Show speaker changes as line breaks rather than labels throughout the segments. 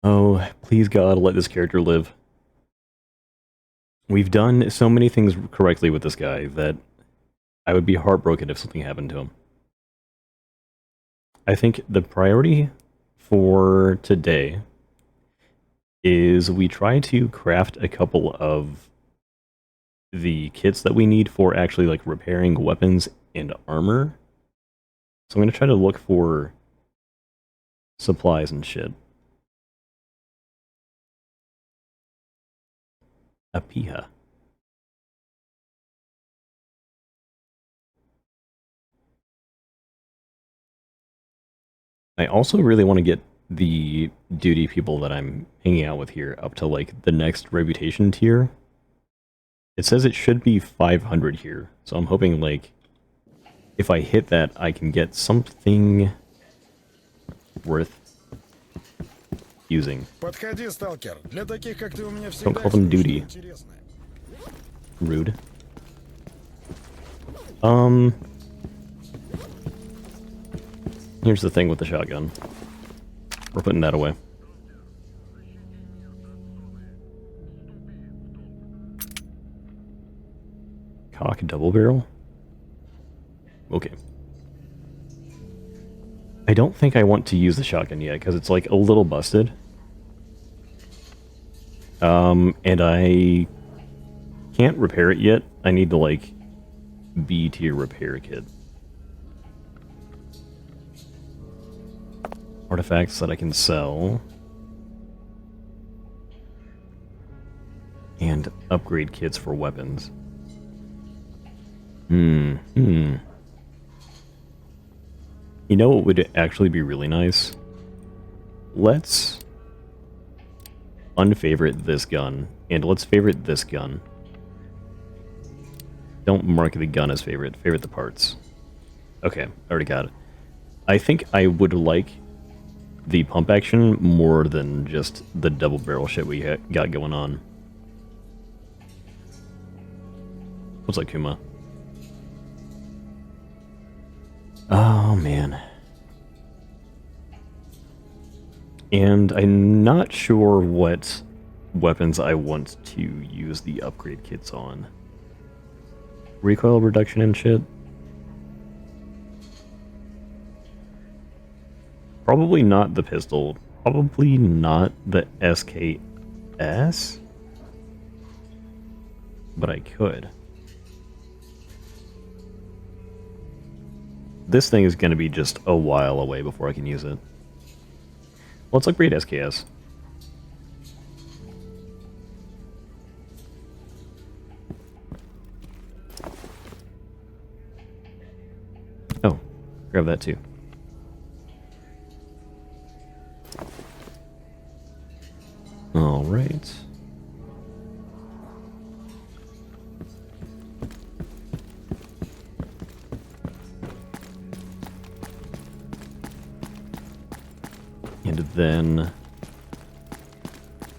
Oh, please God, let this character live. We've done so many things correctly with this guy that I would be heartbroken if something happened to him. I think the priority for today is we try to craft a couple of the kits that we need for actually like repairing weapons and armor. So I'm going to try to look for supplies and shit. A piha. I also really want to get the duty people that I'm hanging out with here up to like the next reputation tier. It says it should be 500 here, so I'm hoping like if I hit that I can get something worth using.
Подходи, сталкер. Для таких, как ты, у меня
Don't
всегда
call them
есть
duty.
кое-что интересное.
Rude. Here's the thing with the shotgun. We're putting that away. Cock double barrel? Okay. I don't think I want to use the shotgun yet, because it's like a little busted. And I can't repair it yet. I need to like B tier repair kit. Artifacts that I can sell. And upgrade kits for weapons. You know what would actually be really nice? Let's unfavorite this gun, and let's favorite this gun. Don't mark the gun as favorite, favorite the parts. Okay, already got it. I think I would like the pump action more than just the double barrel shit we got going on. What's up, Kuma? Oh, man. And I'm not sure what weapons I want to use the upgrade kits on. Recoil reduction and shit? Probably not the pistol. Probably not the SKS? But I could. This thing is going to be just a while away before I can use it. Let's upgrade SKS. Oh, grab that too. All right. And then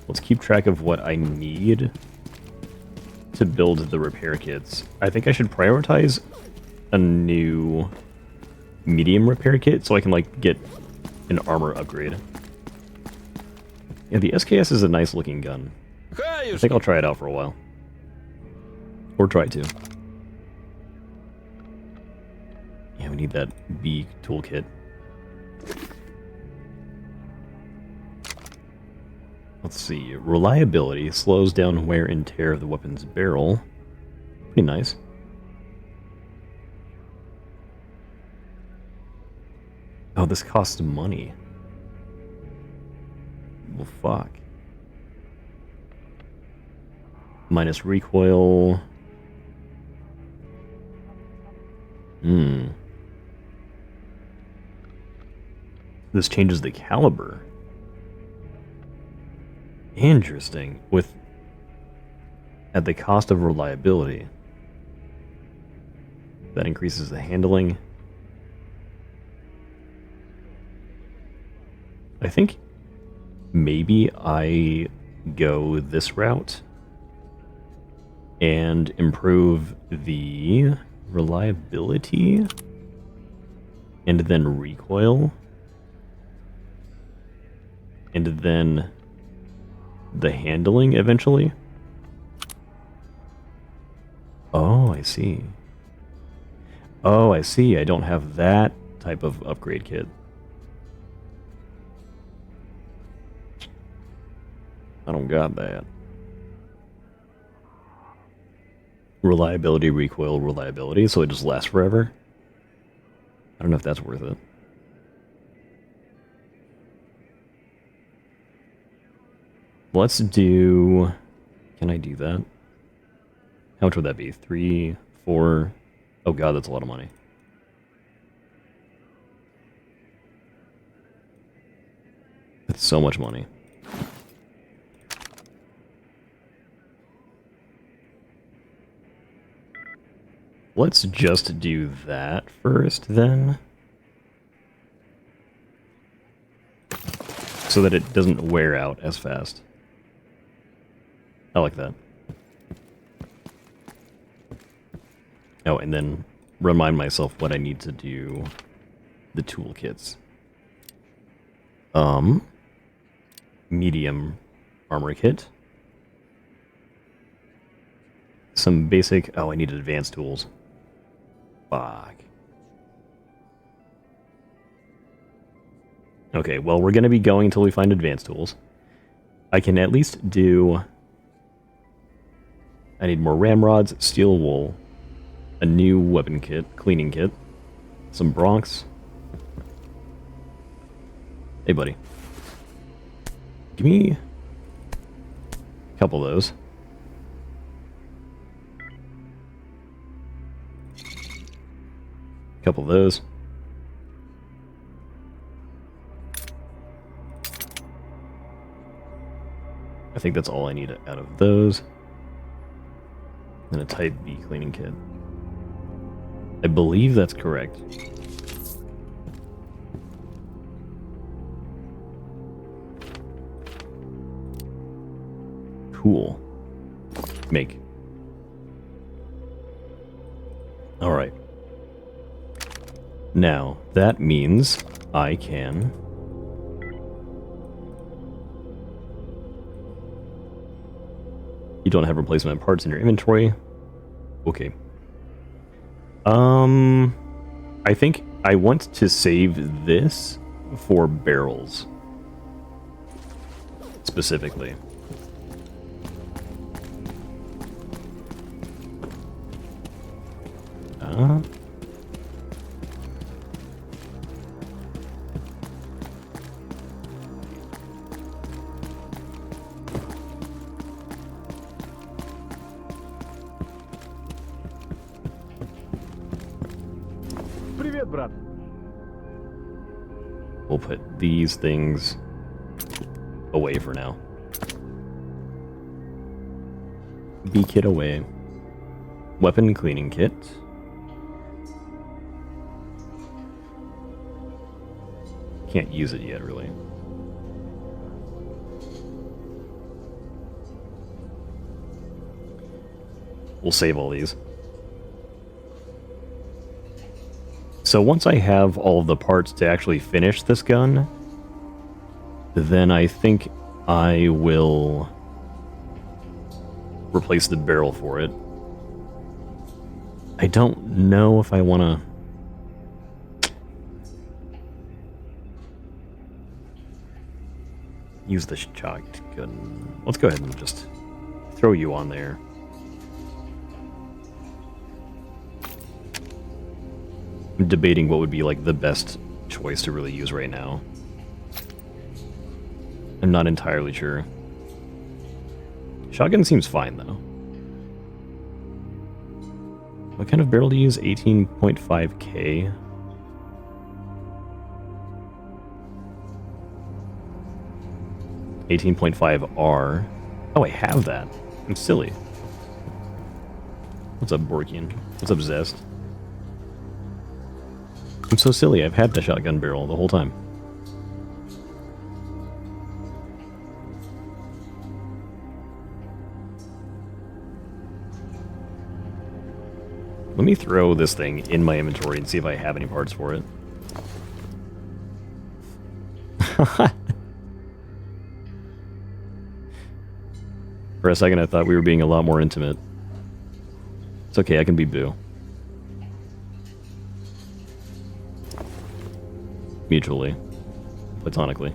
let's keep track of what I need to build the repair kits. I think I should prioritize a new medium repair kit so I can like get an armor upgrade. Yeah, the SKS is a nice looking gun. I think I'll try it out for a while. Or try to. Yeah, we need that B toolkit. Let's see. Reliability slows down wear and tear of the weapon's barrel. Pretty nice. Oh, this costs money. Well, fuck. Minus recoil. This changes the caliber. Interesting. With at the cost of reliability. That increases the handling. I think maybe I go this route and improve the reliability and then recoil. and then the handling eventually. Oh, I see. Oh, I see. I don't have that type of upgrade kit. I don't got that. Reliability, recoil, reliability, so it just lasts forever. I don't know if that's worth it. Let's do... Can I do that? How much would that be? 3, 4... Oh god, that's a lot of money. That's so much money. Let's just do that first, then. So that it doesn't wear out as fast. I like that. Oh, and then remind myself what I need to do the toolkits. Medium armor kit. Some basic... Oh, I need advanced tools. Fuck. Okay, well, we're going to be going until we find advanced tools. I can at least do... I need more ramrods, steel wool, a new weapon kit, cleaning kit, some broncs. Hey, buddy. Give me a couple of those. A couple of those. I think that's all I need out of those. And a Type B cleaning kit. I believe that's correct. Cool. Make. Alright. Now, that means I can... You don't have replacement parts in your inventory. Okay. I think I want to save this for barrels. Specifically.
Привет, брат.
We'll put these things away for now. B kit away. Weapon cleaning kit. Can't use it yet, really. We'll save all these. So once I have all of the parts to actually finish this gun, then I think I will replace the barrel for it. I don't know if I want to use the shotgun. Let's go ahead and just throw you on there. I'm debating what would be like the best choice to really use right now. I'm not entirely sure. Shotgun seems fine though. What kind of barrel do you use? 18.5K? .5R. Oh, I have that. I'm silly. What's up, Borkian? What's up, Zest? I'm so silly. I've had the shotgun barrel the whole time. Let me throw this thing in my inventory and see if I have any parts for it. For a second, I thought we were being a lot more intimate. It's okay, I can be Boo. Mutually. Platonically.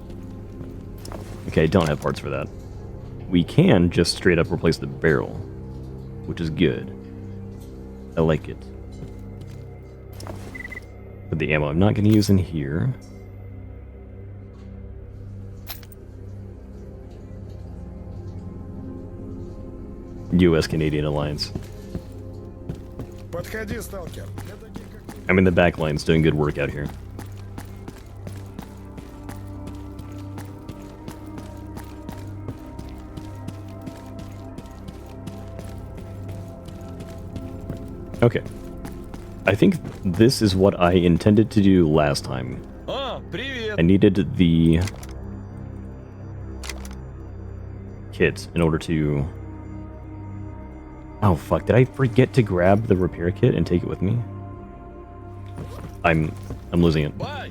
Okay, I don't have parts for that. We can just straight up replace the barrel, which is good. I like it. But the ammo I'm not going to use in here. US-Canadian alliance.
Подходи, сталкер.
I mean, the back line's doing good work out here. Okay. I think this is what I intended to do last time.
Привет.
I needed the kit in order to... Oh fuck, did I forget to grab the repair kit and take it with me? I'm losing it.
Bye.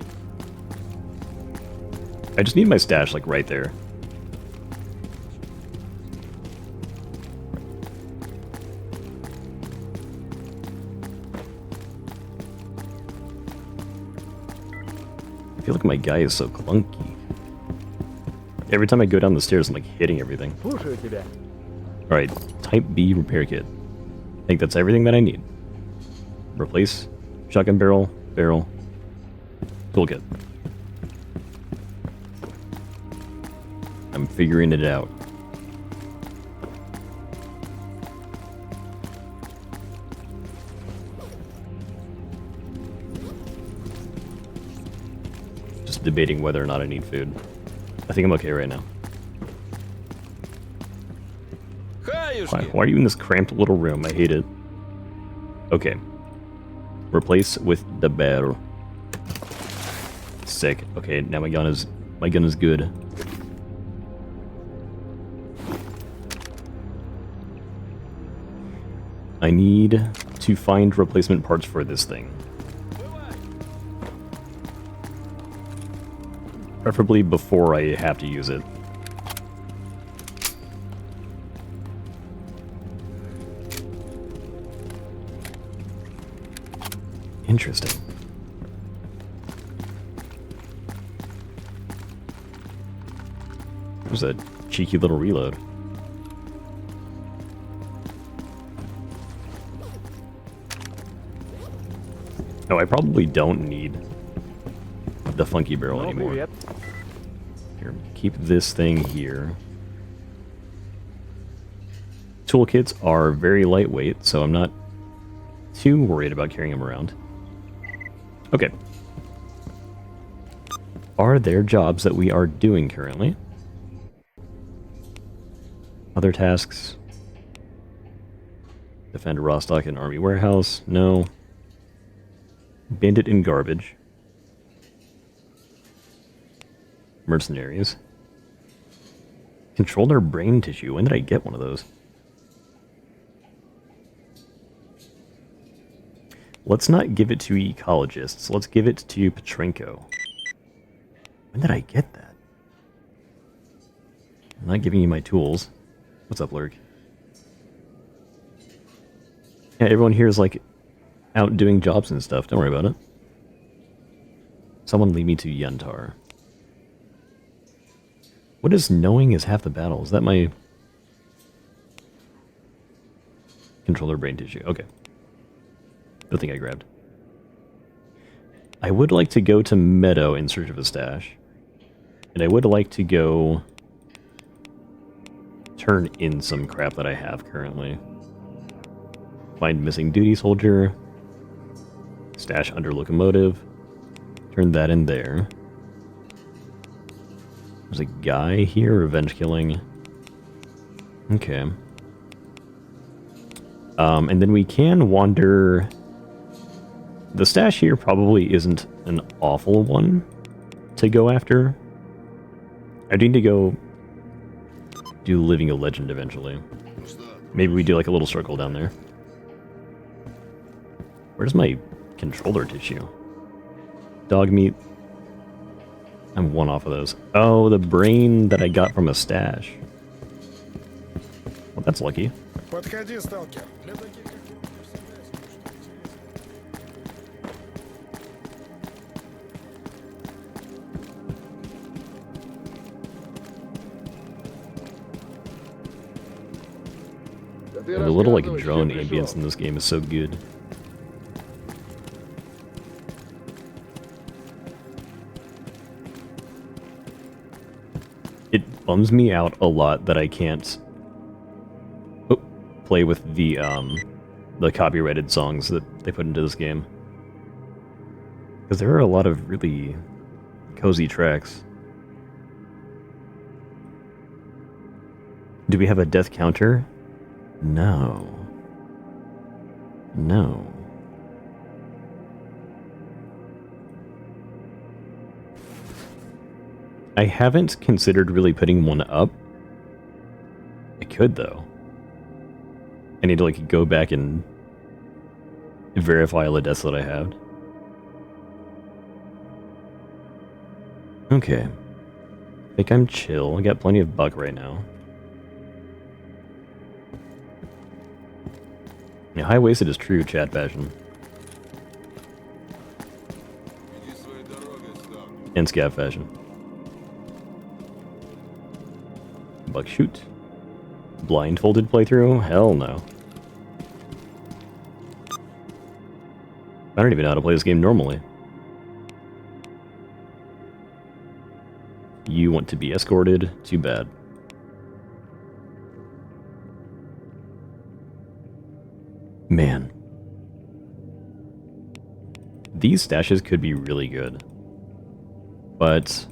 I just need my stash like right there. I feel like my guy is so clunky. Every time I go down the stairs, I'm like hitting everything.
Слушаю тебя.
Alright, Type B repair kit. I think that's everything that I need. Replace shotgun barrel, toolkit. I'm figuring it out. Just debating whether or not I need food. I think I'm okay right now. Why are you in this cramped little room? I hate it. Okay. Replace with the barrel. Sick. Okay, now my gun is good. I need to find replacement parts for this thing. Preferably before I have to use it. Interesting. There's a cheeky little reload. Oh, I probably don't need the funky barrel
Ну,
anymore.
привет.
Here, keep this thing here. Toolkits are very lightweight, so I'm not too worried about carrying them around. Okay. Are there jobs that we are doing currently? Other tasks? Defend Rostock and Army Warehouse? No. Bandit in Garbage. Mercenaries. Control their brain tissue. When did I get one of those? Let's not give it to ecologists. Let's give it to Petrenko. When did I get that? I'm not giving you my tools. What's up, Lurk? Yeah, everyone here is like out doing jobs and stuff. Don't worry about it. Someone lead me to Yuntar. What is knowing is half the battle? Is that my controller brain tissue? Okay. Good thing I grabbed. I would like to go to Meadow in search of a stash. And I would like to go turn in some crap that I have currently. Find missing duty soldier. Stash under locomotive. Turn that in there. There's a guy here, revenge killing. Okay. And then we can wander... The stash here probably isn't an awful one to go after. I need to go do Living a Legend eventually. Maybe we do like a little circle down there. Where's my controller tissue? Dog meat. I'm one off of those. Oh, the brain that I got from a stash. That's lucky.
Подходи, сталкер. Для таких, как ты, у меня всегда есть куча интересного.
Да ты
The little like
рассказывай,
drone
зачем
ambience
пришел?
in this game is so good. It bums me out a lot that I can't play with the copyrighted songs that they put into this game. Because there are a lot of really cozy tracks. Do we have a death counter? No. No. I haven't considered really putting one up. I could, though. I need to, like, go back and verify all the deaths that I have. Okay. I think I'm chill. I got plenty of buck right now. Yeah, high-waisted is true chat fashion. And scav fashion. Buck shoot. Blindfolded playthrough? Hell no. I don't even know how to play this game normally. You want to be escorted? Too bad. Man. These stashes could be really good. But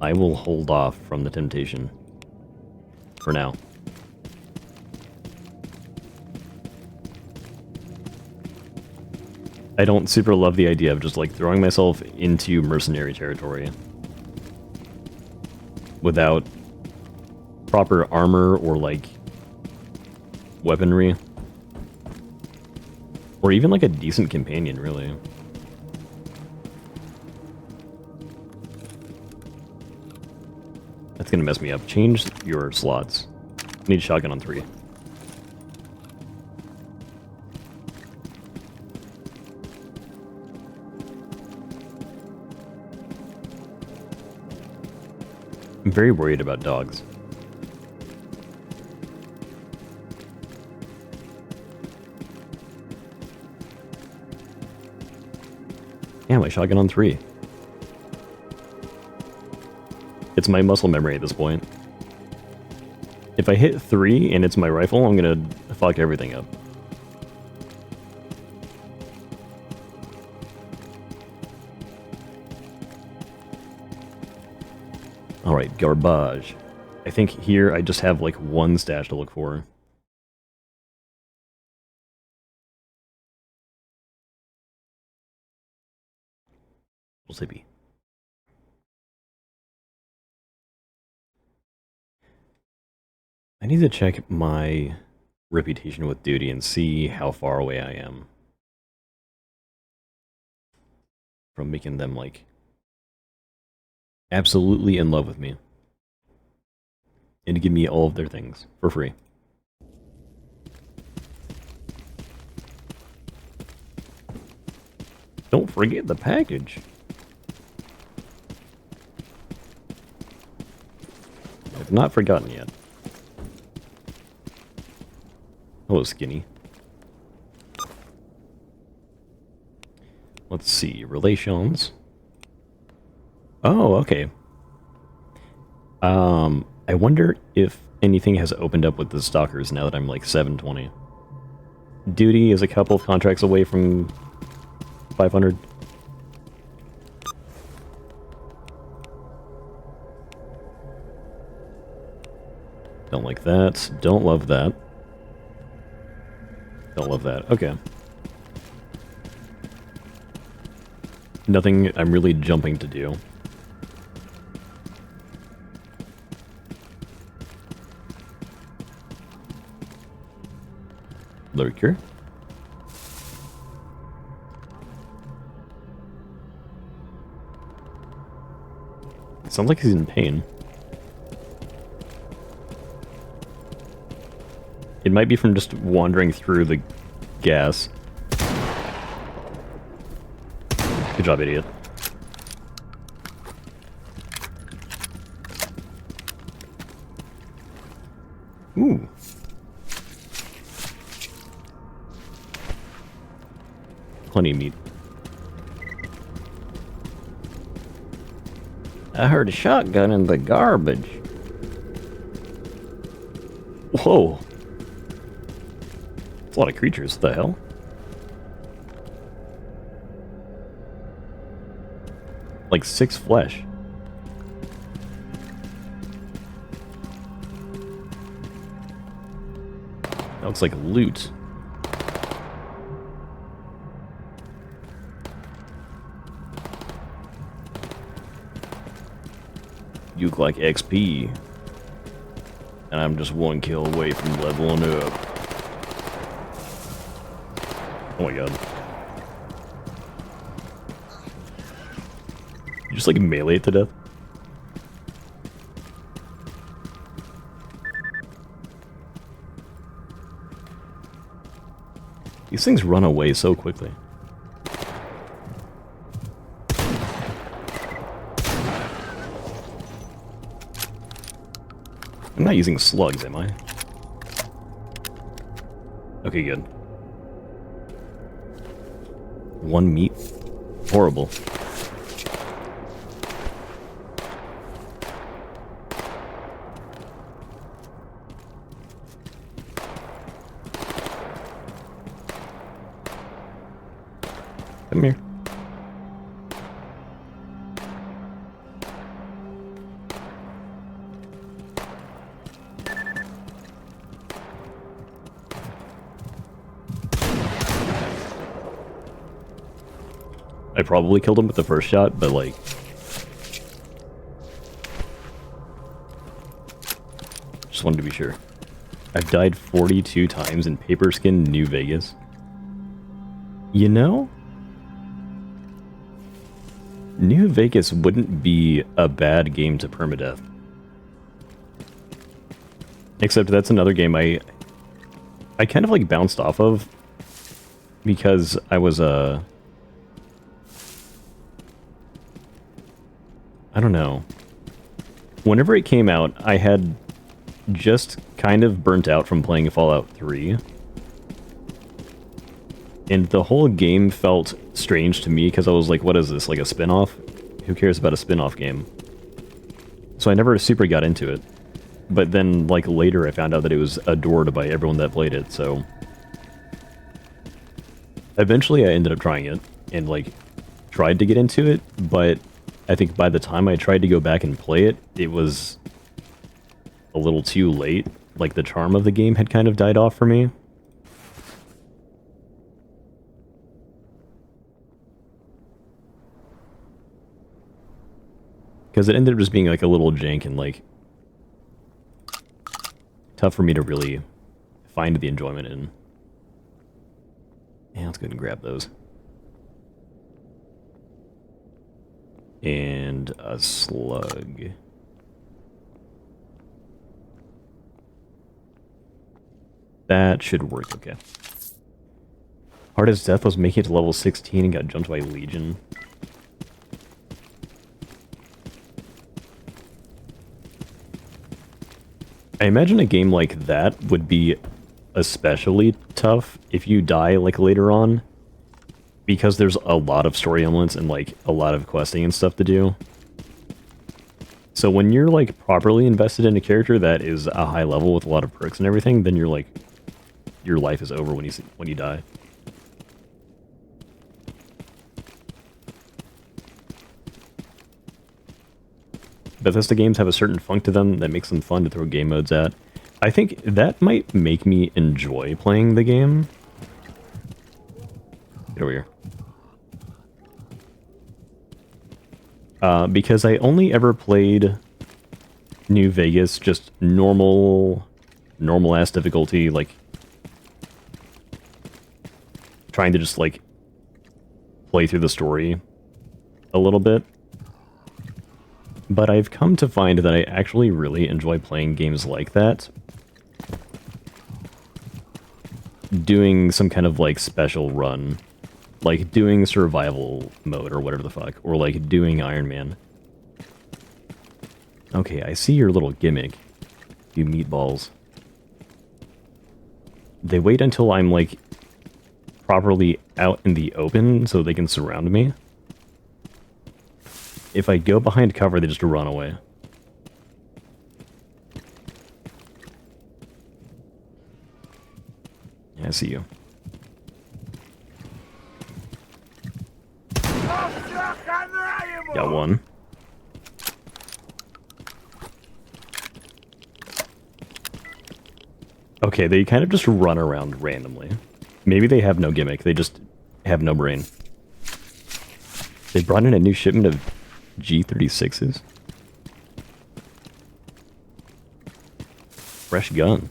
I will hold off from the temptation. For now. I don't super love the idea of just like throwing myself into mercenary territory without proper armor or like weaponry. Or even like a decent companion, really. That's gonna mess me up. Change your slots. Need shotgun on 3. I'm very worried about dogs. Yeah, my shotgun on 3. It's my muscle memory at this point. If I hit 3 and it's my rifle, I'm gonna fuck everything up. Alright, garbage. I think here I just have like one stash to look for. Zippy. I need to check my reputation with duty and see how far away I am from making them, like, absolutely in love with me. And to give me all of their things for free. Don't forget the package. I've not forgotten yet. Hello, Skinny. Let's see. Relations. Oh, okay. I wonder if anything has opened up with the Stalkers now that I'm like 720. Duty is a couple of contracts away from 500. Don't like that. Don't love that. Don't love that. Okay. Nothing I'm really jumping to do. Lurker. Sounds like he's in pain. It might be from just wandering through the gas. Good job, idiot. Ooh. Plenty of meat. I heard a shotgun in the garbage. Whoa. That's a lot of creatures. What the hell? Like 6 flesh. That looks like loot. You look like XP. And I'm just 1 kill away from leveling up. Oh my god. You just like melee it to death? These things run away so quickly. I'm not using slugs, am I? Okay, good. 1 meat? Horrible. Come here. I probably killed him with the first shot, but like... just wanted to be sure. I've died 42 times in Paper Skin New Vegas. You know? New Vegas wouldn't be a bad game to permadeath. Except that's another game I kind of like bounced off of because I was I don't know. Whenever it came out, I had just kind of burnt out from playing Fallout 3. And the whole game felt strange to me because I was like, what is this, like a spin-off? Who cares about a spin-off game? So I never super got into it. But then, like, later I found out that it was adored by everyone that played it, so... Eventually I ended up trying it, and, like, tried to get into it, but I think by the time I tried to go back and play it, it was a little too late. Like, the charm of the game had kind of died off for me. Because it ended up just being, like, a little jank and, like, tough for me to really find the enjoyment in. Yeah, let's go ahead and grab those. And a slug. That should work okay. Hard as Death was making it to level 16 and got jumped by Legion. I imagine a game like that would be especially tough if you die, like, later on. Because there's a lot of story elements and, like, a lot of questing and stuff to do. So when you're, like, properly invested in a character that is a high level with a lot of perks and everything, then you're, like, your life is over when you die. Bethesda games have a certain funk to them that makes them fun to throw game modes at. I think that might make me enjoy playing the game. Get over here. Because I only ever played New Vegas just normal-ass difficulty, like, trying to just, like, play through the story a little bit. But I've come to find that I actually really enjoy playing games like that. doing some kind of like special run, like doing survival mode or whatever the fuck, or like doing Iron Man. Okay, I see your little gimmick, you meatballs. They wait until I'm like properly out in the open so they can surround me. If I go behind cover, they just run away. Yeah, I see you. Got one. Okay, they kind of just run around randomly. Maybe they have no gimmick, they just have no brain. They brought in a new shipment of G36s. Fresh gun.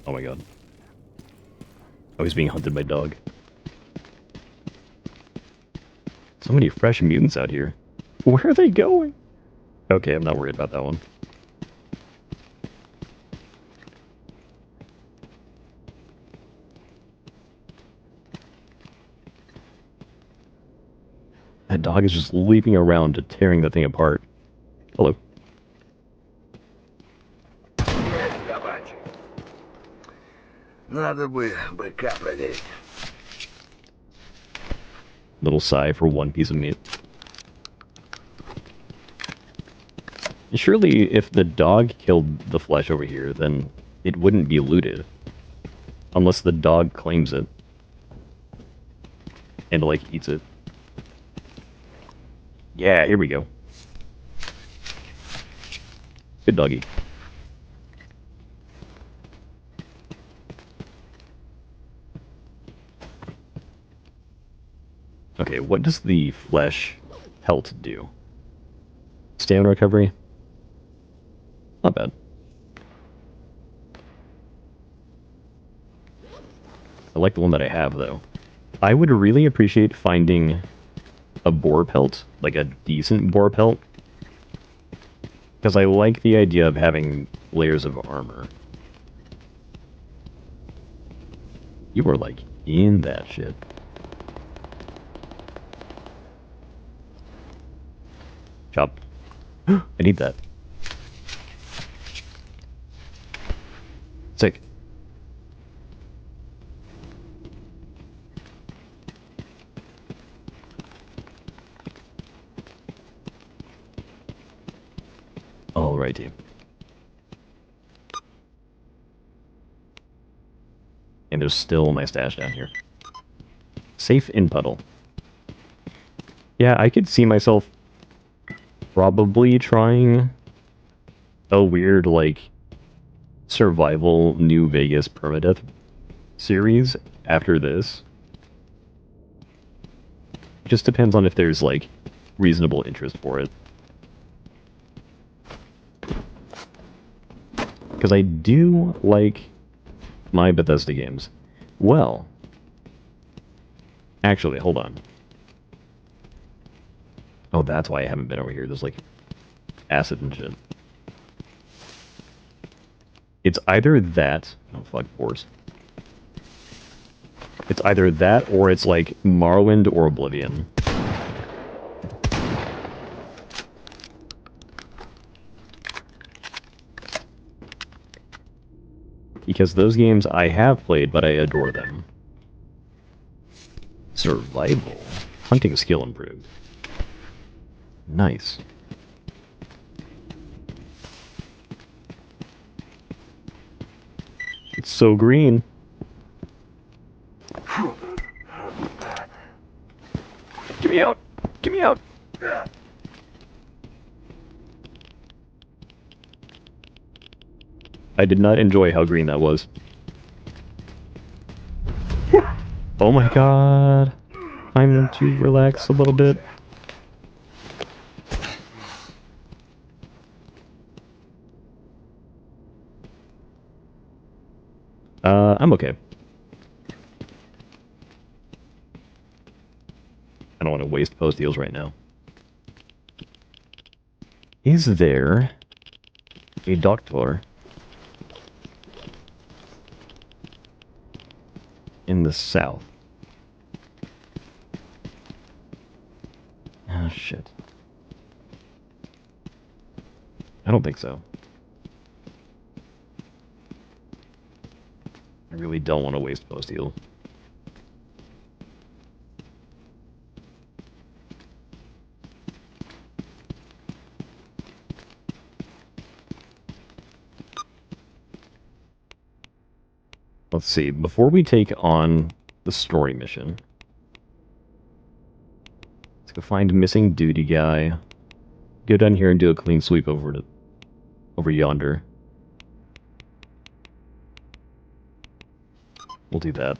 Oh my god. Oh, he's being hunted by dog. So many fresh mutants out here. Where are they going? Okay, I'm not worried about that one. That dog is just leaping around, tearing the thing apart. Hello.
Надо бы быка проверить.
Little sigh for one piece of meat. Surely, if the dog killed the flesh over here, then it wouldn't be looted. Unless the dog claims it. And, like, eats it. Yeah, here we go. Good doggy. Okay, what does the flesh pelt do? Stamina recovery? Not bad. I like the one that I have, though. I would really appreciate finding a boar pelt, like a decent boar pelt. Because I like the idea of having layers of armor. You were, like, in that shit. Chop. I need that. Sick. Alrighty. And there's still my stash down here. Safe in puddle. Yeah, I could see myself probably trying a weird, like, survival New Vegas permadeath series after this. Just depends on if there's, like, reasonable interest for it. Because I do like my Bethesda games. Well, actually, hold on. Oh, that's why I haven't been over here. There's, like, acid and shit. It's either that... Oh, fuck, boars. It's either that, or it's, like, Morrowind or Oblivion. Because those games I have played, but I adore them. Survival. Hunting skill improved. Nice. It's so green. Get me out! Get me out! I did not enjoy how green that was. Oh my god. Time to relax a little bit. I'm okay. I don't want to waste post heals right now. Is there a doctor in the south? Oh, shit. I don't think so. I really don't want to waste post-heal. Let's see, before we take on the story mission, let's go find missing duty guy, go down here and do a clean sweep over yonder. We'll do that.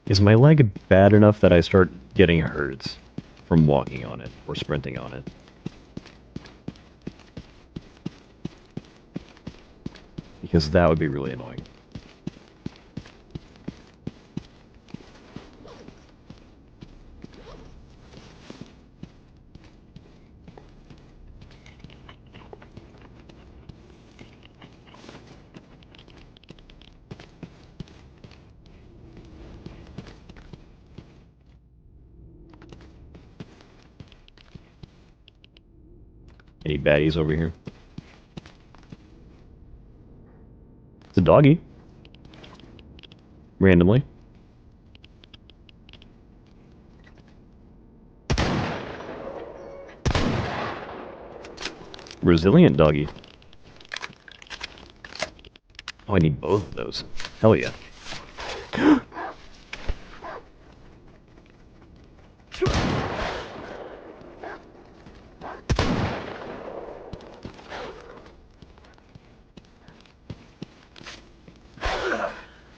Is my leg bad enough that I start getting hurt from walking on it or sprinting on it? Because that would be really annoying. Any baddies over here? It's a doggy. Randomly. Resilient doggy. Oh, I need both of those. Hell yeah.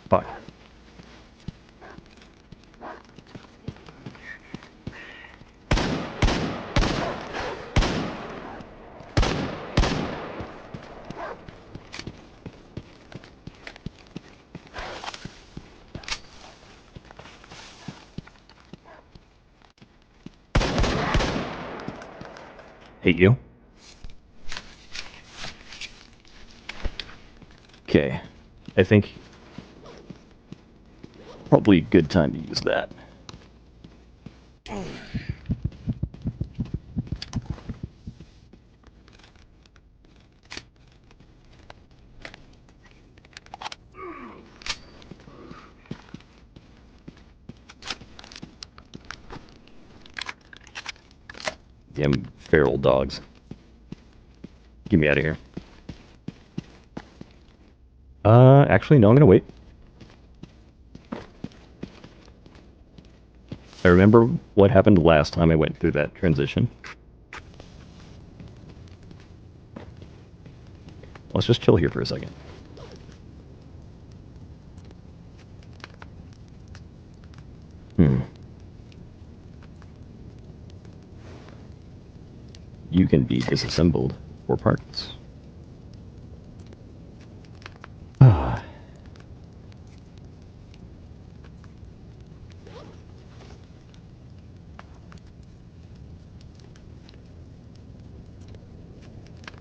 Fuck. Hate you. Okay. I think probably a good time to use that. Damn feral dogs. Get me out of here. Actually, no, I'm gonna wait. I remember what happened last time I went through that transition. Let's just chill here for a second. You can be disassembled for parts.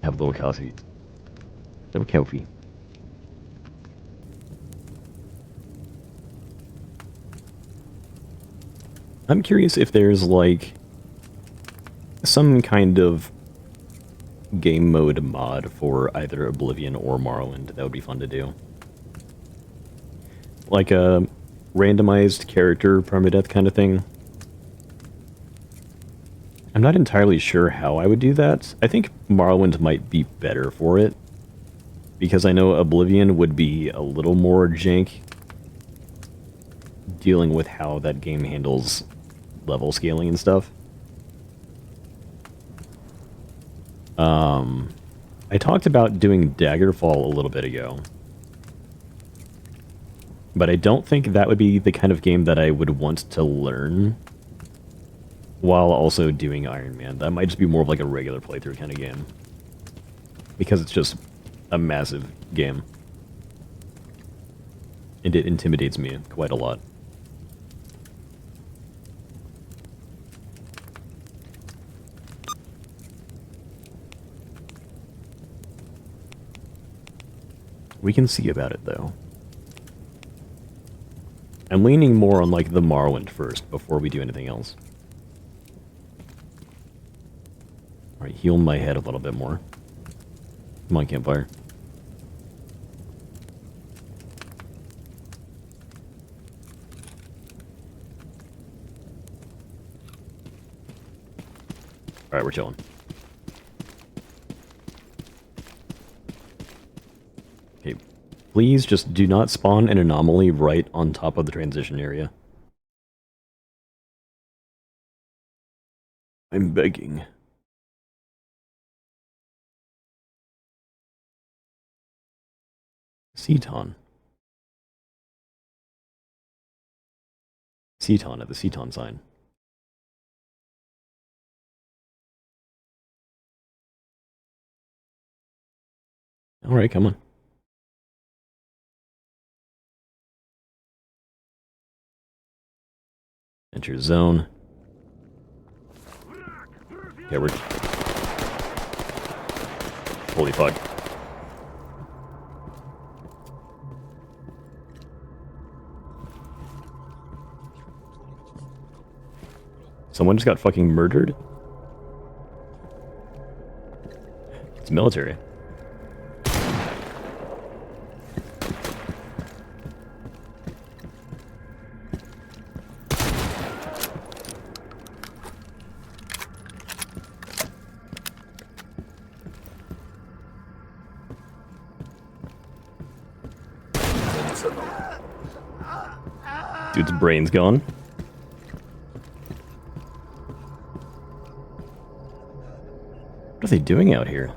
Have a little coffee. Little coffee. I'm curious if there's like some kind of game mode mod for either Oblivion or Morrowind. That would be fun to do. Like a randomized character permadeath kind of thing. I'm not entirely sure how I would do that. I think Morrowind might be better for it, because I know Oblivion would be a little more jank dealing with how that game handles level scaling and stuff. I talked about doing Daggerfall a little bit ago, but I don't think that would be the kind of game that I would want to learn while also doing Iron Man. That might just be more of like a regular playthrough kind of game, because it's just a massive game, and it intimidates me quite a lot. We can see about it, though. I'm leaning more on, like, the Morrowind first, before we do anything else. Alright, heal my head a little bit more. Come on, campfire. Alright, we're chilling. Okay, please just do not spawn an anomaly right on top of the transition area. I'm begging. Ceton. Ceton at the Ceton sign. Alright, come on. Enter zone. Okay, we're... Holy fuck. Someone just got fucking murdered? It's military. Dude's brain's gone. What are they doing out here?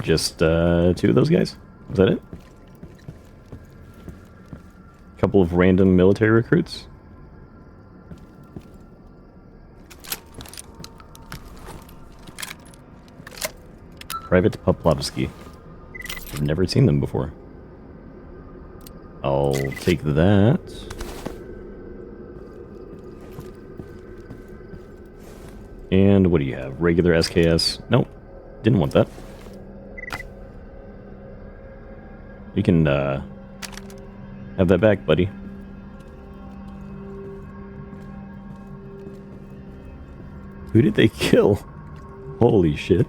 Just, 2 of those guys? Was that it? Couple of random military recruits? Private Poplovsky. I've never seen them before. I'll take that. And what do you have? Regular SKS? Nope. Didn't want that. You can, have that back, buddy. Who did they kill? Holy shit.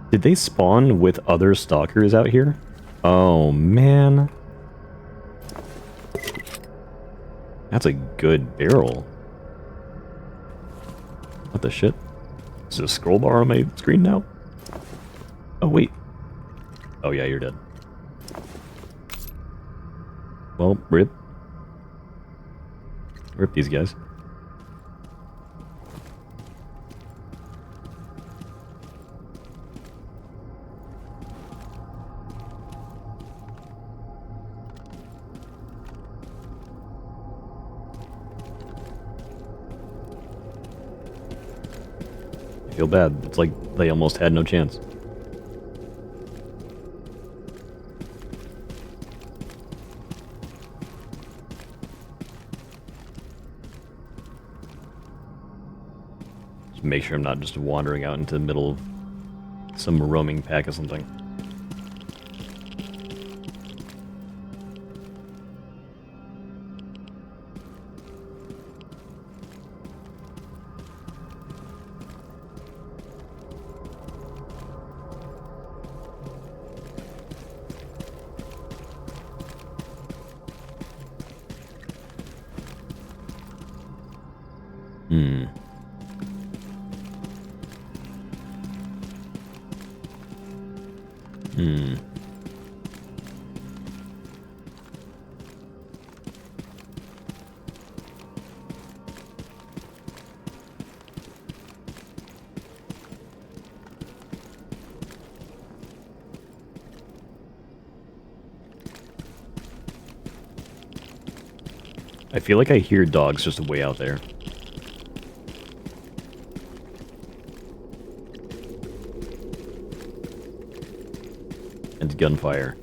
Did they spawn with other stalkers out here? Oh, man. That's a good barrel. What the shit? Is there a scroll bar on my screen now? Oh, wait. Oh, yeah, you're dead. Well, rip. Rip these guys. I feel bad. It's like they almost had no chance. Just make sure I'm not just wandering out into the middle of some roaming pack or something. I feel like I hear dogs just way out there. And gunfire.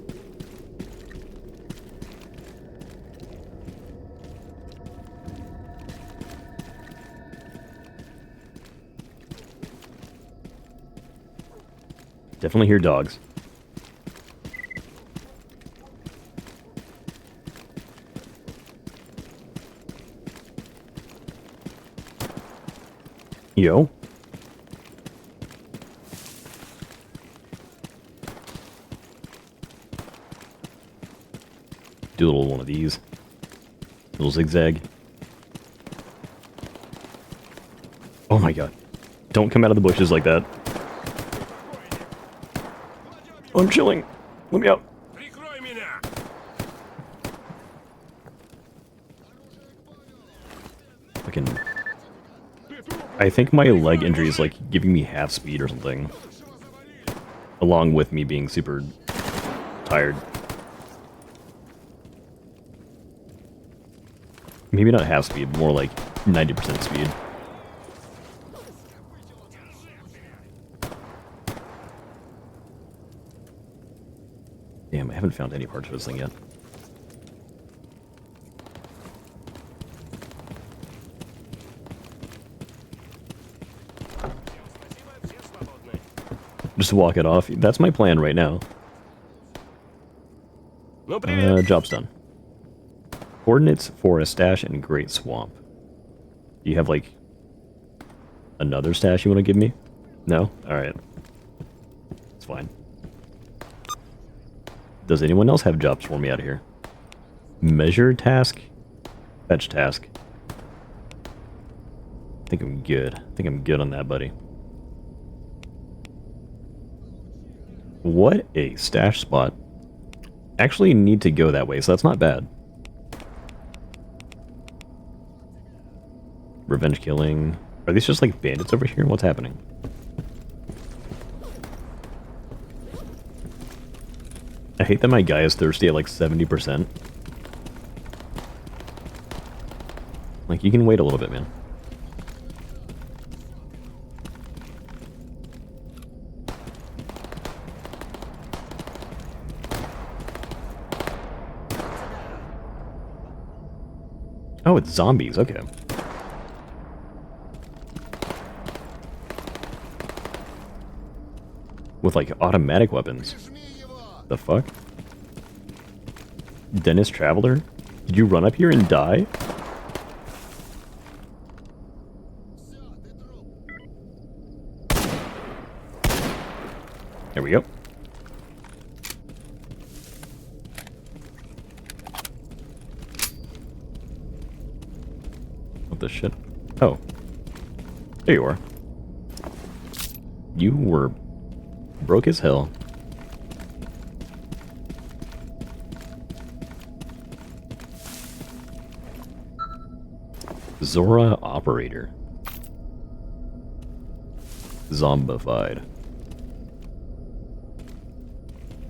Definitely hear dogs. Yo. Do a little one of these. Little zigzag. Oh my god. Don't come out of the bushes like that. Oh, I'm chilling. Let me out.
Прикрой меня!
Fucking... I think my leg injury is like giving me half speed or something. Along with me being super tired. Maybe not half speed, more like 90% speed. Damn, I haven't found any parts for this thing yet. Just walk it off. That's my plan right now.
Ну, привет!
Job's done. Coordinates for a stash in Great Swamp. Do you have, like, another stash you want to give me? No? Alright. It's fine. Does anyone else have jobs for me out of here? Measure task? Fetch task. I think I'm good. I think I'm good on that, buddy. What a stash spot. Actually need to go that way, so that's not bad. Revenge killing. Are these just like bandits over here? What's happening? I hate that my guy is thirsty at like 70%. Like, you can wait a little bit, man. Oh, it's zombies. Okay. With, like, automatic weapons. The fuck? Dennis Traveler? Did you run up here and die? There we go. What the shit? Oh. There you are. You were broke as hell. Zora Operator. Zombified.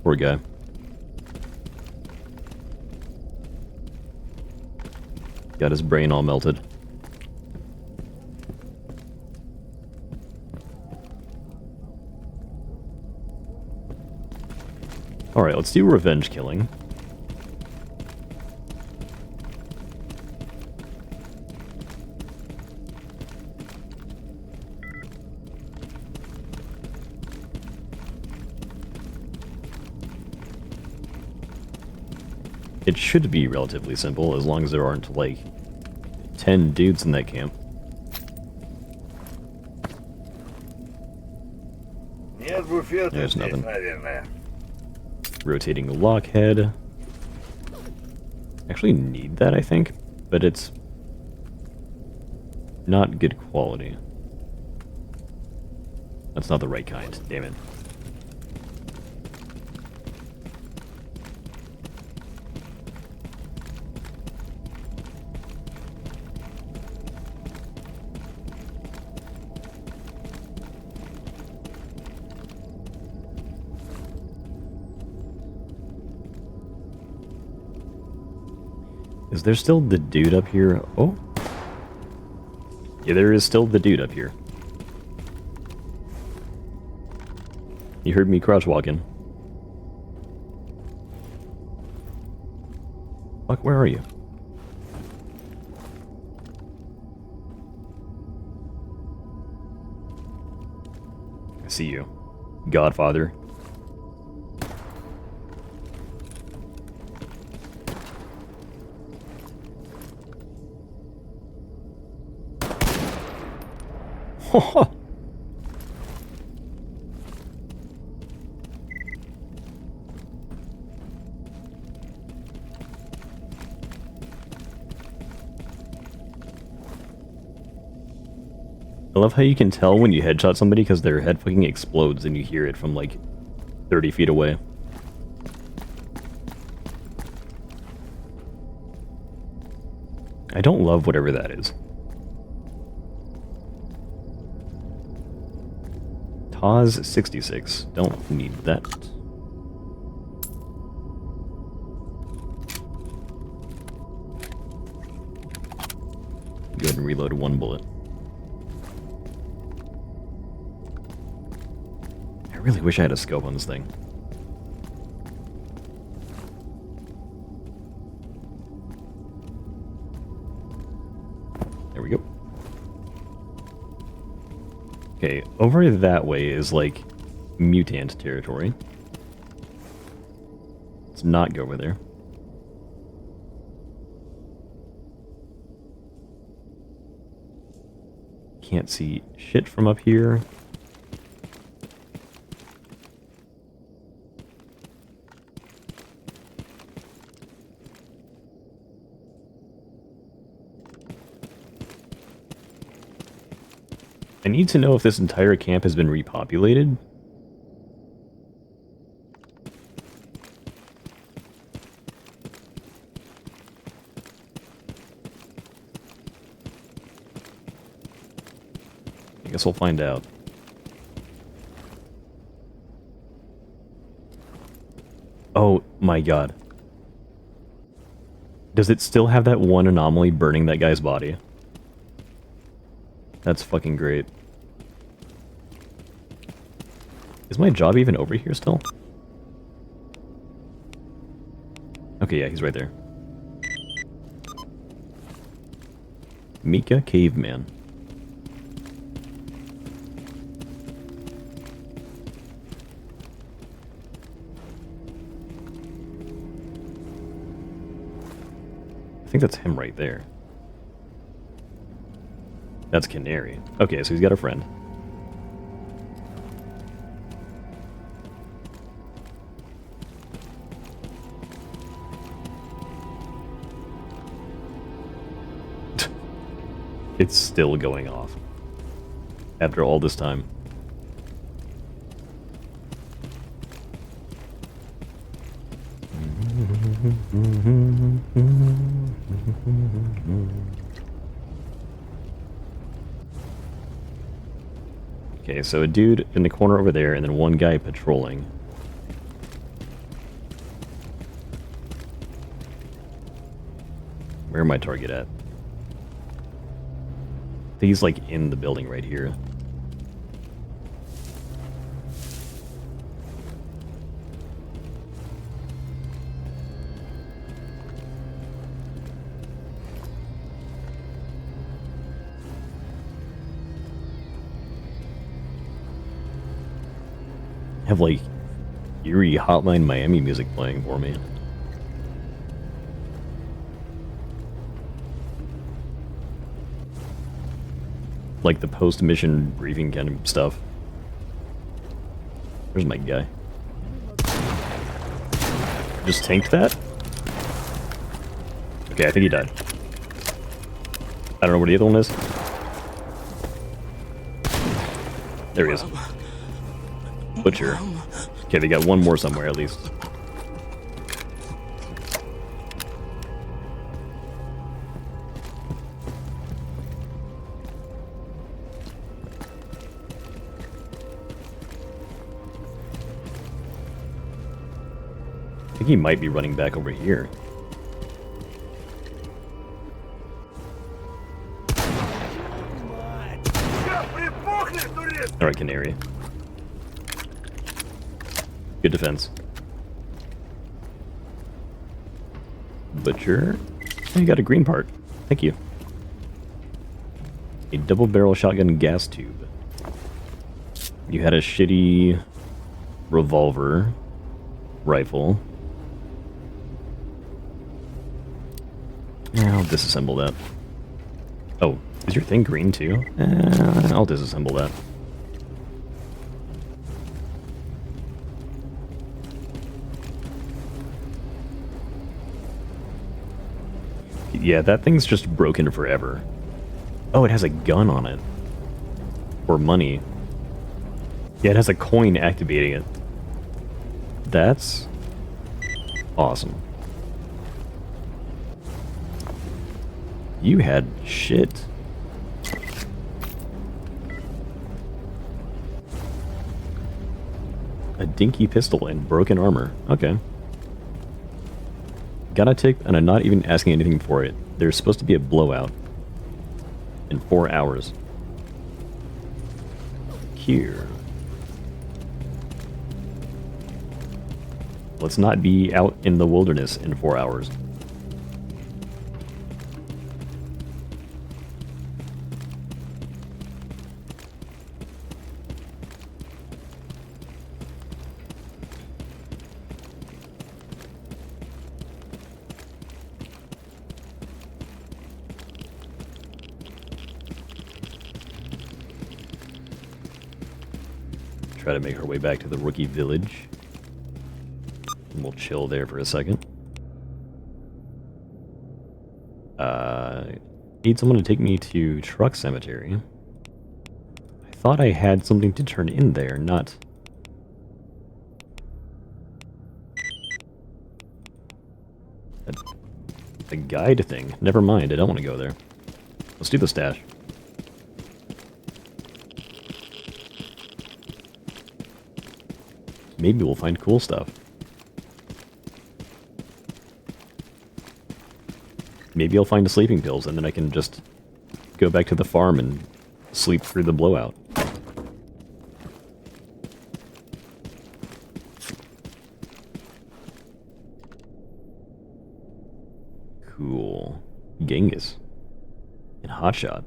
Poor guy. Got his brain all melted. Alright, let's do revenge killing. It should be relatively simple, as long as there aren't, like, 10 dudes in that camp. There's nothing. Rotating lockhead. Actually need that, I think, but it's not good quality. That's not the right kind, damn it. Is there still the dude up here? Oh. Yeah, there is still the dude up here. You heard me crouch walking. Fuck, where are you? I see you. Godfather. I love how you can tell when you headshot somebody because their head fucking explodes and you hear it from like 30 feet away. I don't love whatever that is. Taz 66. Don't need that. Go ahead and reload one bullet. I really wish I had a scope on this thing. There we go. Okay, over that way is like mutant territory. Let's not go over there. Can't see shit from up here. I need to know if this entire camp has been repopulated. I guess we'll find out. Oh my god. Does it still have that one anomaly burning that guy's body? That's fucking great. Is my job even over here still? Okay, yeah, he's right there. Mika Caveman. I think that's him right there. That's Canary. Okay, so he's got a friend. It's still going off. After all this time. Okay, so a dude in the corner over there, and then one guy patrolling. Where am I target at? I think he's like in the building right here. Have like eerie Hotline Miami music playing for me. Like the post-mission briefing kind of stuff. There's my guy. Just tanked that? Okay, I think he died. I don't know where the other one is. There he is. Butcher. Okay, they got one more somewhere at least. I think he might be running back over here. Alright, Canary. Good defense. Butcher. Oh, you got a green part. Thank you. A double barrel shotgun gas tube. You had a shitty revolver, rifle. I'll disassemble that. Oh, is your thing green too? I'll disassemble that. Yeah, that thing's just broken forever. Oh, it has a gun on it. Or money. Yeah, it has a coin activating it. That's awesome. You had shit. A dinky pistol and broken armor. Okay. Got a tip, and I'm not even asking anything for it. There's supposed to be a blowout in 4 hours. Here. Let's not be out in the wilderness in 4 hours. Try to make our way back to the rookie village. And we'll chill there for a second. Need someone to take me to Truck Cemetery. I thought I had something to turn in there, not... a guide thing. Never mind, I don't want to go there. Let's do the stash. Maybe we'll find cool stuff. Maybe I'll find the sleeping pills, and then I can just go back to the farm and sleep through the blowout. Cool. Genghis. And Hotshot.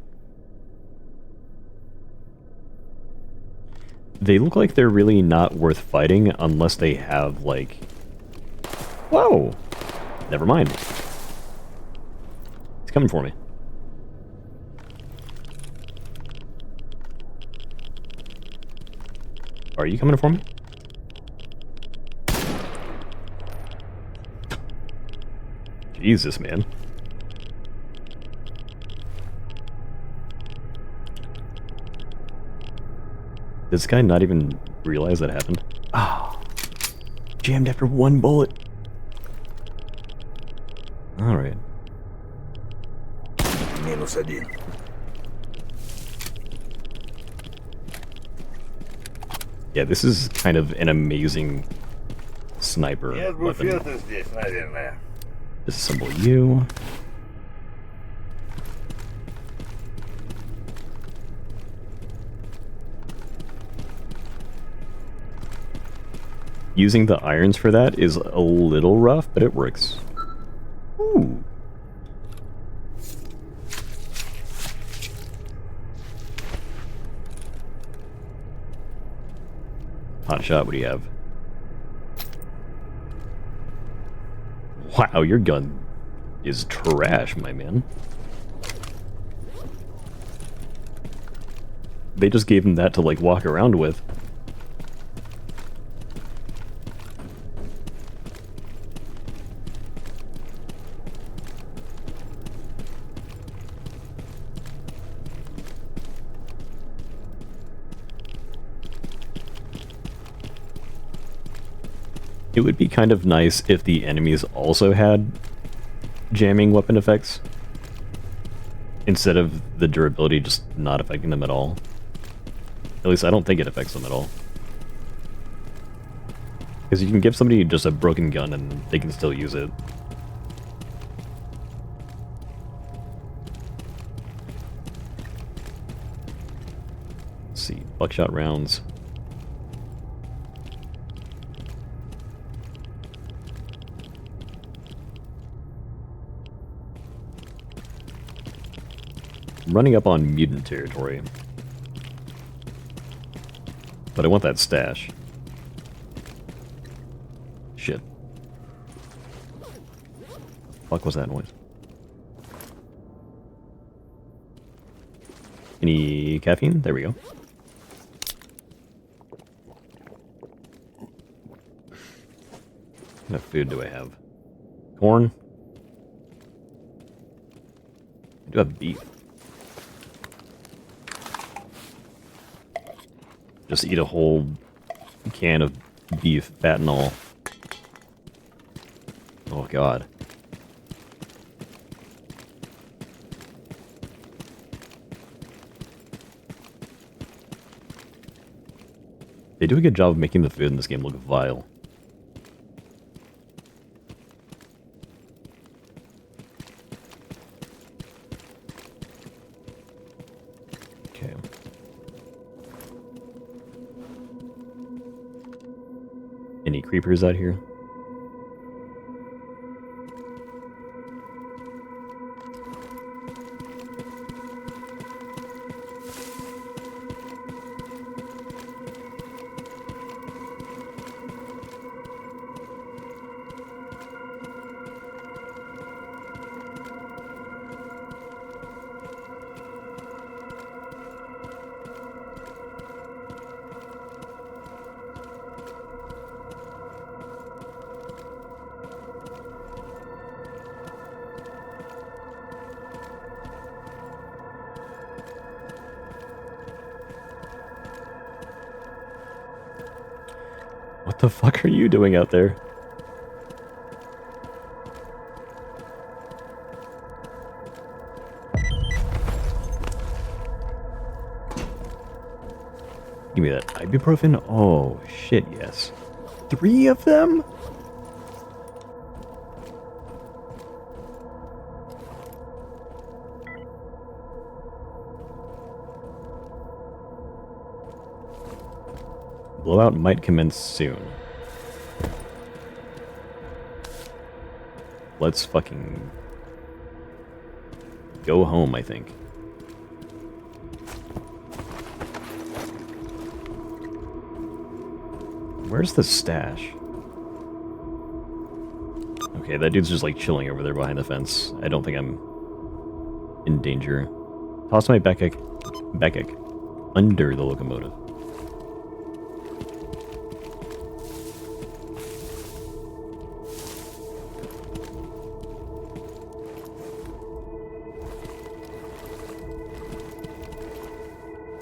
They look like they're really not worth fighting unless they have, like... Whoa! Never mind. It's coming for me. Are you coming for me? Jesus, man. Does this guy not even realize that happened? Ah, jammed after one bullet. Alright.
-1.
Yeah, this is kind of an amazing sniper weapon.
здесь, наверное.
Disassemble you. Using the irons for that is a little rough, but it works. Ooh. Hot shot, what do you have? Wow, your gun is trash, my man. They just gave him that to, like, walk around with. It would be kind of nice if the enemies also had jamming weapon effects, instead of the durability just not affecting them at all. At least I don't think it affects them at all. Because you can give somebody just a broken gun and they can still use it. Let's see, buckshot rounds. I'm running up on mutant territory. But I want that stash. Fuck was that noise? Any caffeine? There we go. What food do I have? Corn. I do have beef. Just eat a whole can of beef, fat and all. Oh god. They do a good job of making the food in this game look vile. Okay. Any creepers out here? What the fuck are you doing out there? Give me that ibuprofen? Oh, shit, yes. 3 of them? Blowout might commence soon. Let's fucking go home, I think. Where's the stash? Okay, that dude's just like chilling over there behind the fence. I don't think I'm in danger. Toss my backpack under the locomotive.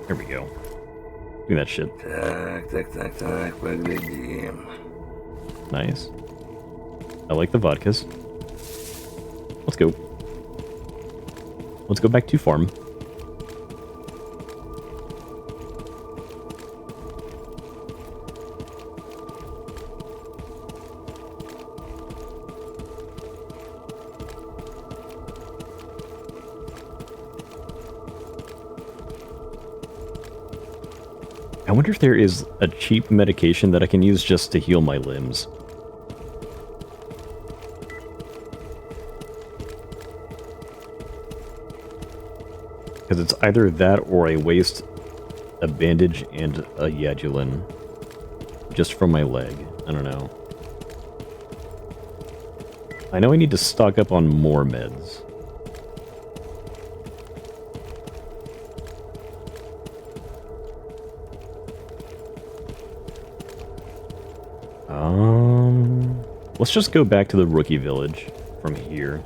There we go. Do that shit.
Так, поглядим.
Nice. I like the vodkas. Let's go. Let's go back to farm. I wonder if there is a cheap medication that I can use just to heal my limbs. Because it's either that or I waste a bandage and a Yadulin just from my leg. I don't know. I know I need to stock up on more meds. Let's just go back to the rookie village from here.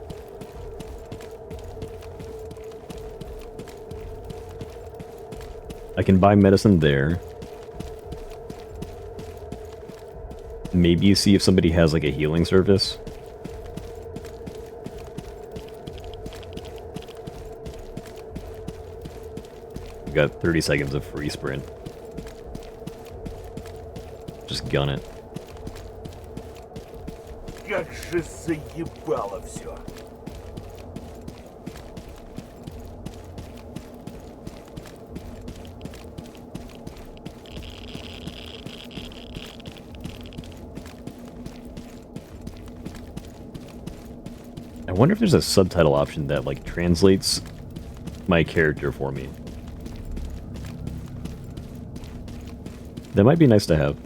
I can buy medicine there. Maybe see if somebody has like a healing service. We've got 30 seconds of free sprint. Just gun it.
Как же заебало все.
I wonder if there's a subtitle option that like translates my character for me. That might be nice to have.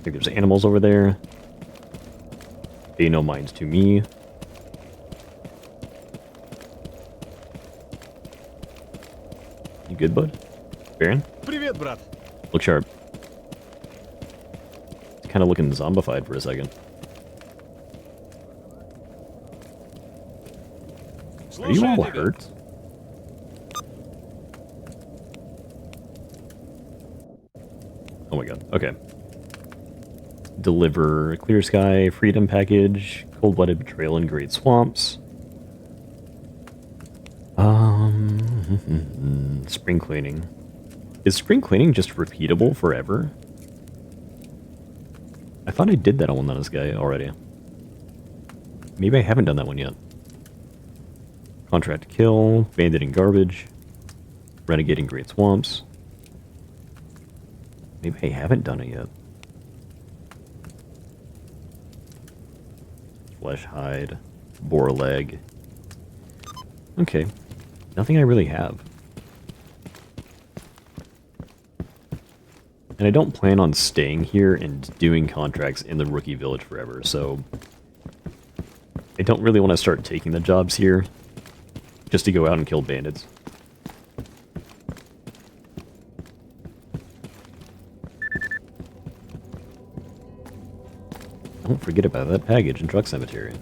I think there's animals over there. Pay no mind to me. You good, bud? Baron?
Привет, брат.
Look sharp. It's kind of looking zombified for a second. Are you all hurt? Oh my god. Okay. Deliver Clear Sky, Freedom Package, Cold-Blooded Betrayal in Great Swamps. Spring Cleaning. Is Spring Cleaning just repeatable forever? I thought I did that on one on this guy already. Maybe I haven't done that one yet. Contract Kill, Bandit and Garbage, Renegade in Great Swamps. Maybe I haven't done it yet. Flesh Hide, Boar Leg. Okay. Nothing I really have. And I don't plan on staying here and doing contracts in the Rookie Village forever, so I don't really want to start taking the jobs here just to go out and kill bandits. Don't forget about that package in Truck Cemetery.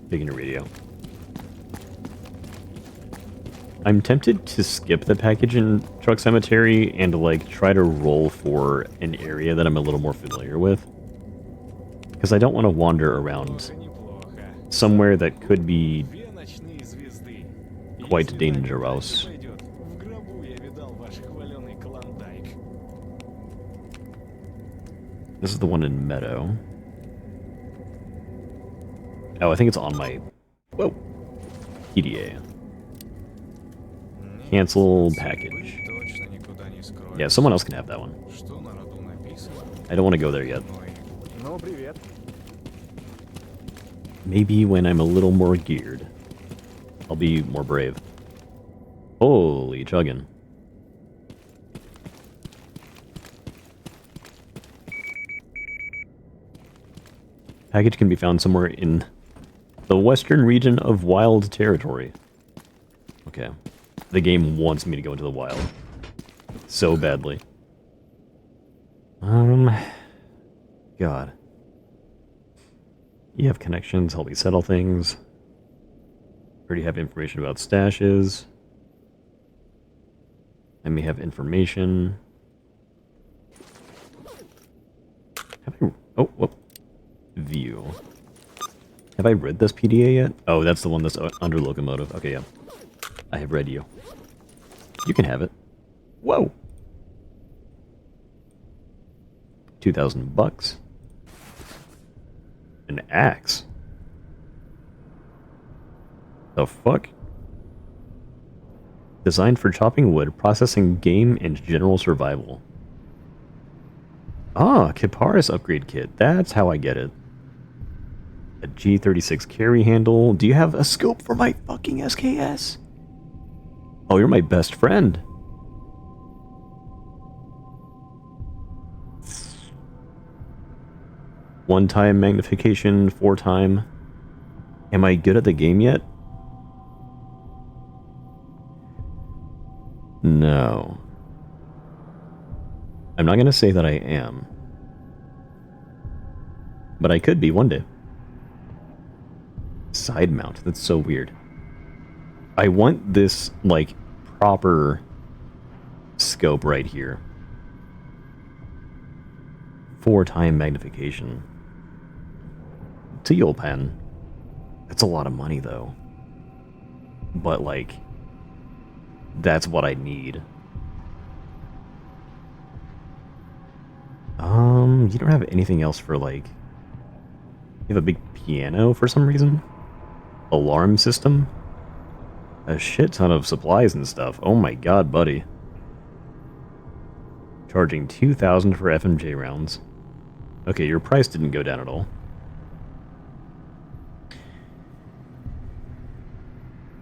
Taking a radio. I'm tempted to skip the package in Truck Cemetery and like try to roll for an area that I'm a little more familiar with. Because I don't want to wander around somewhere that could be quite dangerous. This is the one in Meadow. Oh, I think it's on my... Whoa. PDA. Cancel package. Yeah, someone else can have that one. I don't want to go there yet.
Ну, привет.
Maybe when I'm a little more geared, I'll be more brave. Holy chuggin'. Package can be found somewhere in the western region of Wild Territory. Okay. The game wants me to go into the wild. So badly. God. You have connections, help me settle things. Already have information about stashes. I may have information. Have I... Oh, whoop. View. Have I read this PDA yet? Oh, that's the one that's under locomotive. Okay, yeah. I have read you. You can have it. Whoa! 2,000 bucks. An axe. The fuck? Designed for chopping wood, processing game, and general survival. Ah, Kiparis upgrade kit. That's how I get it. A G36 carry handle. Do you have a scope for my fucking SKS? Oh, you're my best friend. One-time magnification, 4-time. Am I good at the game yet? No. I'm not going to say that I am. But I could be one day. Side mount. That's so weird. I want this, like, proper scope right here. 4-time magnification. Teal pen. That's a lot of money, though. But, like, that's what I need. You don't have anything else for, like... You have a big piano for some reason? Alarm system? A shit ton of supplies and stuff. Oh my god, buddy. Charging 2,000 for FMJ rounds. Okay, your price didn't go down at all.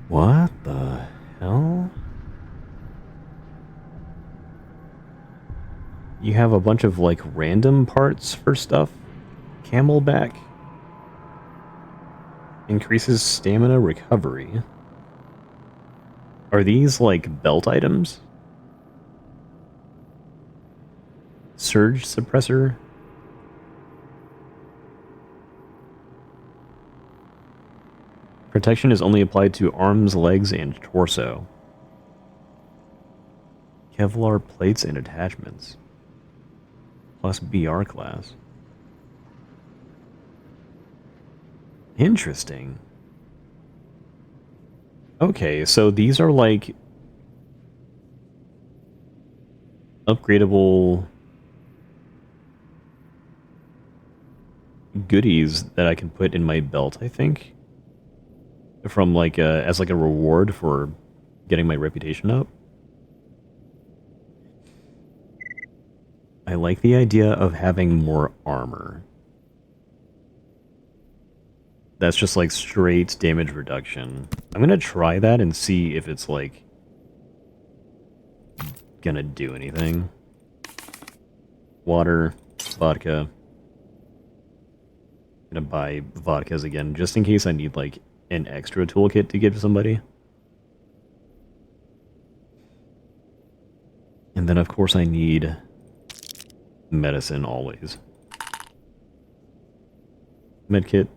What the hell? You have a bunch of, like, random parts for stuff. Camelback. Increases stamina recovery. Are these, like, belt items? Surge suppressor? Protection is only applied to arms, legs, and torso. Kevlar plates and attachments. Plus BR class. Interesting. Okay, so these are like upgradable goodies that I can put in my belt, I think. From like as like a reward for getting my reputation up. I like the idea of having more armor. That's just like straight damage reduction. I'm gonna try that and see if it's like gonna do anything. Water, vodka. Gonna buy vodkas again just in case I need like an extra toolkit to give to somebody. And then of course I need medicine always. Medkit,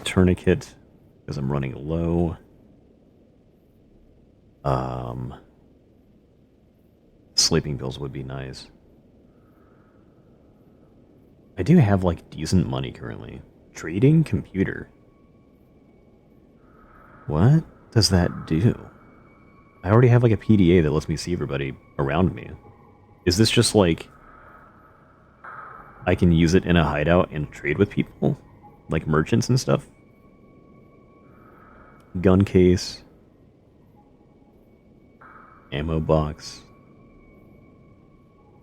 tourniquet, because I'm running low. Sleeping pills would be nice. I do have like decent money currently. Trading computer. What does that do? I already have like a PDA that lets me see everybody around me. Is this just like I can use it in a hideout and trade with people? Like merchants and stuff? Gun case. Ammo box.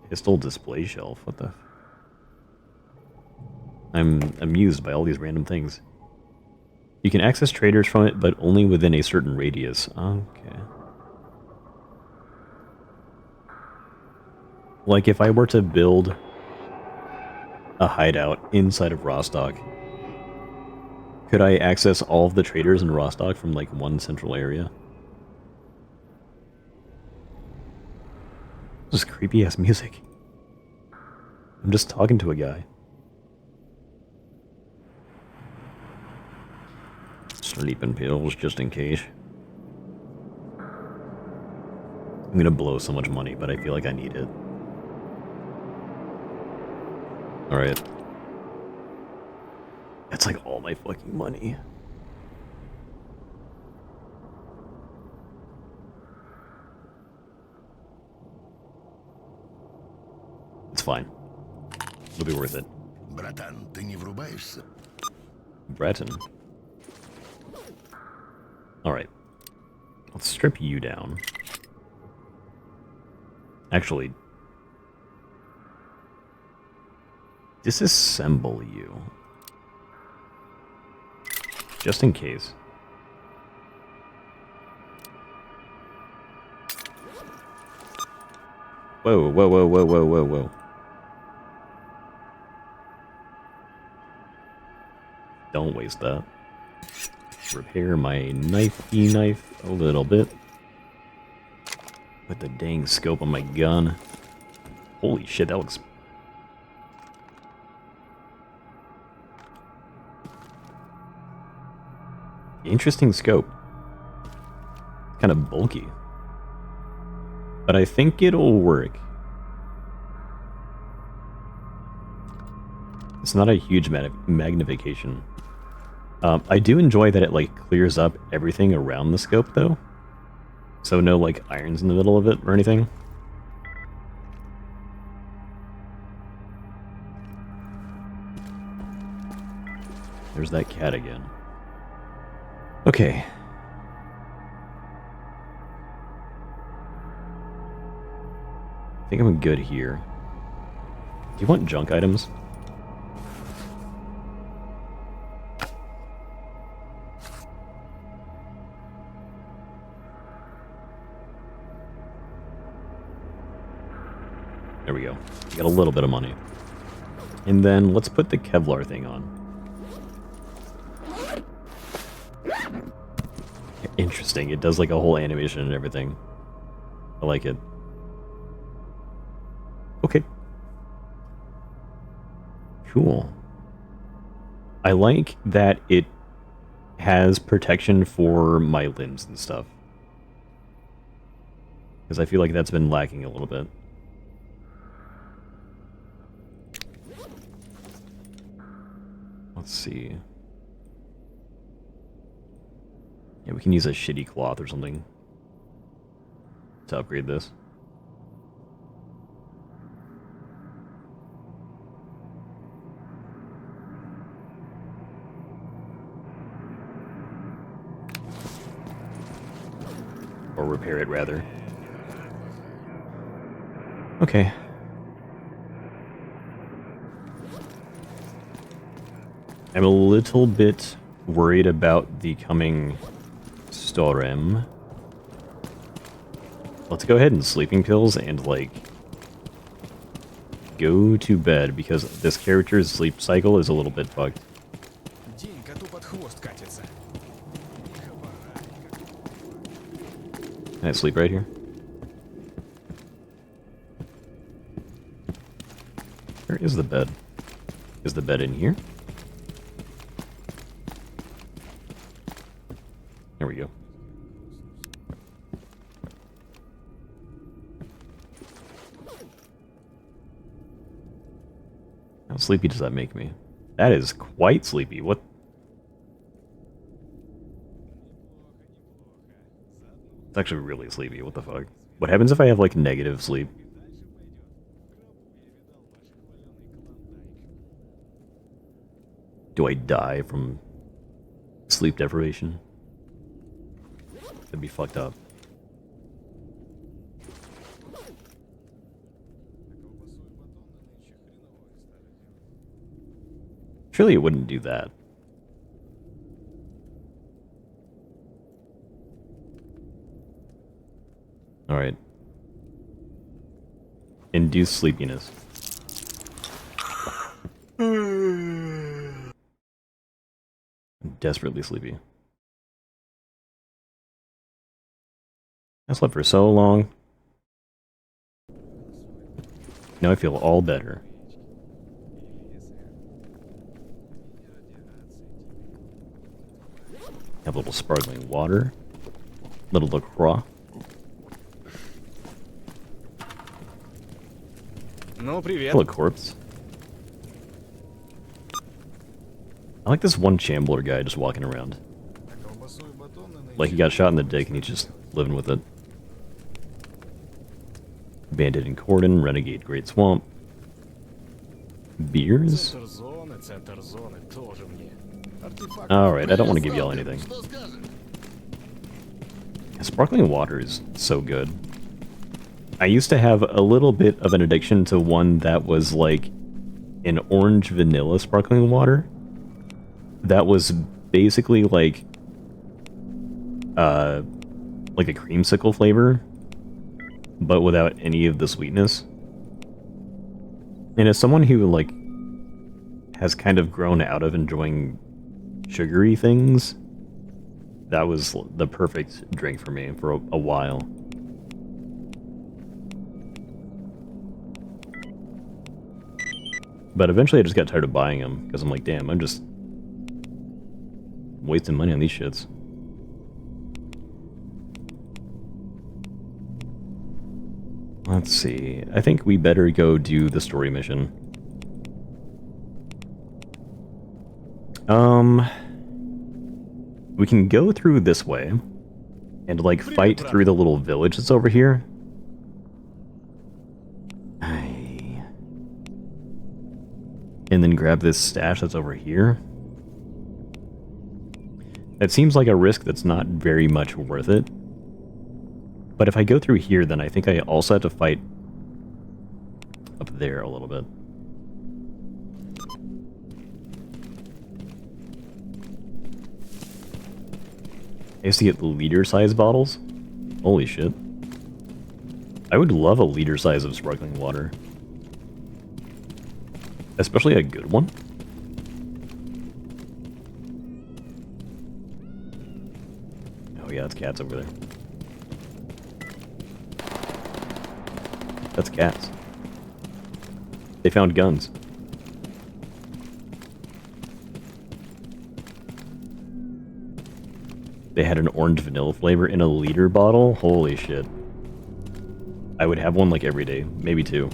Pistol display shelf. What the... I'm amused by all these random things. You can access traders from it, but only within a certain radius. Okay. Like if I were to build a hideout inside of Rostock, could I access all of the traders in Rostock from like one central area? This is creepy ass music. I'm just talking to a guy. Sleeping pills just in case. I'm gonna blow so much money, but I feel like I need it. Alright. That's like all my fucking money. It's fine. It'll be worth it.
Братан, ты не врубаешься?
Breton. Alright. Let's strip you down. Actually, disassemble you. Just in case. Whoa, whoa, whoa, whoa, whoa, whoa, whoa. Don't waste that. Repair my knifey knife a little bit. With the dang scope on my gun. Holy shit, that looks... Interesting scope. Kind of bulky. But I think it'll work. It's not a huge magnification. I do enjoy that it like clears up everything around the scope though. So no like irons in the middle of it or anything. There's that cat again. Okay. I think I'm good here. Do you want junk items? There we go. We got a little bit of money. And then let's put the Kevlar thing on. Interesting. It does like a whole animation and everything. I like it. Okay. Cool. I like that it has protection for my limbs and stuff. Because I feel like that's been lacking a little bit. Let's see. Yeah, we can use a shitty cloth or something to upgrade this. Or repair it, rather. Okay. I'm a little bit worried about the coming storm. Let's go ahead and sleeping pills and, like, go to bed, because this character's sleep cycle is a little bit fucked.
День коту под хвост катится.
Can I sleep right here? Where is the bed? Is the bed in here? There we go. How sleepy does that make me? That is quite sleepy. What? It's actually really sleepy. What the fuck? What happens if I have, like, negative sleep? Do I die from sleep deprivation? That'd be fucked up. Surely it wouldn't do that. Alright. Induce sleepiness. I'm desperately sleepy. I slept for so long. Now I feel all better. Have a little sparkling water. Little LaCroix.
Ну, привет.
Hello, corpse. I like this one shambler guy just walking around. Like he got shot in the dick and he's just living with it. Bandit and Cordon, Renegade Great Swamp. Beers?
Центр зоны тоже мне.
Alright, I don't want to give y'all anything. Sparkling water is so good. I used to have a little bit of an addiction to one that was like an orange vanilla sparkling water. That was basically like a creamsicle flavor, but without any of the sweetness. And as someone who, like, has kind of grown out of enjoying sugary things, that was the perfect drink for me for a while. But eventually I just got tired of buying them, because I'm like, damn, I'm just wasting money on these shits. Let's see. I think we better go do the story mission. We can go through this way and, like, fight through the little village that's over here. And then grab this stash that's over here. That seems like a risk that's not very much worth it. But if I go through here, then I think I also have to fight up there a little bit. I used to get the liter-size bottles. Holy shit. I would love a liter size of sparkling water. Especially a good one. Oh yeah, it's cats over there. That's cats. They found guns. They had an orange vanilla flavor in a liter bottle? Holy shit. I would have one like every day, maybe two.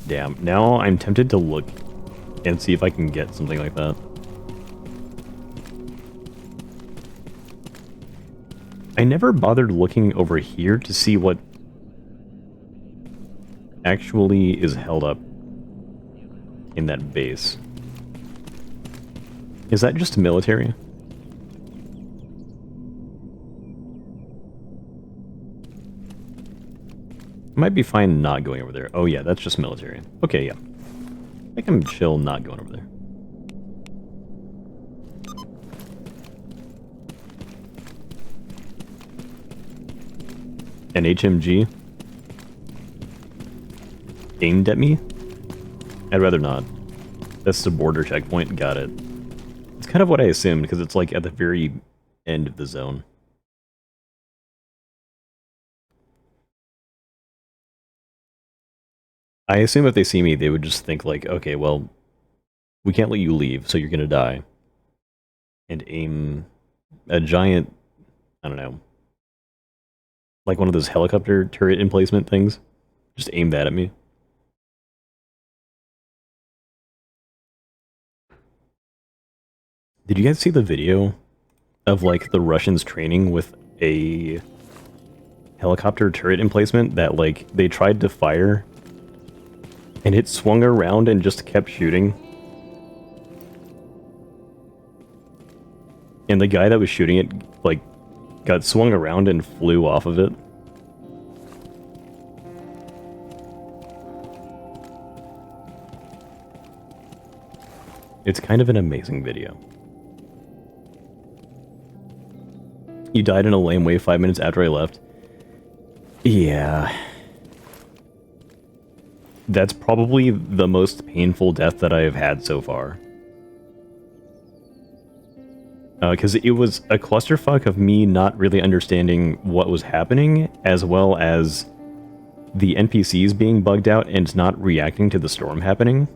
Damn, now I'm tempted to look and see if I can get something like that. I never bothered looking over here to see what actually is held up in that base. Is that just military? Might be fine not going over there. Oh yeah, that's just military. Okay, yeah. I can chill not going over there. An HMG? Aimed at me? I'd rather not. That's the border checkpoint. Got it. It's kind of what I assumed, because it's like at the very end of the zone. I assume if they see me, they would just think like, okay, well, we can't let you leave, so you're gonna die. And aim a giant, I don't know, like one of those helicopter turret emplacement things. Just aim that at me. Did you guys see the video of like the Russians training with a helicopter turret emplacement that like they tried to fire and it swung around and just kept shooting? And the guy that was shooting it like got swung around and flew off of it. It's kind of an amazing video. You died in a lame way 5 minutes after I left. Yeah. That's probably the most painful death that I have had so far. Because it was a clusterfuck of me not really understanding what was happening, as well as the NPCs being bugged out and not reacting to the storm happening.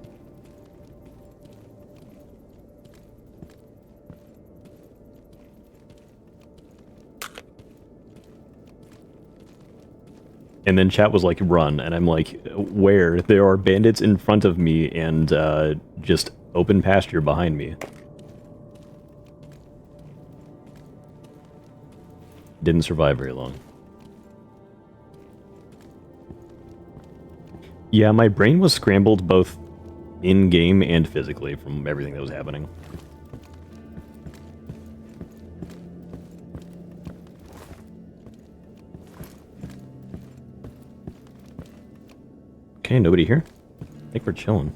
And then chat was like, run, and I'm like, where? There are bandits in front of me and just open pasture behind me. Didn't survive very long. Yeah, my brain was scrambled both in-game and physically from everything that was happening. Okay, nobody here? I think we're chilling.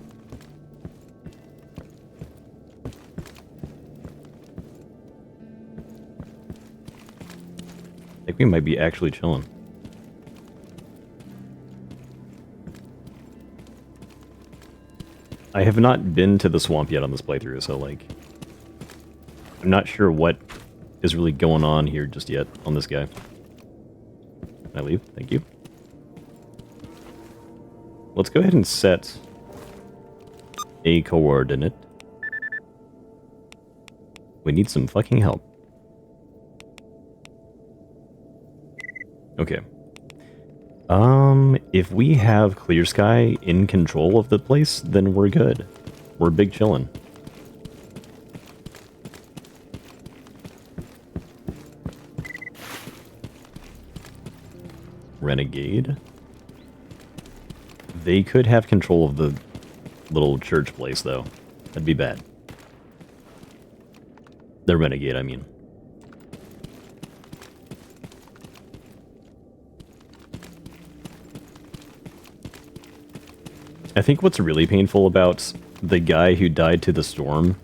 I think we might be actually chilling. I have not been to the swamp yet on this playthrough, so like, I'm not sure what is really going on here just yet on this guy. Can I leave? Thank you. Let's go ahead and set a coordinate. We need some fucking help. Okay. If we have Clear Sky in control of the place, then we're good. We're big chillin'. Renegade. They could have control of the little church place, though. That'd be bad. The Renegade, I mean. I think what's really painful about the guy who died to the storm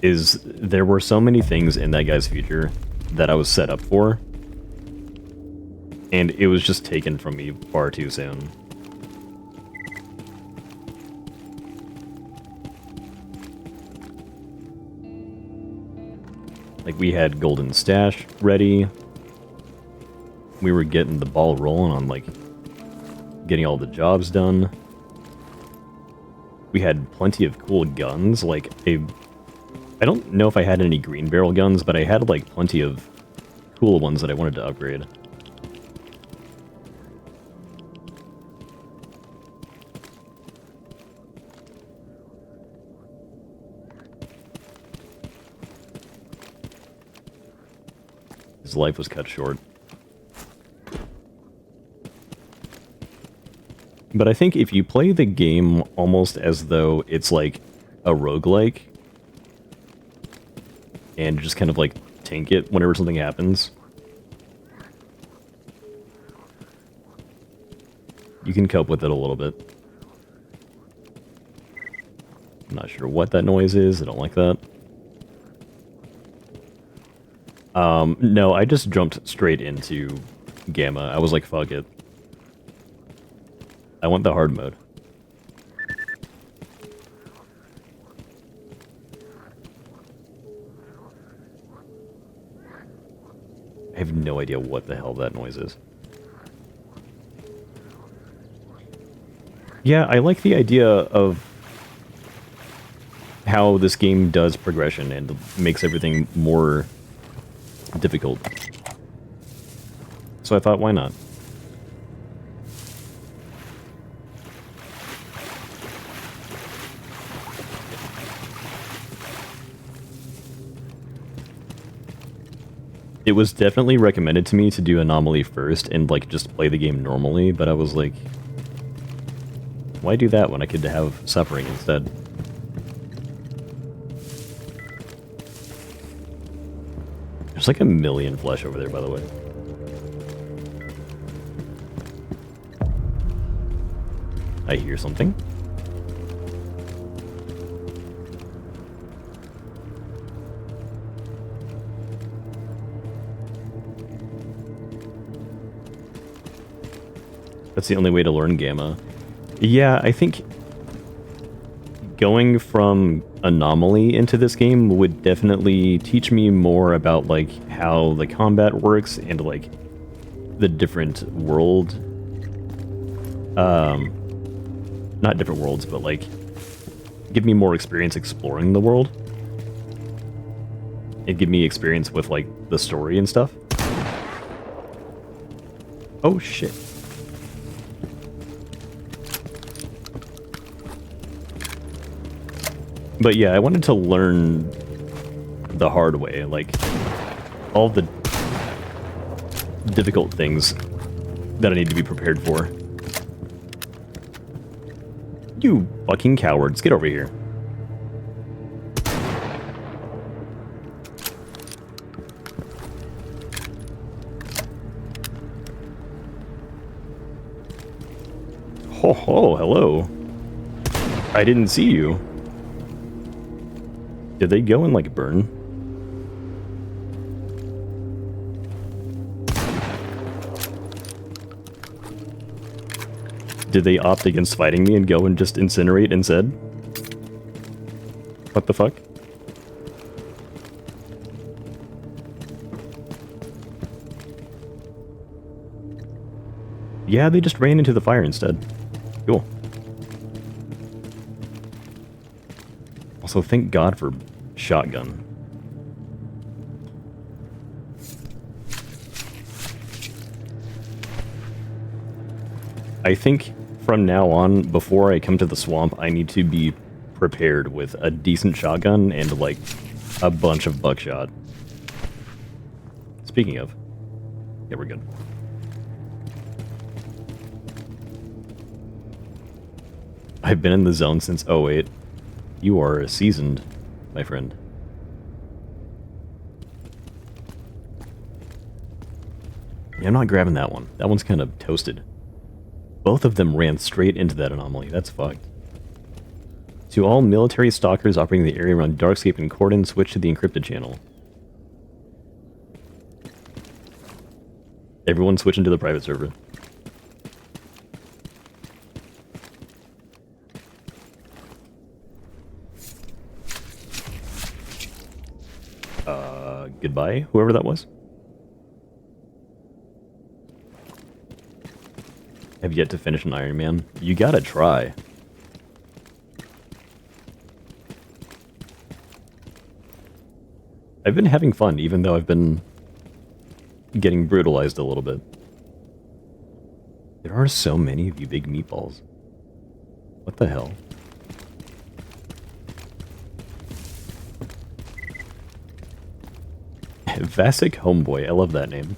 is there were so many things in that guy's future that I was set up for, and it was just taken from me far too soon. Like, we had Golden Stash ready. We were getting the ball rolling on, like, getting all the jobs done. We had plenty of cool guns, like, I don't know if I had any green barrel guns, but I had, like, plenty of cool ones that I wanted to upgrade. His life was cut short. But I think if you play the game almost as though it's like a roguelike, and just kind of like tank it whenever something happens, you can cope with it a little bit. I'm not sure what that noise is, I don't like that. No, I just jumped straight into Gamma. I was like, fuck it. I want the hard mode. I have no idea what the hell that noise is. Yeah, I like the idea of how this game does progression and makes everything more difficult. So I thought, why not? It was definitely recommended to me to do Anomaly first and, like, just play the game normally, but I was like, why do that when I could have Suffering instead? There's like a million flesh over there, by the way. I hear something. That's the only way to learn Gamma. Yeah, I think going from Anomaly into this game would definitely teach me more about, like, how the combat works and, like, the different world... not different worlds, but, like, give me more experience exploring the world. And give me experience with, like, the story and stuff. Oh, shit. But yeah, I wanted to learn the hard way, like, all the difficult things that I need to be prepared for. You fucking cowards, get over here. Ho ho, hello. I didn't see you. Did they go and, like, burn? Did they opt against fighting me and go and just incinerate instead? What the fuck? Yeah, they just ran into the fire instead. Cool. Also, thank God for shotgun. I think from now on, before I come to the swamp, I need to be prepared with a decent shotgun and, like, a bunch of buckshot. Speaking of, yeah, we're good. I've been in the zone since 08. You are seasoned, my friend. Yeah, I'm not grabbing that one. That one's kind of toasted. Both of them ran straight into that anomaly. That's fucked. To all military stalkers operating the area around Darkscape and Cordon, switch to the encrypted channel. Everyone switch into the private server. goodbye, whoever that was. Have yet to finish an Ironman. You gotta try. I've been having fun, even though I've been getting brutalized a little bit. There are so many of you big meatballs. What the hell? Vasic Homeboy, I love that name.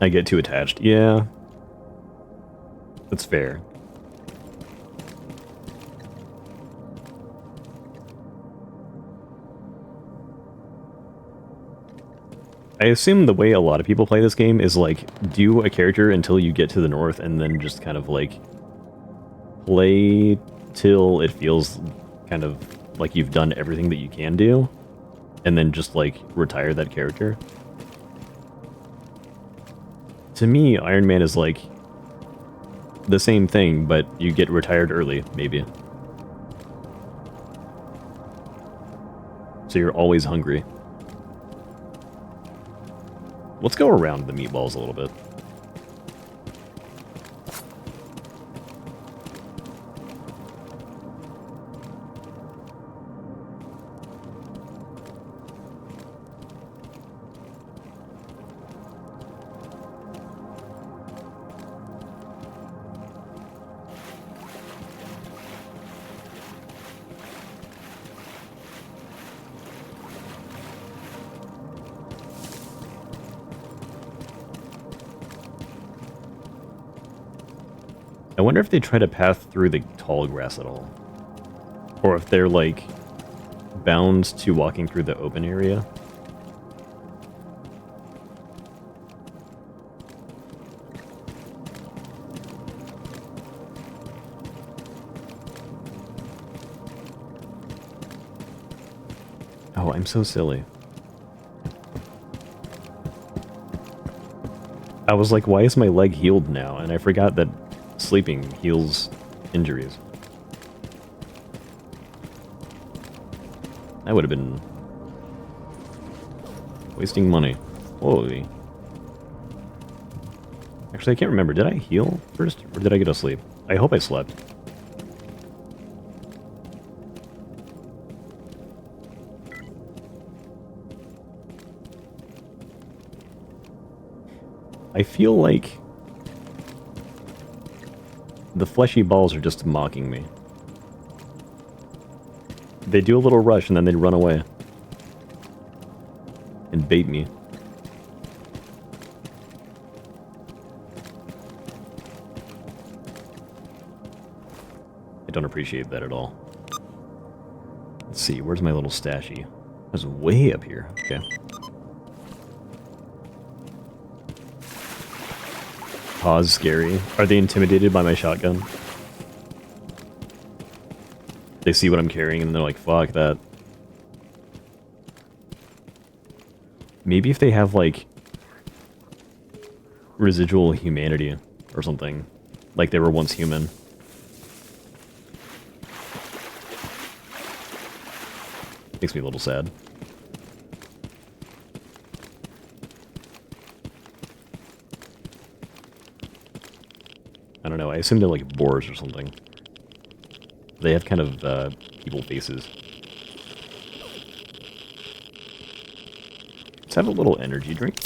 I get too attached. Yeah. That's fair. I assume the way a lot of people play this game is, like, do a character until you get to the north, and then just kind of, like, play till it feels kind of like you've done everything that you can do, and then just, like, retire that character. To me, Iron Man is, like, the same thing, but you get retired early, maybe. So you're always hungry. Let's go around the meatballs a little bit. I wonder if they try to path through the tall grass at all. Or if they're, like, bound to walking through the open area. Oh, I'm so silly. I was like, why is my leg healed now? And I forgot that sleeping heals injuries. That would have been wasting money. Holy. Actually, I can't remember. Did I heal first, or did I go to sleep? I hope I slept. I feel like the fleshy balls are just mocking me. They do a little rush and then they run away. And bait me. I don't appreciate that at all. Let's see, where's my little stashy? That's way up here. Okay. Pause scary. Are they intimidated by my shotgun? They see what I'm carrying and they're like, fuck that. Maybe if they have, like, residual humanity or something. Like they were once human. Makes me a little sad. I don't know, I assume they're like boars or something. They have kind of, evil faces. Let's have a little energy drink.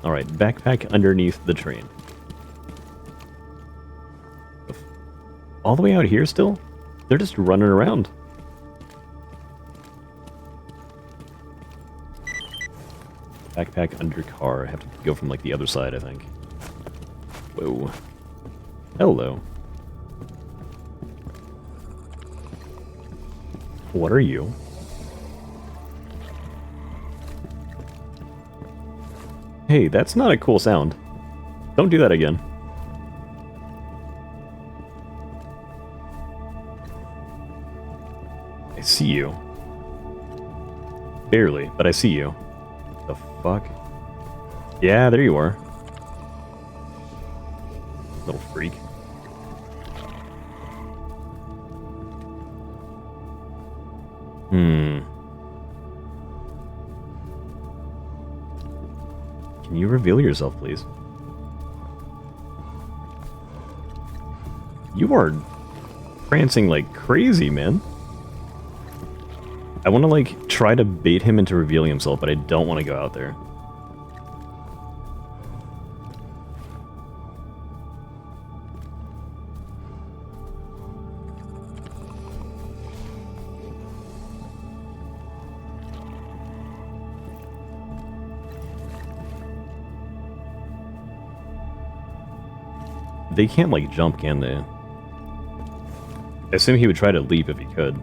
Alright, backpack underneath the train. All the way out here still? They're just running around. Backpack under car. I have to go from, like, the other side, I think. Whoa. Hello. What are you? Hey, that's not a cool sound. Don't do that again. I see you. Barely, but I see you. The fuck? Yeah, there you are. Little freak. Can you reveal yourself, please? You are prancing like crazy, man. I want to, like, try to bait him into revealing himself, but I don't want to go out there. They can't, like, jump, can they? I assume he would try to leap if he could.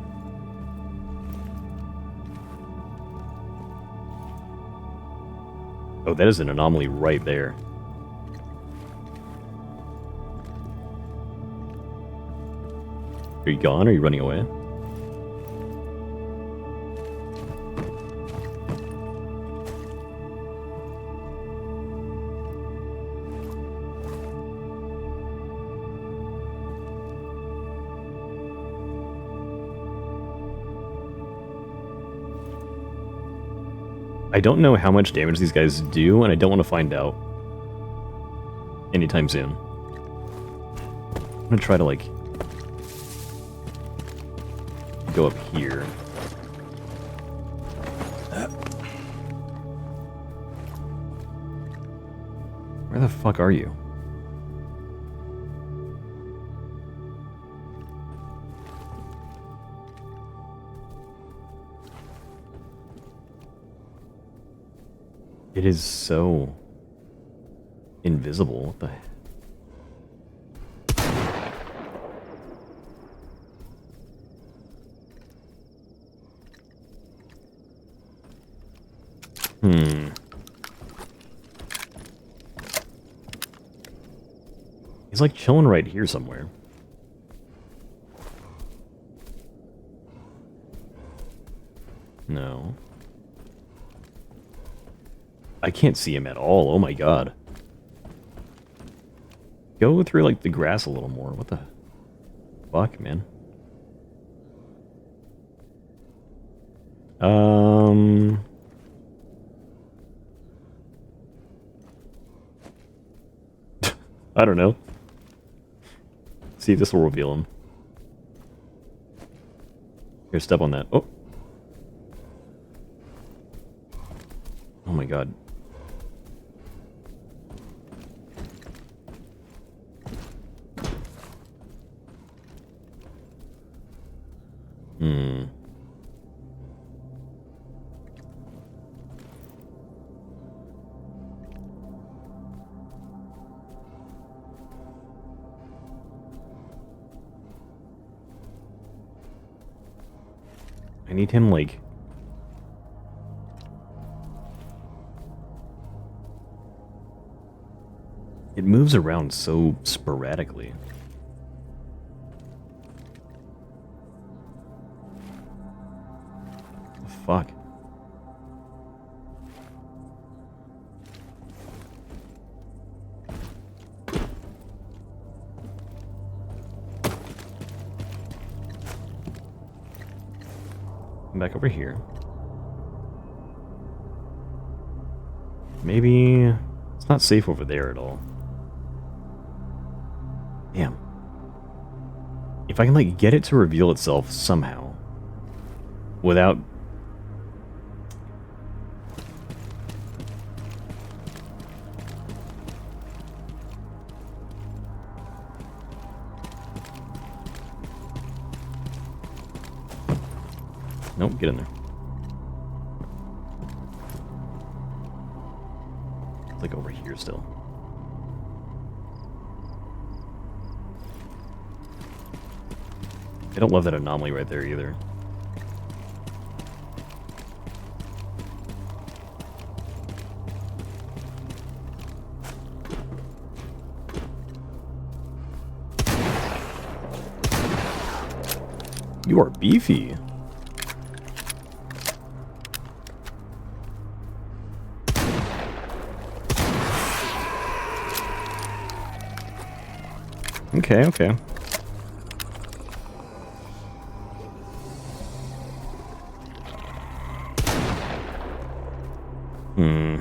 Oh, that is an anomaly right there. Are you gone? Or are you running away? I don't know how much damage these guys do, and I don't want to find out anytime soon. I'm gonna try to, like, go up here. Where the fuck are you? It is so invisible. What the heck? He's like chilling right here somewhere. No. I can't see him at all. Oh my god. Go through, like, the grass a little more. What the fuck, man? I don't know. See if this will reveal him. Here, step on that. Oh. Oh my god. I need him, like... It moves around so sporadically. The fuck? Come back over here. Maybe it's not safe over there at all. Damn. If I can, like, get it to reveal itself somehow without... Nope, get in there. It's like over here still. I don't love that anomaly right there either. You are beefy. Okay, okay. Hmm.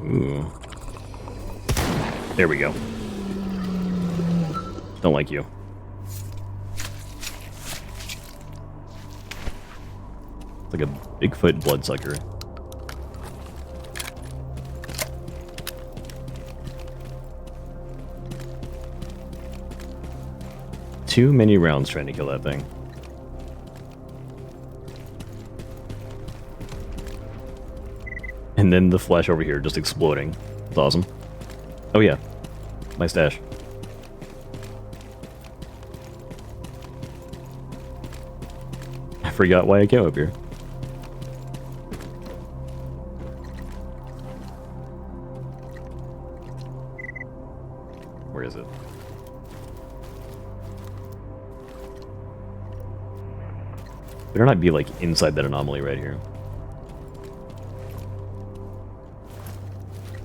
Ooh. There we go. Don't like you. It's like a Bigfoot bloodsucker. Too many rounds trying to kill that thing. And then the flesh over here just exploding. It's awesome. Oh yeah, my stash. I forgot why I came up here. Where is it? Better not be like inside that anomaly right here.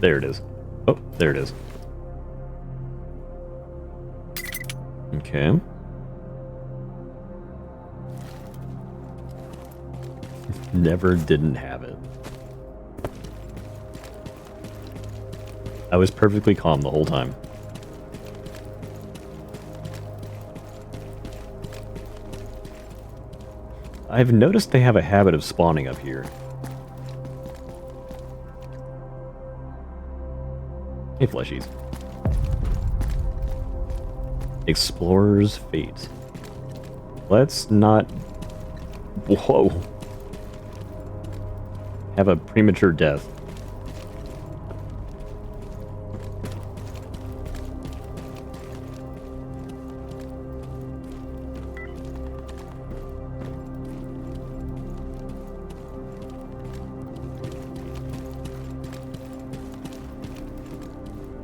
There it is. Oh, there it is. Okay. Never didn't have it. I was perfectly calm the whole time. I've noticed they have a habit of spawning up here. Hey, fleshies. Explorer's Fate. Let's not... Whoa. Have a premature death.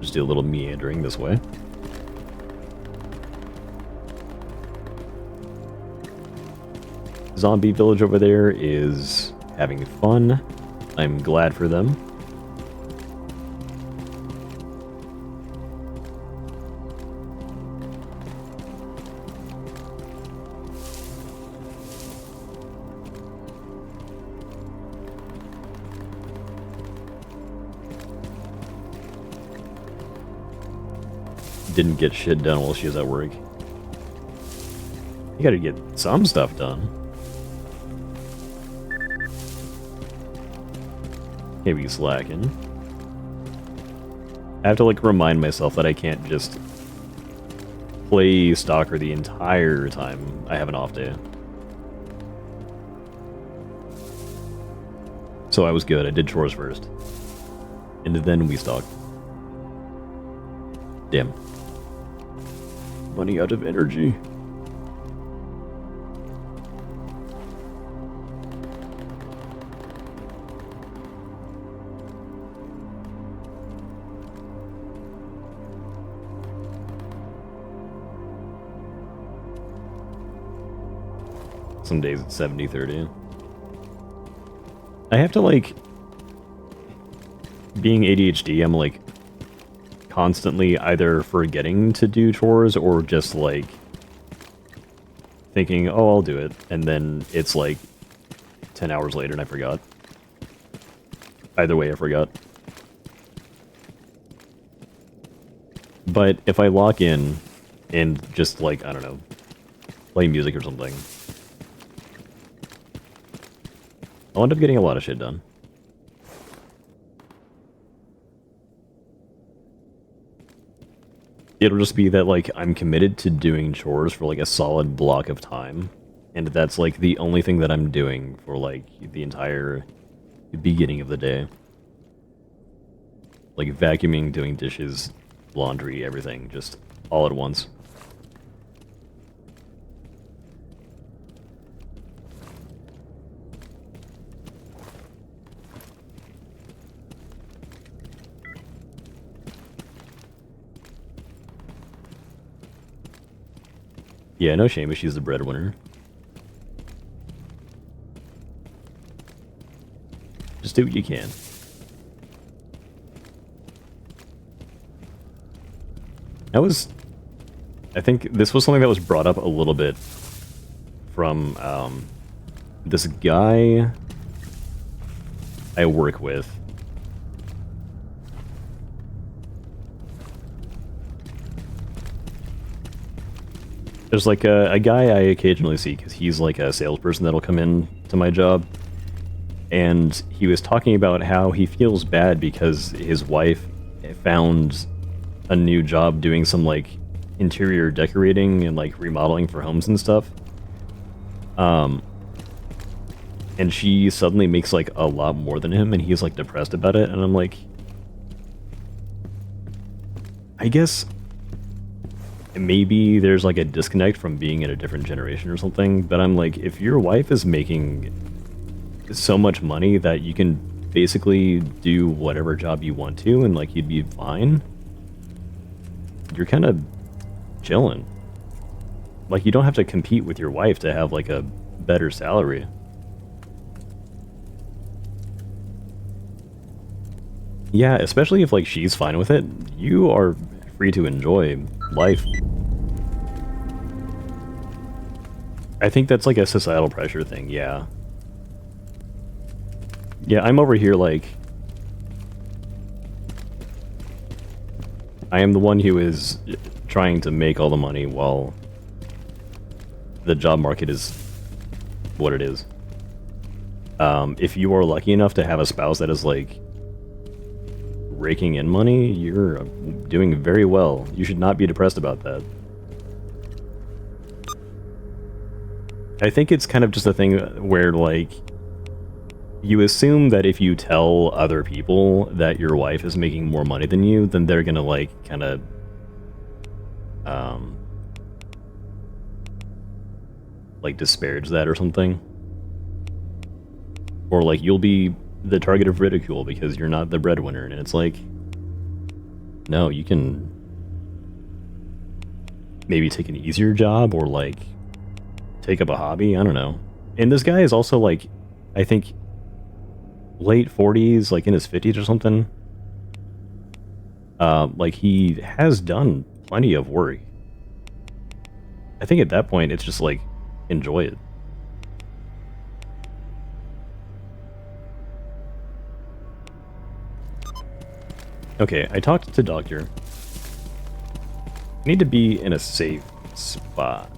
Just do a little meandering this way. Zombie village over there is having fun. I'm glad for them. Didn't get shit done while she was at work. You gotta get some stuff done. Can't be slacking. I have to like remind myself that I can't just play Stalker the entire time I have an off day. So I was good. I did chores first. And then we stalked. Damn. Running out of energy. Some days it's 70-30. I have to, like... Being ADHD, I'm, like... constantly either forgetting to do chores or just, like... thinking, oh, I'll do it. And then it's, like... 10 hours later and I forgot. Either way, I forgot. But if I lock in and just, like, I don't know... play music or something... I'll end up getting a lot of shit done. It'll just be that, like, I'm committed to doing chores for, like, a solid block of time. And that's, like, the only thing that I'm doing for, like, the entire beginning of the day. Like, vacuuming, doing dishes, laundry, everything, just all at once. Yeah, no shame if she's the breadwinner. Just do what you can. I think this was something that was brought up a little bit from this guy I work with. There's like a guy I occasionally see because he's like a salesperson that'll come in to my job. And he was talking about how he feels bad because his wife found a new job doing some like interior decorating and like remodeling for homes and stuff. And she suddenly makes like a lot more than him and he's like depressed about it. And I'm like, I guess maybe there's like a disconnect from being in a different generation or something, but I'm like, if your wife is making so much money that you can basically do whatever job you want to and like you'd be fine, you're kind of chilling. Like you don't have to compete with your wife to have like a better salary. Yeah, especially if like she's fine with it, you are free to enjoy life. I think that's like a societal pressure thing, yeah. Yeah, I'm over here like... I am the one who is trying to make all the money while the job market is what it is. If you are lucky enough to have a spouse that is like raking in money, you're doing very well. You should not be depressed about that. I think it's kind of just a thing where, like, you assume that if you tell other people that your wife is making more money than you, then they're gonna, like, kind of, like, disparage that or something. Or, like, you'll be the target of ridicule because you're not the breadwinner, and it's like, no, you can maybe take an easier job or, like, take up a hobby, I don't know. And this guy is also, like, I think, late 40s, like, in his 50s or something. Like, he has done plenty of work. I think at that point, it's just, like, enjoy it. Okay, I talked to Doctor. I need to be in a safe spot.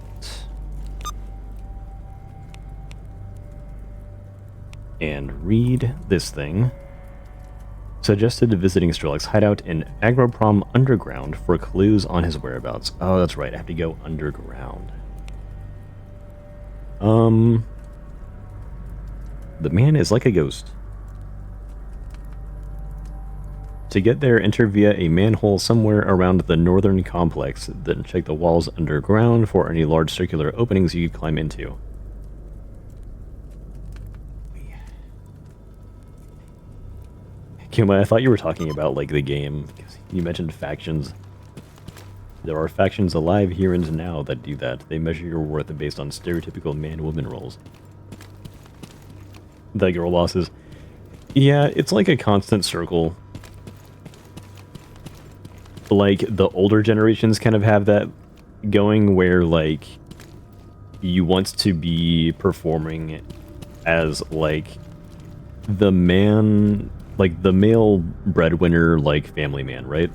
And read this thing. Suggested visiting s.t.a.l.k.e.r.'s hideout in Agroprom Underground for clues on his whereabouts. Oh, that's right, I have to go underground. The man is like a ghost. To get there, enter via a manhole somewhere around the northern complex, then check the walls underground for any large circular openings you could climb into. Kim, I thought you were talking about, like, the game. You mentioned factions. There are factions alive here and now that do that. They measure your worth based on stereotypical man-woman roles. The girl bosses. Yeah, it's like a constant circle. Like, the older generations kind of have that going where, like, you want to be performing as, like, the man, like, the male breadwinner, like, family man, right?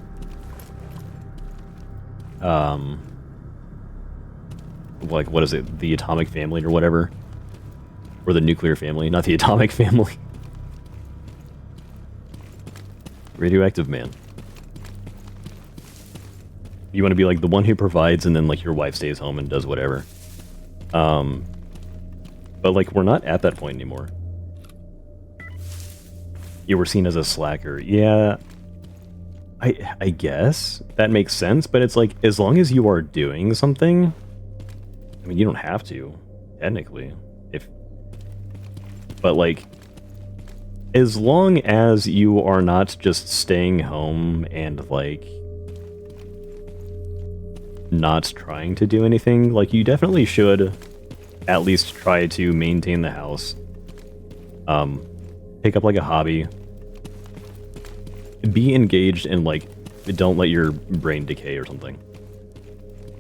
Like, what is it? The atomic family or whatever? Or the nuclear family, not the atomic family. Radioactive man. You want to be like the one who provides and then like your wife stays home and does whatever. But like we're not at that point anymore. You were seen as a slacker. Yeah, I guess that makes sense, but it's like as long as you are doing something, I mean you don't have to, technically. But like as long as you are not just staying home and like not trying to do anything, like you definitely should at least try to maintain the house. Pick up like a hobby. Be engaged in like don't let your brain decay or something.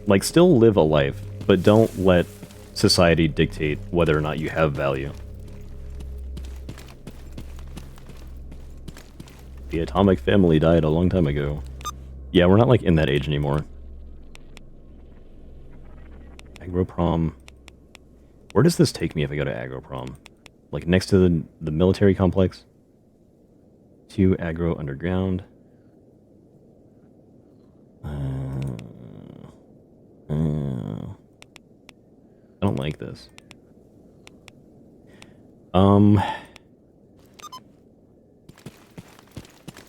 Like, still live a life, but don't let society dictate whether or not you have value. The atomic family died a long time ago. Yeah, we're not, like, in that age anymore. Agroprom. Where does this take me if I go to Agroprom? Like, next to the military complex? To Agro Underground. I don't like this.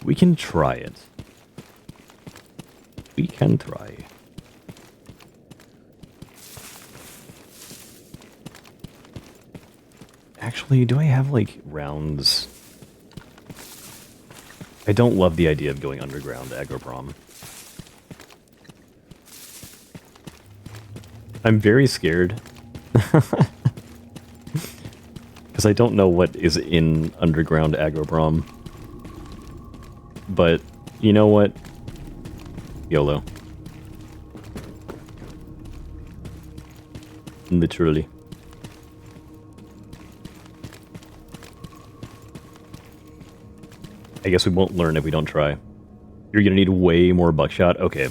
We can try it. We can try. Actually, do I have, like, rounds? I don't love the idea of going underground to Agroprom. I'm very scared. Because I don't know what is in underground Agroprom. But, you know what? YOLO. Literally. I guess we won't learn if we don't try. You're gonna need way more buckshot? Okay.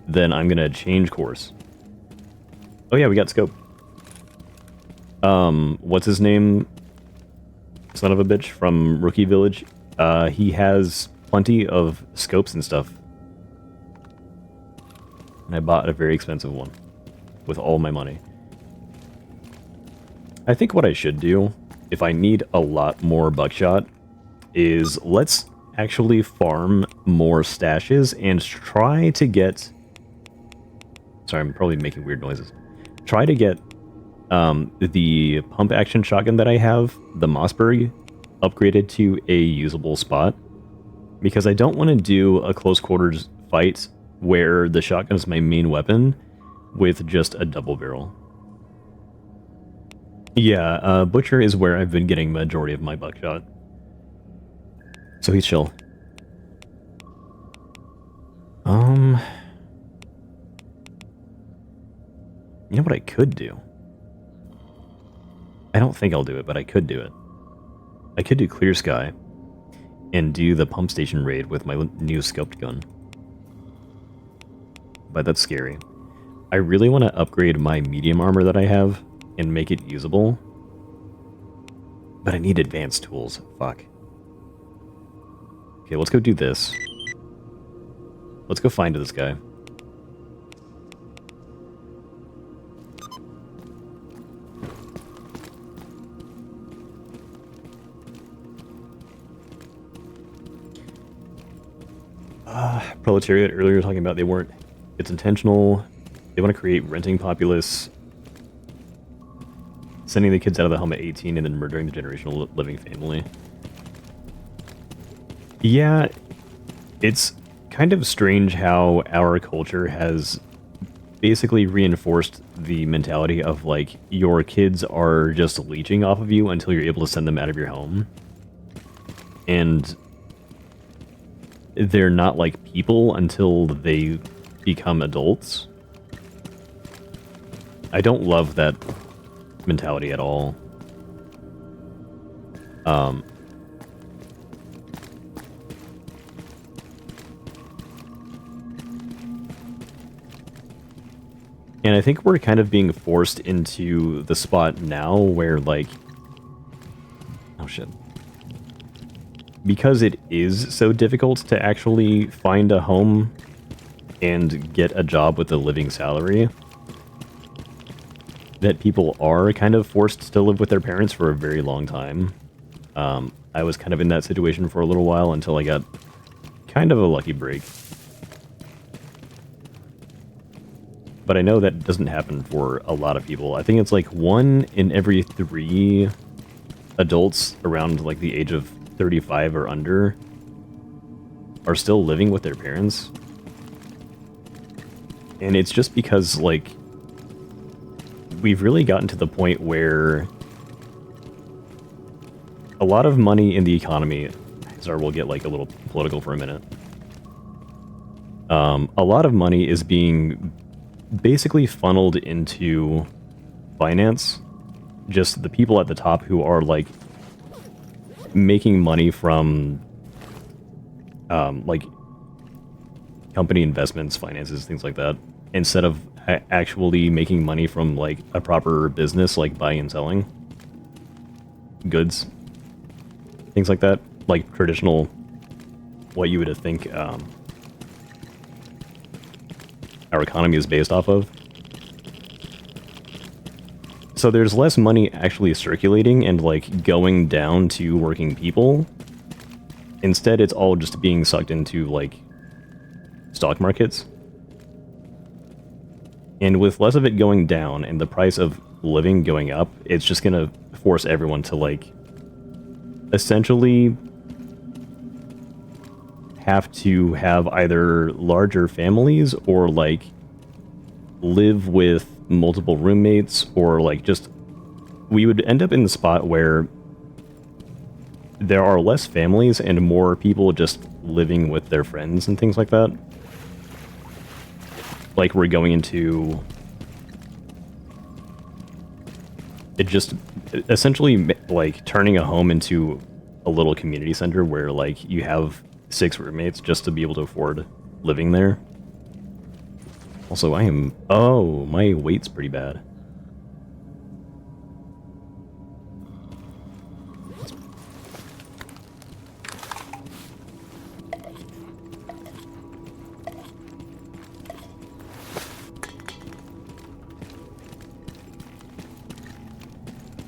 Then I'm gonna change course. Oh yeah, we got scope. What's his name? Son of a bitch from Rookie Village. He has plenty of scopes and stuff. And I bought a very expensive one. With all my money. I think what I should do, if I need a lot more buckshot, is let's actually farm more stashes and try to get... Sorry, I'm probably making weird noises. Try to get the pump action shotgun that I have, the Mossberg, upgraded to a usable spot. Because I don't want to do a close quarters fight where the shotgun is my main weapon with just a double barrel. Yeah, Butcher is where I've been getting majority of my buckshot. So he's chill. You know what I could do? I don't think I'll do it, but I could do it. I could do Clear Sky and do the pump station raid with my new scoped gun. But that's scary. I really want to upgrade my medium armor that I have and make it usable. But I need advanced tools. Fuck. Okay, let's go do this. Let's go find this guy. Proletariat earlier talking about it's intentional. They want to create renting populace, sending the kids out of the home at 18 and then murdering the generational living family. Yeah, it's kind of strange how our culture has basically reinforced the mentality of, like, your kids are just leeching off of you until you're able to send them out of your home. And they're not like people until they become adults. I don't love that mentality at all. And I think we're kind of being forced into the spot now where, like... Oh, shit. Because it is so difficult to actually find a home and get a job with a living salary, that people are kind of forced to live with their parents for a very long time. I was kind of in that situation for a little while until I got kind of a lucky break. But I know that doesn't happen for a lot of people. I think it's like 1 in every 3 adults around like the age of 35 or under are still living with their parents. And it's just because, like, we've really gotten to the point where a lot of money in the economy... Sorry, we'll get, like, a little political for a minute. A lot of money is being basically funneled into finance. Just the people at the top who are like making money from like company investments, finances, things like that, instead of actually making money from like a proper business, like buying and selling goods, things like that, like traditional, what you would think our economy is based off of. So there's less money actually circulating and like going down to working people. Instead, it's all just being sucked into like stock markets. And with less of it going down and the price of living going up, it's just gonna force everyone to like essentially have to have either larger families or like live with multiple roommates, or like just we would end up in the spot where there are less families and more people just living with their friends and things like that. Like we're going into it, just essentially like turning a home into a little community center where like you have 6 roommates just to be able to afford living there. Also, oh, my weight's pretty bad.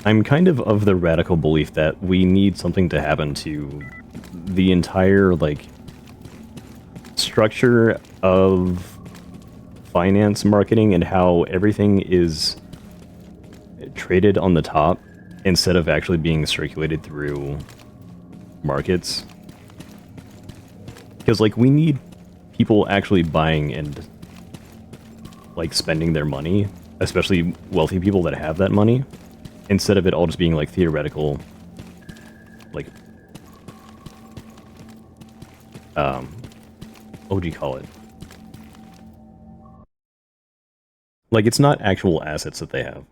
I'm kind of the radical belief that we need something to happen to the entire, like, structure of finance marketing and how everything is traded on the top instead of actually being circulated through markets. Because, like, we need people actually buying and, like, spending their money, especially wealthy people that have that money, instead of it all just being, like, theoretical, like, what would you call it? Like, it's not actual assets that they have.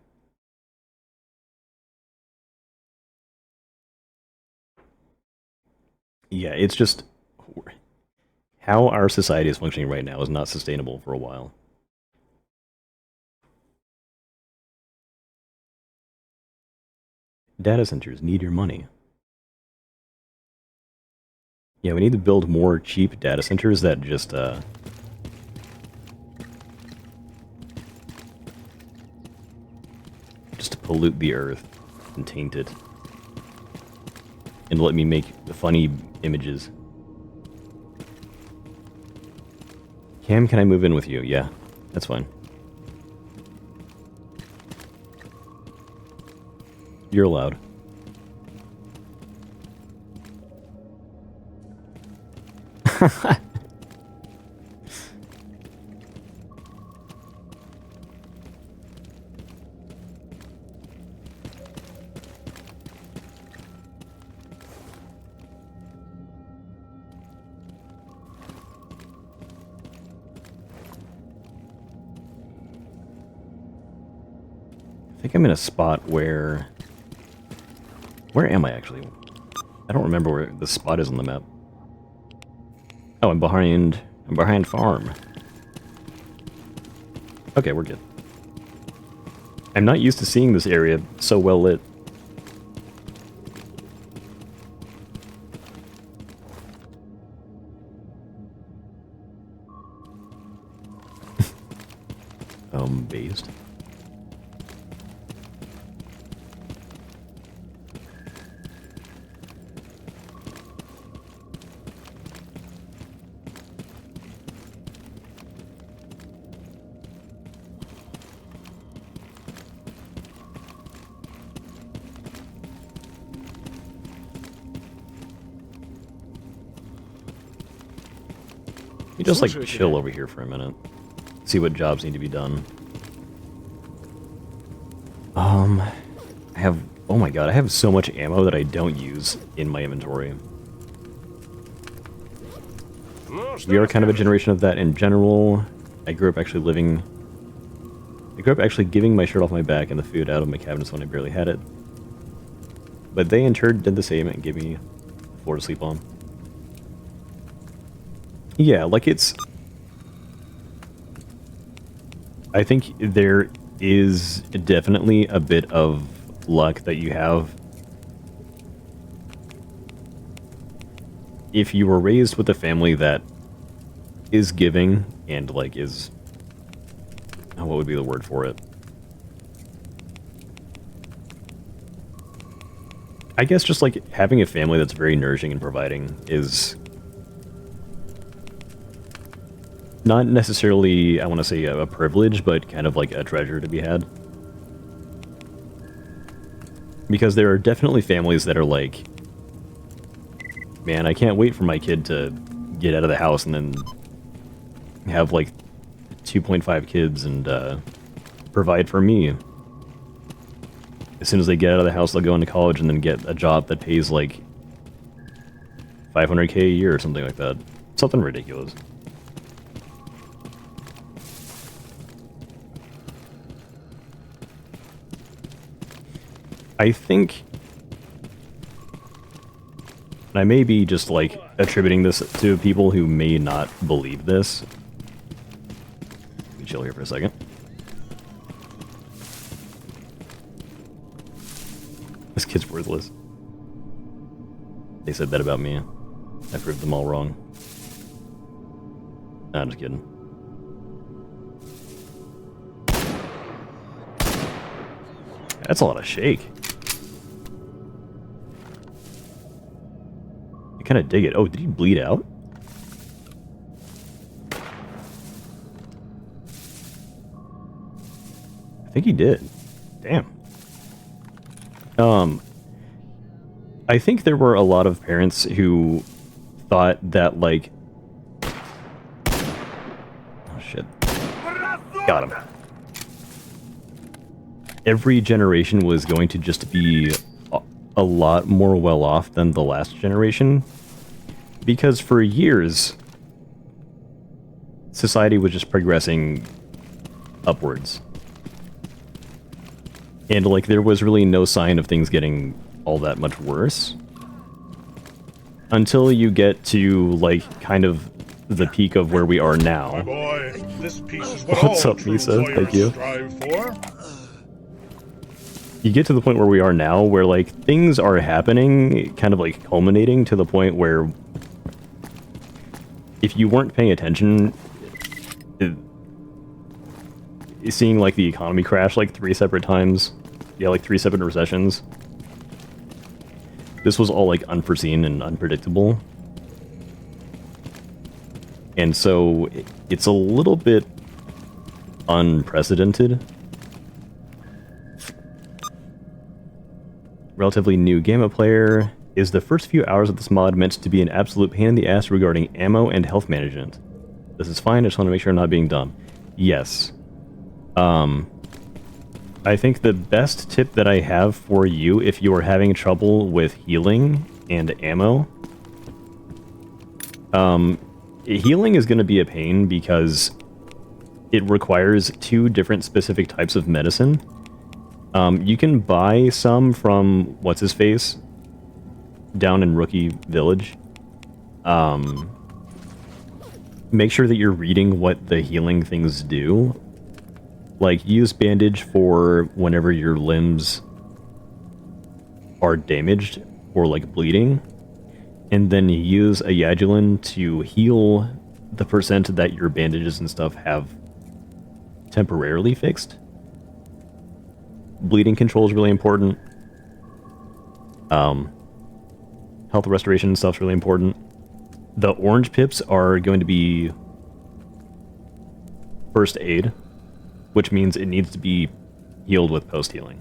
Yeah, it's just how our society is functioning right now is not sustainable for a while. Data centers need your money. Yeah, we need to build more cheap data centers that just, just pollute the earth and taint it. And let me make funny images. Cam, can I move in with you? Yeah, that's fine. You're allowed. I think I'm in a spot where... Where am I, actually? I don't remember where the spot is on the map. Oh, I'm behind farm. Okay, we're good. I'm not used to seeing this area so well lit. Based. You just like chill over here for a minute. See what jobs need to be done. I have... Oh my god, I have so much ammo that I don't use in my inventory. We are kind of a generation of that in general. I grew up actually giving my shirt off my back and the food out of my cabinets when I barely had it. But they in turn did the same and gave me the floor to sleep on. Yeah, like it's... I think there is definitely a bit of luck that you have if you were raised with a family that is giving and like is... what would be the word for it? I guess just like having a family that's very nourishing and providing is not necessarily, I want to say, a privilege, but kind of like a treasure to be had. Because there are definitely families that are like, man, I can't wait for my kid to get out of the house and then have like 2.5 kids and provide for me. As soon as they get out of the house, they'll go into college and then get a job that pays like $500K a year or something like that. Something ridiculous. I think, and I may be just like attributing this to people who may not believe this. Let me chill here for a second. This kid's worthless. They said that about me. I proved them all wrong. Nah, I'm just kidding. That's a lot of shake. I kind of dig it. Oh, did he bleed out? I think he did. Damn. I think there were a lot of parents who thought that, like... Oh, shit. Got him. Every generation was going to just be a lot more well-off than the last generation. Because for years, society was just progressing upwards. And, like, there was really no sign of things getting all that much worse. Until you get to, like, kind of the peak of where we are now.
My boy, this piece is what
What's
all
up,
true
Misa?
warriors
Thank you.
strive for.
You get to the point where we are now, where, like, things are happening, kind of, like, culminating to the point where if you weren't paying attention, seeing, like, the economy crash, like, 3 separate times, yeah, like, 3 separate recessions, this was all, like, unforeseen and unpredictable. And so, it's a little bit unprecedented. Relatively new Gamma player. Is the first few hours of this mod meant to be an absolute pain in the ass regarding ammo and health management? This is fine, I just want to make sure I'm not being dumb. Yes. I think the best tip that I have for you if you are having trouble with healing and ammo... healing is going to be a pain because it requires 2 different specific types of medicine. You can buy some from what's-his-face down in Rookie Village. Make sure that you're reading what the healing things do. Like, use bandage for whenever your limbs are damaged or, like, bleeding. And then use a Yagulin to heal the percent that your bandages and stuff have temporarily fixed. Bleeding control is really important. Health restoration and stuff is really important. The orange pips are going to be first aid, which means it needs to be healed with post-healing.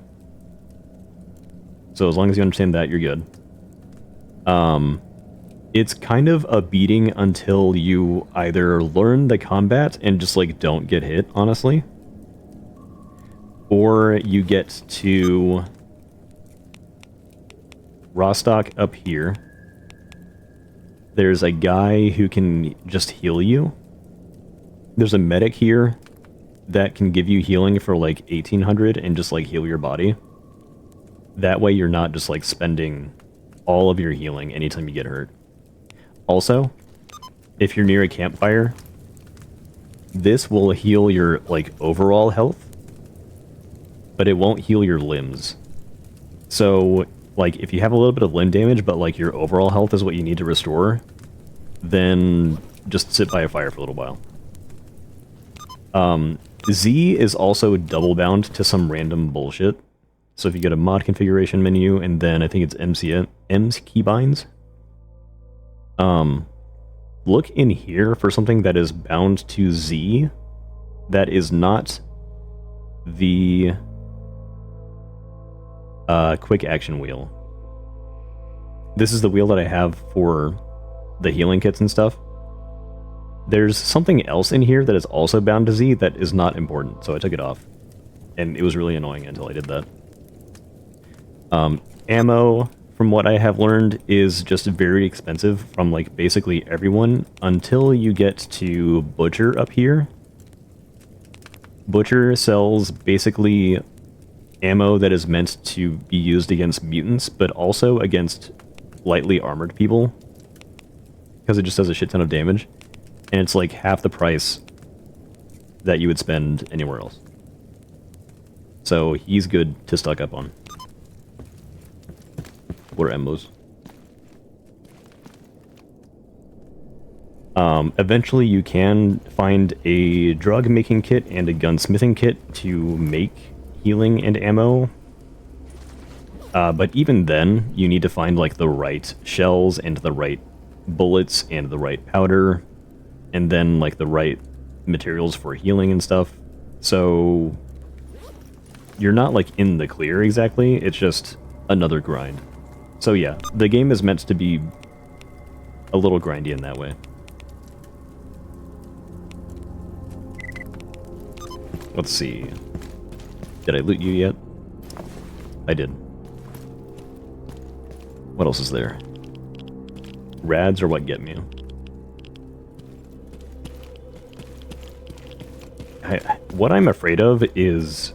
So as long as you understand that, you're good. It's kind of a beating until you either learn the combat and just, like, don't get hit, honestly. Or you get to Rostock up here. There's a guy who can just heal you. There's a medic here that can give you healing for like 1800 and just like heal your body. That way you're not just like spending all of your healing anytime you get hurt. Also, if you're near a campfire, this will heal your like overall health, but it won't heal your limbs. So like if you have a little bit of limb damage but like your overall health is what you need to restore, then just sit by a fire for a little while. Z is also double bound to some random bullshit. So if you go to mod configuration menu and then I think it's M's keybinds, look in here for something that is bound to Z that is not the quick action wheel. This is the wheel that I have for the healing kits and stuff. There's something else in here that is also bound to Z that is not important, so I took it off. And it was really annoying until I did that. Ammo, from what I have learned, is just very expensive from like basically everyone until you get to Butcher up here. Butcher sells basically ammo that is meant to be used against mutants, but also against lightly armored people, because it just does a shit ton of damage. And it's like half the price that you would spend anywhere else. So he's good to stock up on. What are emmos? Eventually you can find a drug making kit and a gunsmithing kit to make healing and ammo. But even then, you need to find like the right shells and the right bullets and the right powder, and then like the right materials for healing and stuff. So you're not like in the clear exactly, it's just another grind. So yeah, the game is meant to be a little grindy in that way. Let's see. Did I loot you yet? I did. What else is there? Rads are what get me. What I'm afraid of is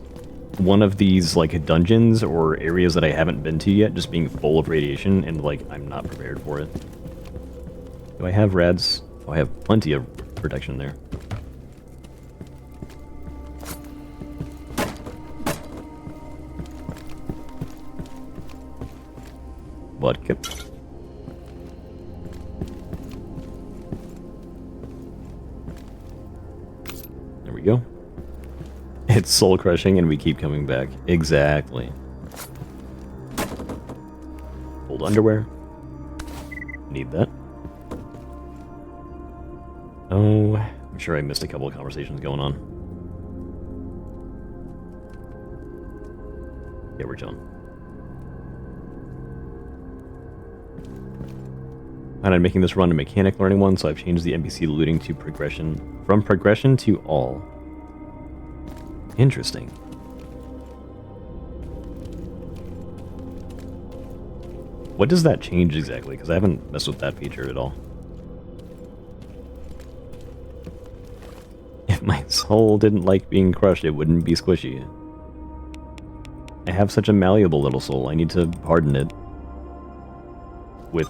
one of these like dungeons or areas that I haven't been to yet just being full of radiation and like I'm not prepared for it. Do I have rads? Oh, I have plenty of protection there. Vodka. There we go. It's soul crushing and we keep coming back. Exactly. Old underwear. Need that. Oh, I'm sure I missed a couple of conversations going on. Yeah, we're chilling. And I'm making this run a mechanic learning one, so I've changed the NPC looting to progression, from progression to all. Interesting. What does that change exactly? Because I haven't messed with that feature at all. If my soul didn't like being crushed, it wouldn't be squishy. I have such a malleable little soul, I need to harden it with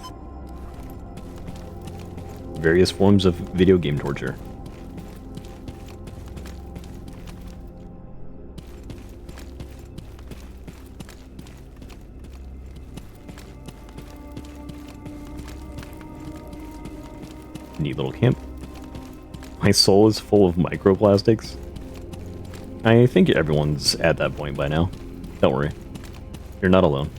various forms of video game torture. Neat little camp. My soul is full of microplastics. I think everyone's at that point by now. Don't worry. You're not alone.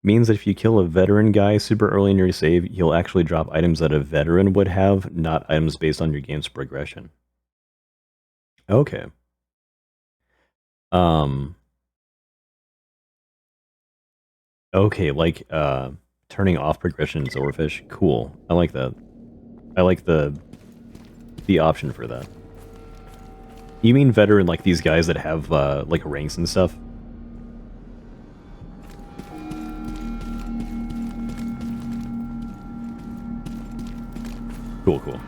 Means that if you kill a veteran guy super early in your save, he'll actually drop items that a veteran would have, not items based on your game's progression. Okay. Okay, like, turning off progression in Silverfish. Cool. I like that. I like the the option for that. You mean veteran like these guys that have like ranks and stuff? Cool, cool.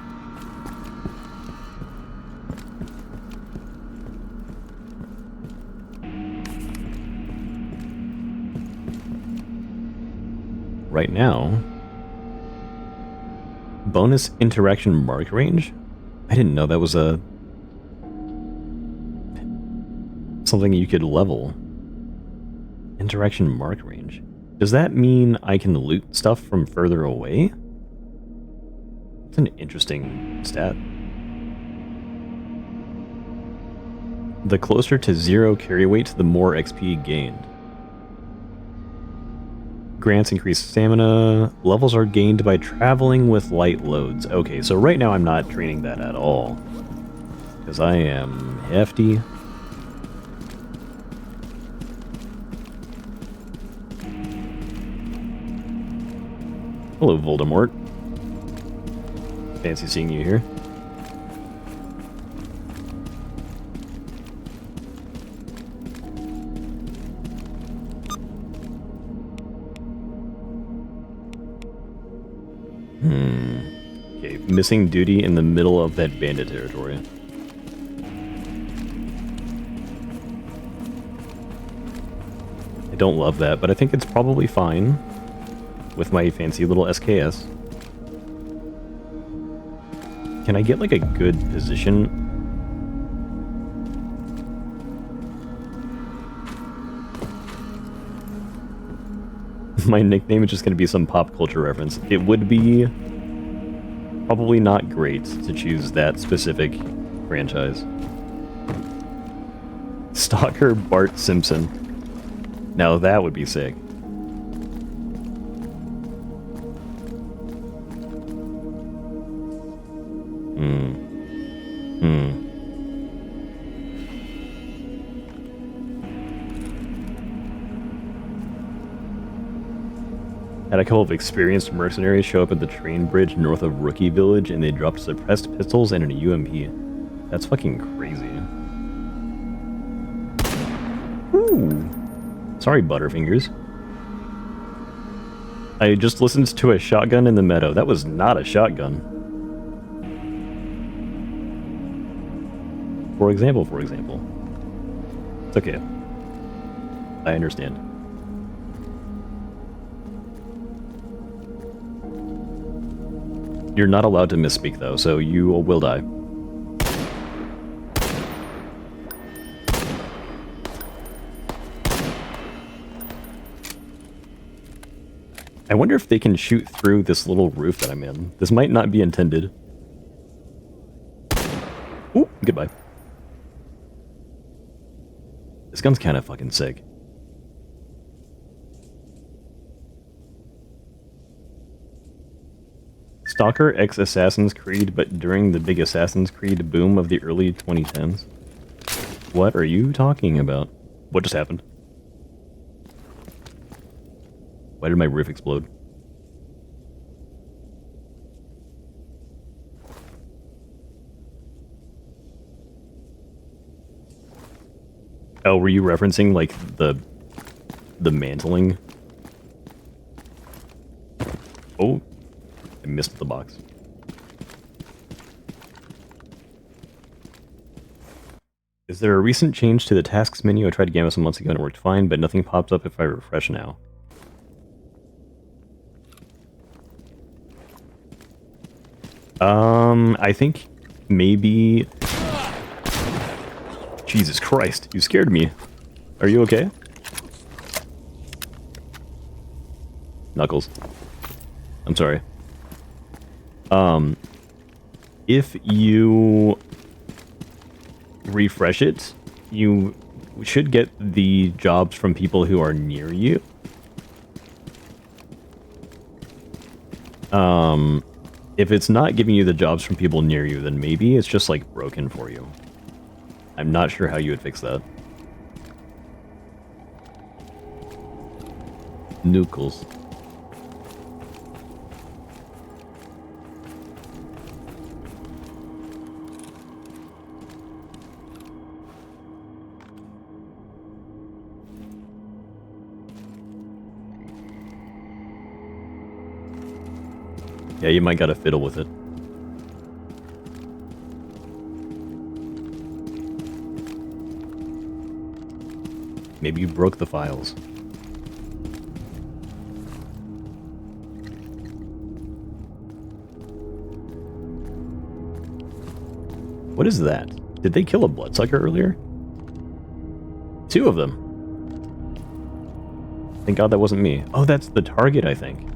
Right now, bonus interaction mark range? I didn't know that was a something you could level. Interaction mark range. Does that mean I can loot stuff from further away? It's an interesting stat. The closer to 0 carry weight, the more XP gained. Grants increased stamina. Levels are gained by traveling with light loads. Okay, so right now I'm not training that at all. Because I am hefty. Hello, Voldemort. Fancy seeing you here. Okay, missing duty in the middle of that bandit territory. I don't love that, but I think it's probably fine with my fancy little SKS. Can I get like a good position? My nickname is just going to be some pop culture reference. It would be probably not great to choose that specific franchise. Stalker Bart Simpson. Now that would be sick. Had a couple of experienced mercenaries show up at the train bridge north of Rookie Village, and they dropped suppressed pistols and an UMP. That's fucking crazy. Ooh. Sorry, Butterfingers. I just listened to a shotgun in the meadow. That was not a shotgun. For example. It's okay. I understand. You're not allowed to misspeak, though, so you will die. I wonder if they can shoot through this little roof that I'm in. This might not be intended. Ooh, goodbye. This gun's kind of fucking sick. Stalker X Assassin's Creed, but during the big Assassin's Creed boom of the early 2010s. What are you talking about? What just happened? Why did my roof explode? Oh, were you referencing, like, the mantling? Oh, I missed the box. Is there a recent change to the tasks menu? I tried Gamma some months ago and it worked fine, but nothing pops up if I refresh now. I think maybe... Jesus Christ, you scared me. Are you okay? Knuckles. I'm sorry. If you refresh it, you should get the jobs from people who are near you. If it's not giving you the jobs from people near you, then maybe it's just, like, broken for you. I'm not sure how you would fix that. Nookles. Yeah, you might gotta fiddle with it. Maybe you broke the files. What is that? Did they kill a bloodsucker earlier? 2 of them. Thank God that wasn't me. Oh, that's the target, I think.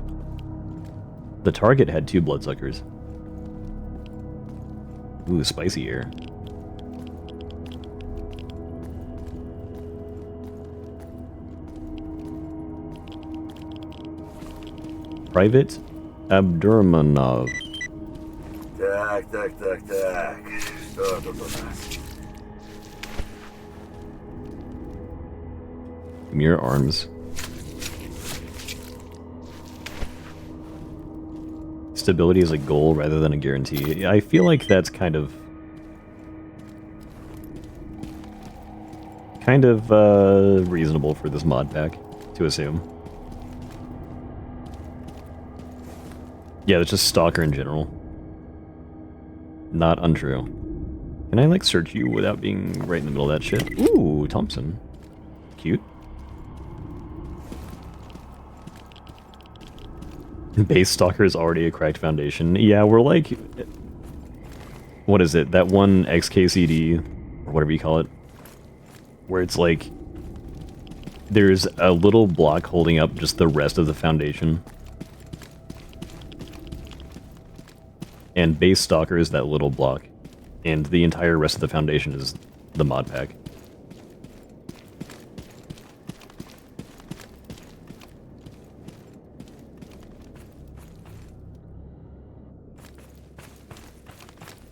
The target had 2 bloodsuckers. Ooh, spicy air. Private Abdurmanov.
Так. Что тут у нас?
Give me your arms. Stability is a goal rather than a guarantee. I feel like that's kind of reasonable for this mod pack to assume. Yeah, it's just Stalker in general. Not untrue. Can I, like, search you without being right in the middle of that shit? Ooh, Thompson. Cute. Base Stalker is already a cracked foundation. Yeah, we're like... What is it? That one XKCD, or whatever you call it, where it's like... There's a little block holding up just the rest of the foundation. And Base Stalker is that little block. And the entire rest of the foundation is the mod pack.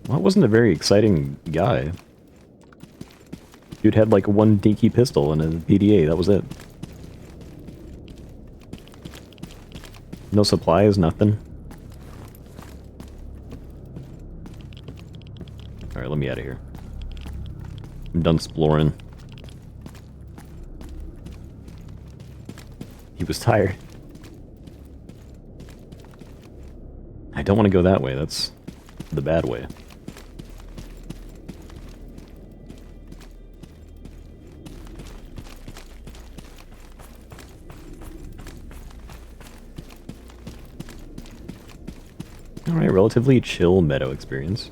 Well, it wasn't a very exciting guy. Dude had like one dinky pistol and a PDA, that was it. No supplies, nothing. Alright, let me out of here. I'm done exploring. He was tired. I don't want to go that way, that's the bad way. Alright, relatively chill meadow experience.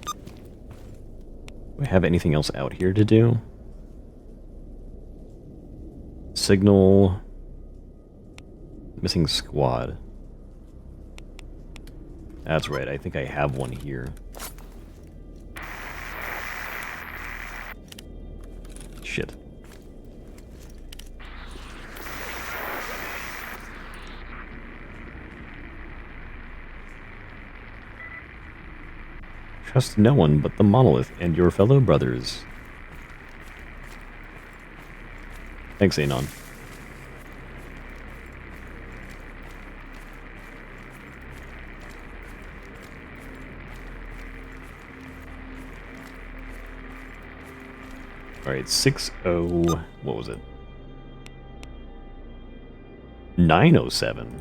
Do I have anything else out here to do? Signal... Missing squad. That's right, I think I have one here. Shit. Trust no one but the monolith and your fellow brothers. Thanks, Anon. Alright, 6-0... What was it? 907.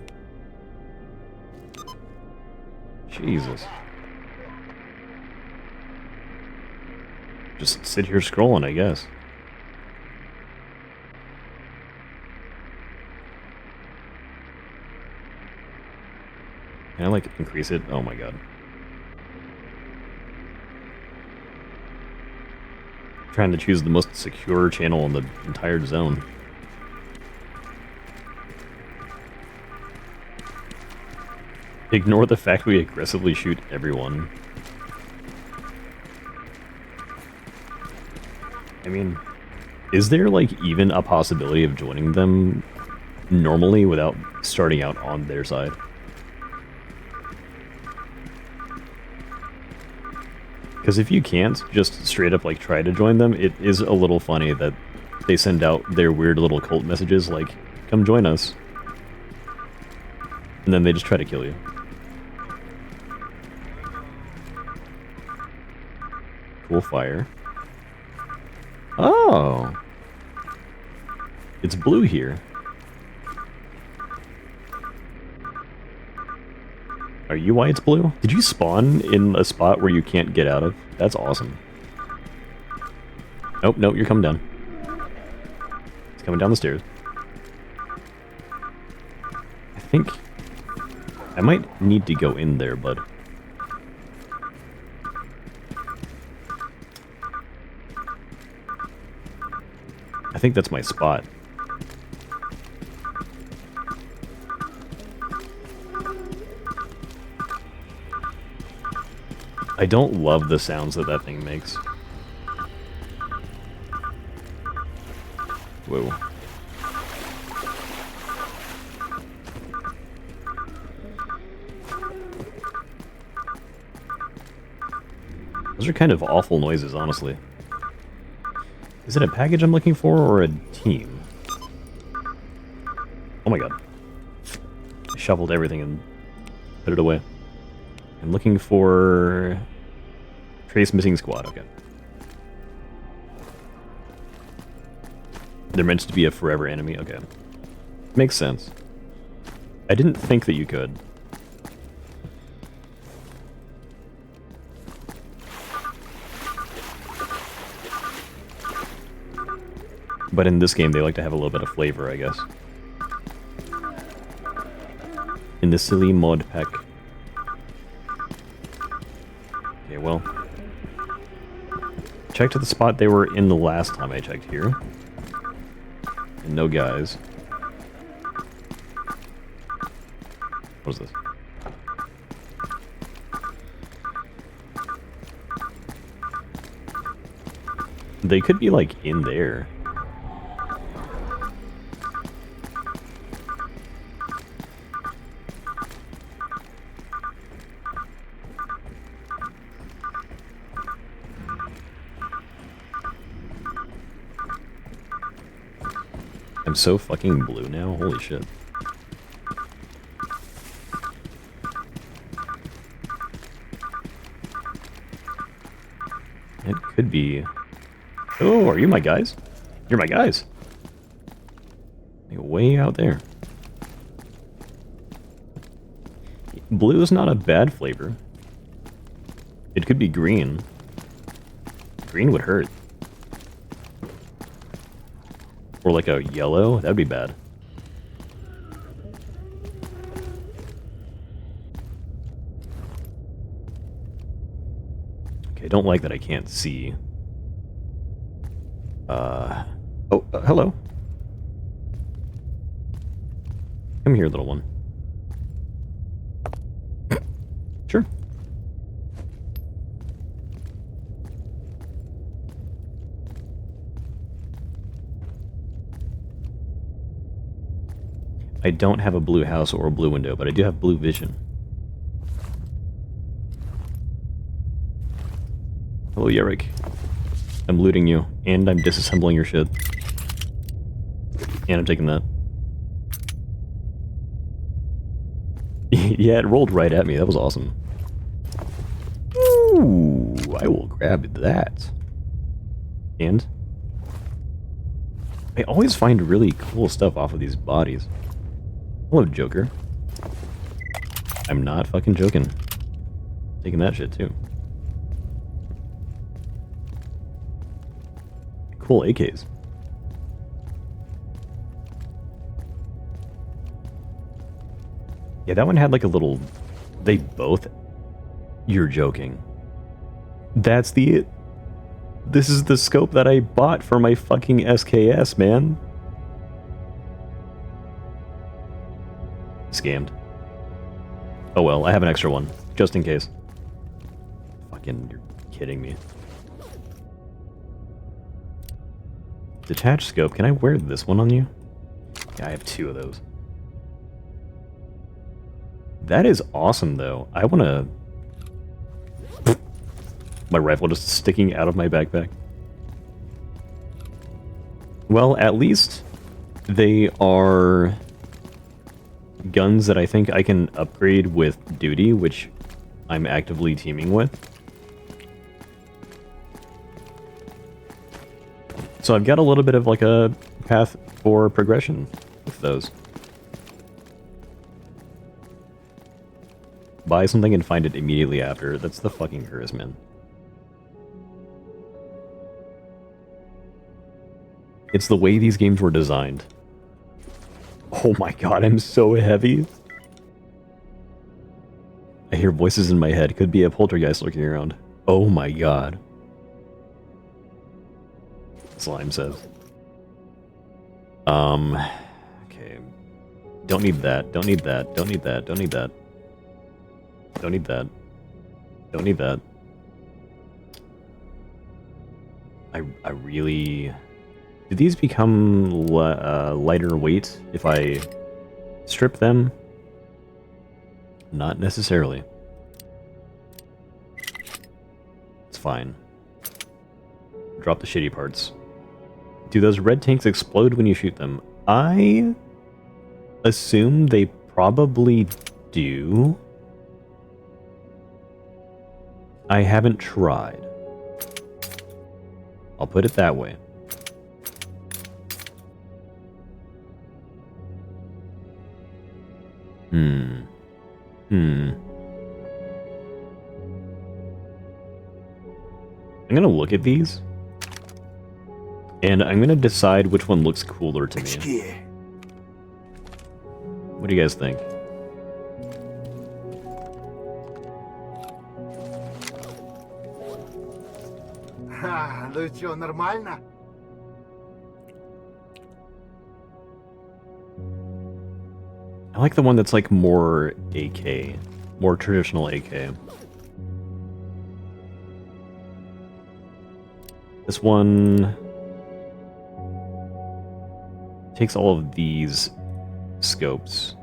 Jesus. Just sit here scrolling, I guess. Can I, like, increase it? Oh my god. Trying to choose the most secure channel in the entire zone. Ignore the fact we aggressively shoot everyone. I mean, is there, like, even a possibility of joining them normally without starting out on their side? Because if you can't just straight up, like, try to join them, it is a little funny that they send out their weird little cult messages like, come join us. And then they just try to kill you. Cool fire. Oh! It's blue here. Are you why it's blue? Did you spawn in a spot where you can't get out of? That's awesome. Nope, nope, you're coming down. It's coming down the stairs. I think I might need to go in there, bud. I think that's my spot. I don't love the sounds that that thing makes. Whoa. Those are kind of awful noises, honestly. Is it a package I'm looking for, or a team? Oh my god. I shoveled everything and put it away. I'm looking for... Trace missing squad, okay. They're meant to be a forever enemy, okay. Makes sense. I didn't think that you could. But in this game, they like to have a little bit of flavor, I guess. In the silly mod pack. Okay, well. Checked the spot they were in the last time I checked here. And no guys. What is this? They could be, like, in there. I'm so fucking blue now, holy shit. It could be... Oh, are you my guys? You're my guys. You're way out there. Blue is not a bad flavor. It could be green. Green would hurt. Or like a yellow, that'd be bad. Okay, I don't like that I can't see. Hello. Come here, little one. Sure. I don't have a blue house or a blue window, but I do have blue vision. Hello, Yerrick. I'm looting you, and I'm disassembling your shit. And I'm taking that. Yeah, it rolled right at me. That was awesome. Ooh, I will grab that. And? I always find really cool stuff off of these bodies. Hello, Joker. I'm not fucking joking. Taking that shit, too. Cool AKs. Yeah, that one had like a little... They both... You're joking. That's the... This is the scope that I bought for my fucking SKS, man. Scammed. Oh well, I have an extra one, just in case. Fucking, you're kidding me. Detached scope, can I wear this one on you? Yeah, I have two of those. That is awesome, though. I wanna... My rifle just sticking out of my backpack. Well, at least they are guns that I think I can upgrade with duty, which I'm actively teaming with. So I've got a little bit of like a path for progression with those. buy something and find it immediately after. That's the fucking curse, man. It's the way these games were designed. Oh my god, I'm so heavy. I hear voices in my head. Could be a poltergeist lurking around. Oh my god. Slime says. Okay. Don't need that. Don't need that. Don't need that. Don't need that. Don't need that. Don't need that. I really... Do these become lighter weight if I strip them? Not necessarily. It's fine. Drop the shitty parts. Do those red tanks explode when you shoot them? I assume they probably do. I haven't tried. I'll put it that way. I'm gonna look at these, and I'm gonna decide which one looks cooler to me. What do you guys think?
Ха, ну чё, нормально?
I like the one that's like more AK, more traditional AK. This one takes all of these scopes,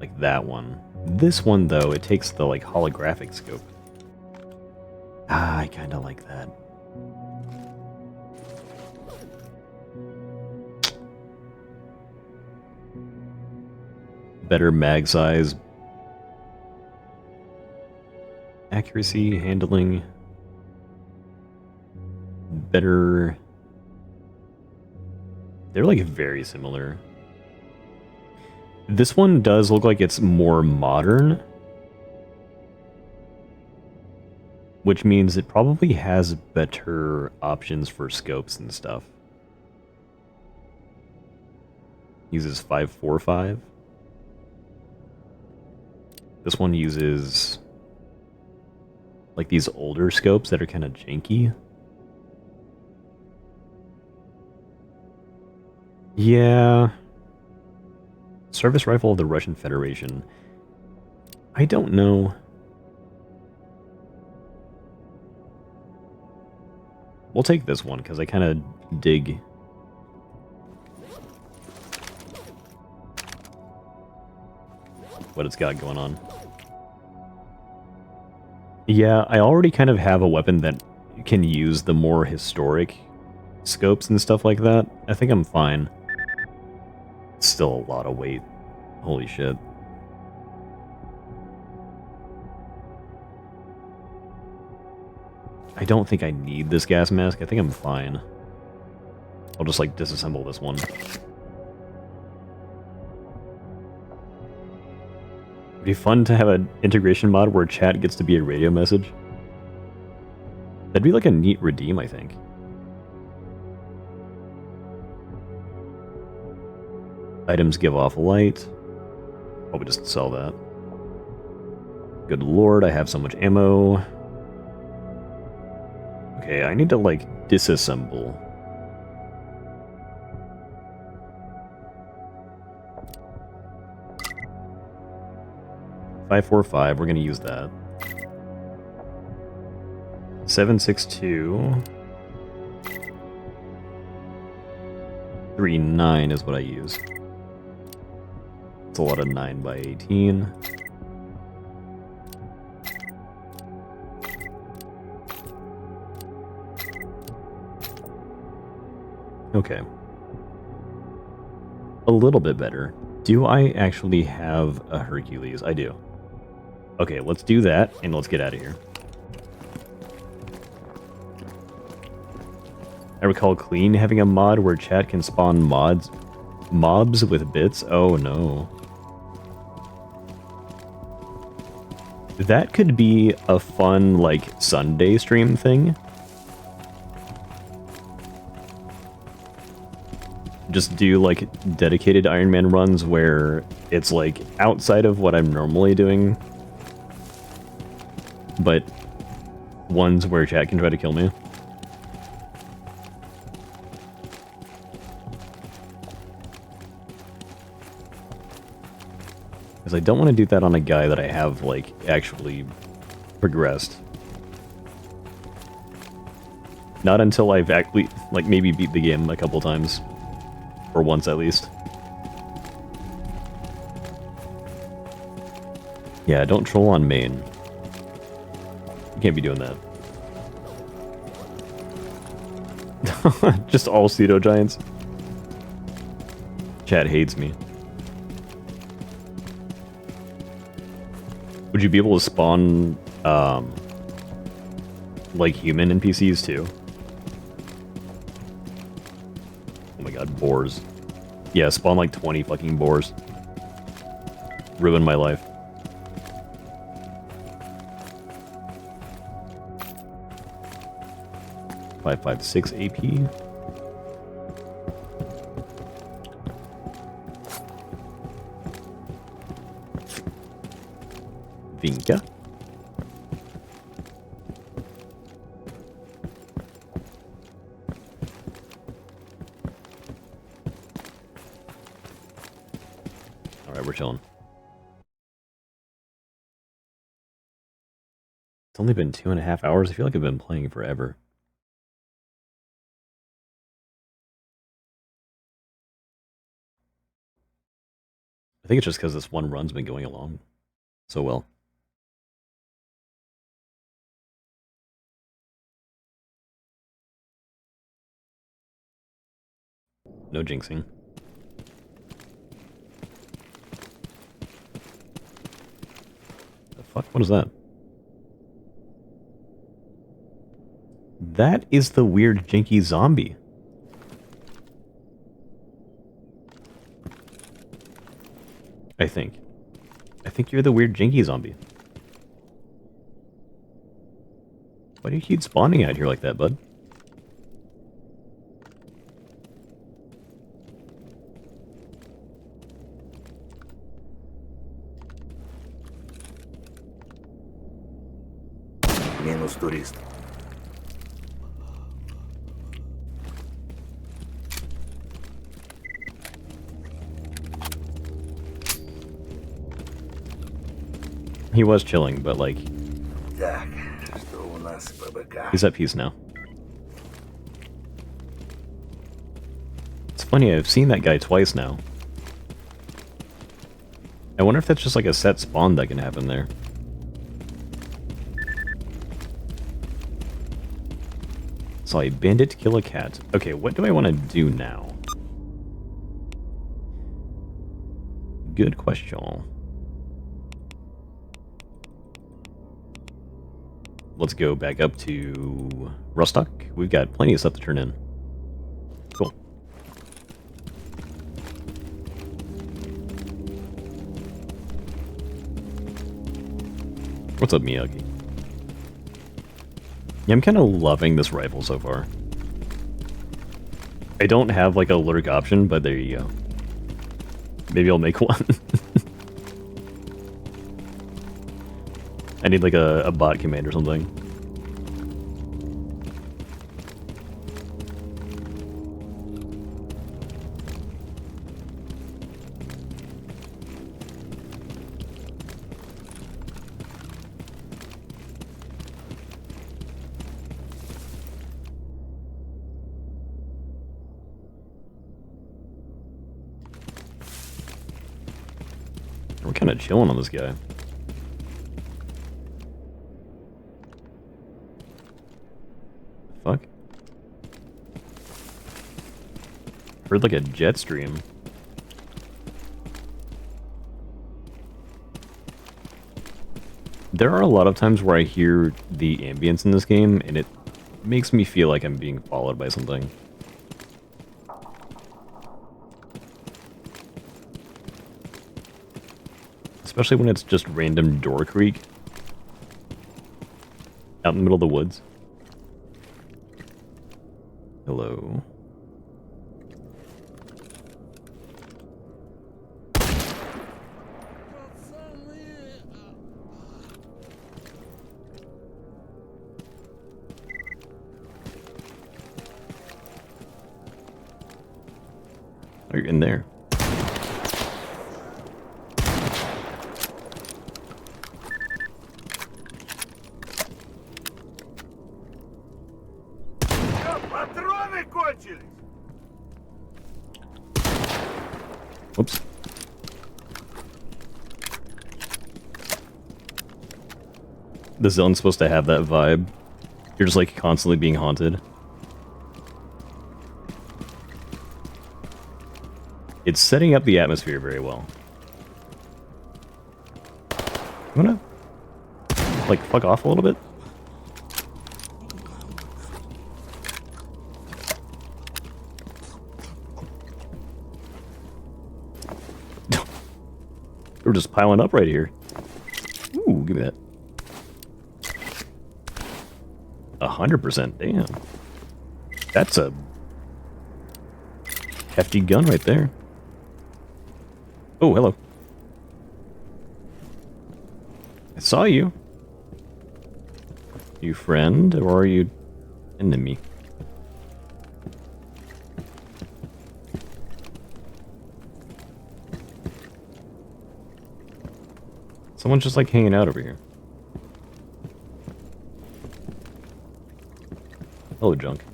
like that one. This one, though, it takes the like holographic scope. Ah, I kind of like that. Better mag size, accuracy, handling, better. They're like very similar. This one does look like it's more modern, which means it probably has better options for scopes and stuff. Uses 545. This one uses like these older scopes that are kind of janky. Yeah. Service rifle of the Russian Federation. I don't know. We'll take this one because I kind of dig. What it's got going on. Yeah, I already kind of have a weapon that can use the more historic scopes and stuff like that. I think I'm fine. It's still a lot of weight. Holy shit. I don't think I need this gas mask. I think I'm fine. I'll just like disassemble this one. It'd be fun to have an integration mod where chat gets to be a radio message. That'd be like a neat redeem, I think. Items give off light. Probably just sell that. Good lord, I have so much ammo. Okay, I need to like disassemble. .545, we're gonna use that. 7.62. 3.9 is what I use. It's a lot of 9x18. Okay. A little bit better. Do I actually have a Hercules? I do. Okay, let's do that, and let's get out of here. I recall Clean having a mod where chat can spawn mobs with bits. Oh no. That could be a fun, like, Sunday stream thing. Just do, like, dedicated Iron Man runs where it's, like, outside of what I'm normally doing. But ones where chat can try to kill me. Because I don't want to do that on a guy that I have, like, actually progressed. Not until I've actually, like, maybe beat the game a couple times. Or once at least. Yeah, don't troll on main. You can't be doing that. Just all pseudo giants. Chat hates me. Would you be able to spawn, like human NPCs too? Oh my god, boars. Yeah, spawn like 20 fucking boars. Ruin my life. .556 AP. Vinka. Alright, we're chilling. It's only been 2.5 hours. I feel like I've been playing forever. I think it's just because this one run's been going along so well. No jinxing. The fuck? What is that? That is the weird jinky zombie. I think. I think you're the weird jinky zombie. Why do you keep spawning out here like that, bud?
Минус турист.
He was chilling, but like,
Так, что у нас по БК?
he's at peace now. It's funny, I've seen that guy twice now. I wonder if that's just like a set spawn that can happen there. Saw a bandit kill a cat. Okay, what do I want to do now? Good question. Let's go back up to Rustock. We've got plenty of stuff to turn in. Cool. What's up, Miyagi? Yeah, I'm kind of loving this rifle so far. I don't have like a lurk option, but there you go. Maybe I'll make one. I need like a bot command or something. We're kind of chilling on this guy. Fuck. Heard like a jet stream. There are a lot of times where I hear the ambience in this game, and it makes me feel like I'm being followed by something. Especially when it's just random door creak. Out in the middle of the woods. Hello. Oh, you're in there.
Патроны кончились!
Whoops. The zone's supposed to have that vibe. You're just like constantly being haunted. It's setting up the atmosphere very well. You wanna, like, fuck off a little bit? We're just piling up right here. Ooh, give me that. 100%, damn. That's a hefty gun right there. Oh, hello. I saw you. You friend, or are you enemy? Someone's just like hanging out over here. Hello, junk.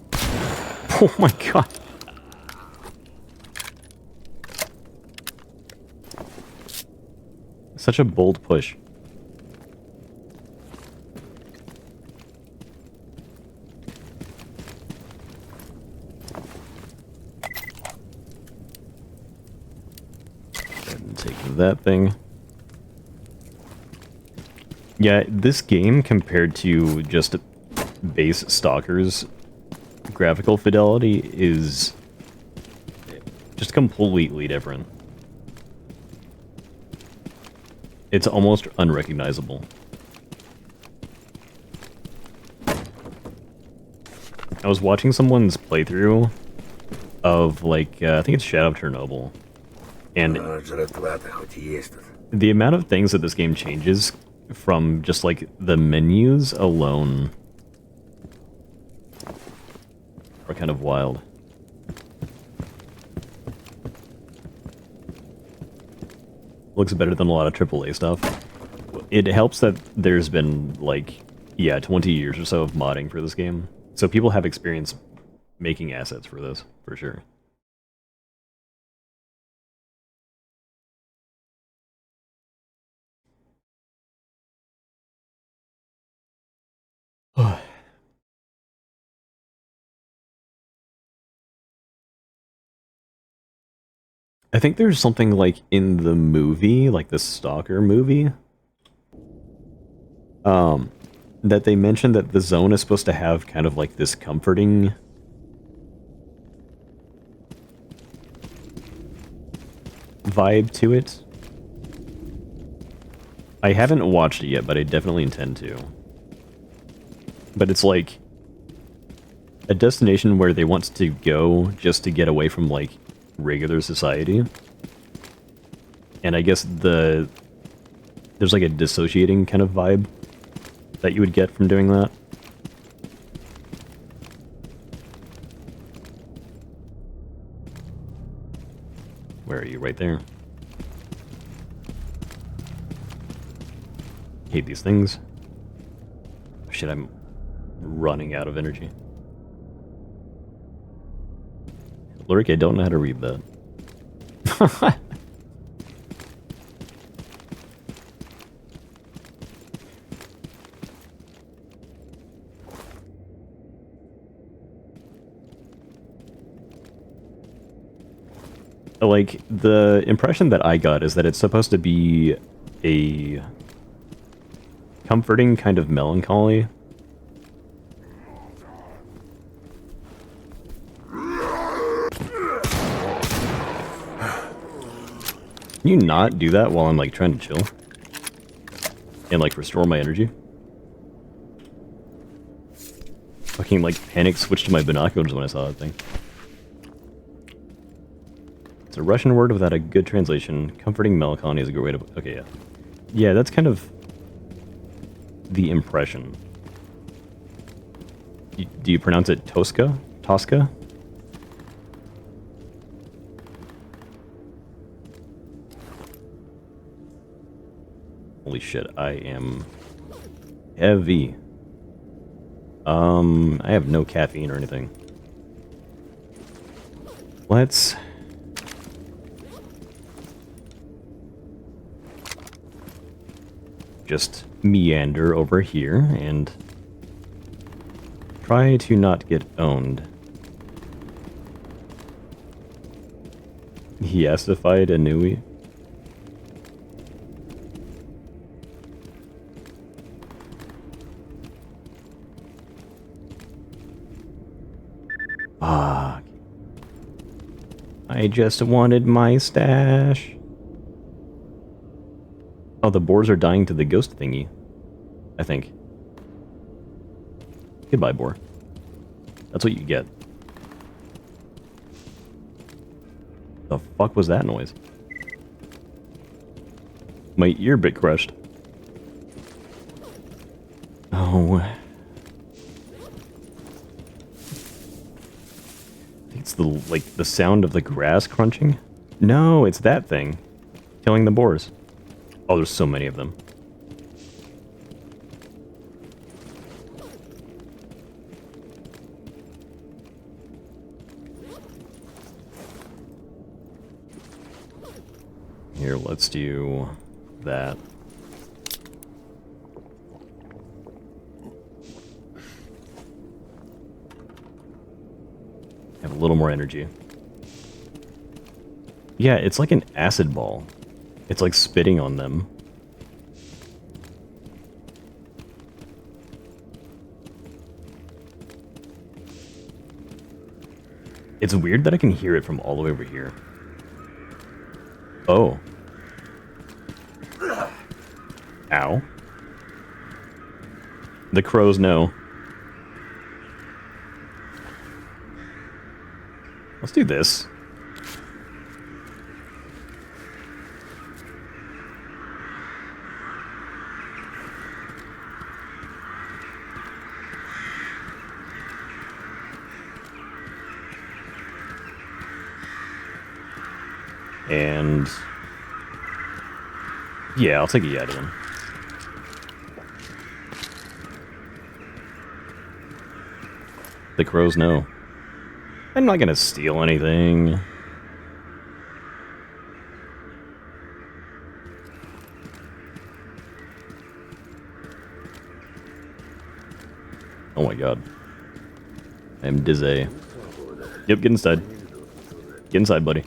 Oh my god. Such a bold push. And take that thing. Yeah, this game compared to just base Stalker's graphical fidelity is just completely different. It's almost unrecognizable. I was watching someone's playthrough of, like, I think it's Shadow of Chernobyl, and the amount of things that this game changes from just, like, the menus alone are kind of wild. Looks better than a lot of AAA stuff. It helps that there's been, like, yeah, 20 years or so of modding for this game. So people have experience making assets for this, for sure. I think there's something like in the movie, like the Stalker movie, that they mentioned that the zone is supposed to have kind of like this comforting vibe to it. I haven't watched it yet, but I definitely intend to. But it's like a destination where they want to go just to get away from, like, regular society. And I guess there's like a dissociating kind of vibe that you would get from doing that. Where are you? Right there. Hate these things. Shit, I'm running out of energy. Lurk, I don't know how to read that. Like, the impression that I got is that it's supposed to be a comforting kind of melancholy. Can you not do that while I'm, like, trying to chill? And, like, restore my energy? Fucking, like, panic switched to my binoculars when I saw that thing. It's a Russian word without a good translation. Comforting melancholy is a good way to... Okay, yeah. Yeah, that's kind of the impression. Do you pronounce it Tosca? Tosca? Holy shit, I am heavy. I have no caffeine or anything. Let's... just meander over here and try to not get owned. He asked if I had a Nui. Fuck. I just wanted my stash. Oh, the boars are dying to the ghost thingy. I think. Goodbye, boar. That's what you get. The fuck was that noise? My ear bit crushed. Oh. I think it's the sound of the grass crunching. No, it's that thing. Killing the boars. Oh, there's so many of them. Here, let's do that. Have a little more energy. Yeah, it's like an acid ball. It's like spitting on them. It's weird that I can hear it from all the way over here. Oh. Ow. The crows know. Let's do this. And yeah, I'll take a Yeti then. The crows know. I'm not gonna steal anything. Oh my god. I am dizzy. Yep, get inside. Get inside, buddy.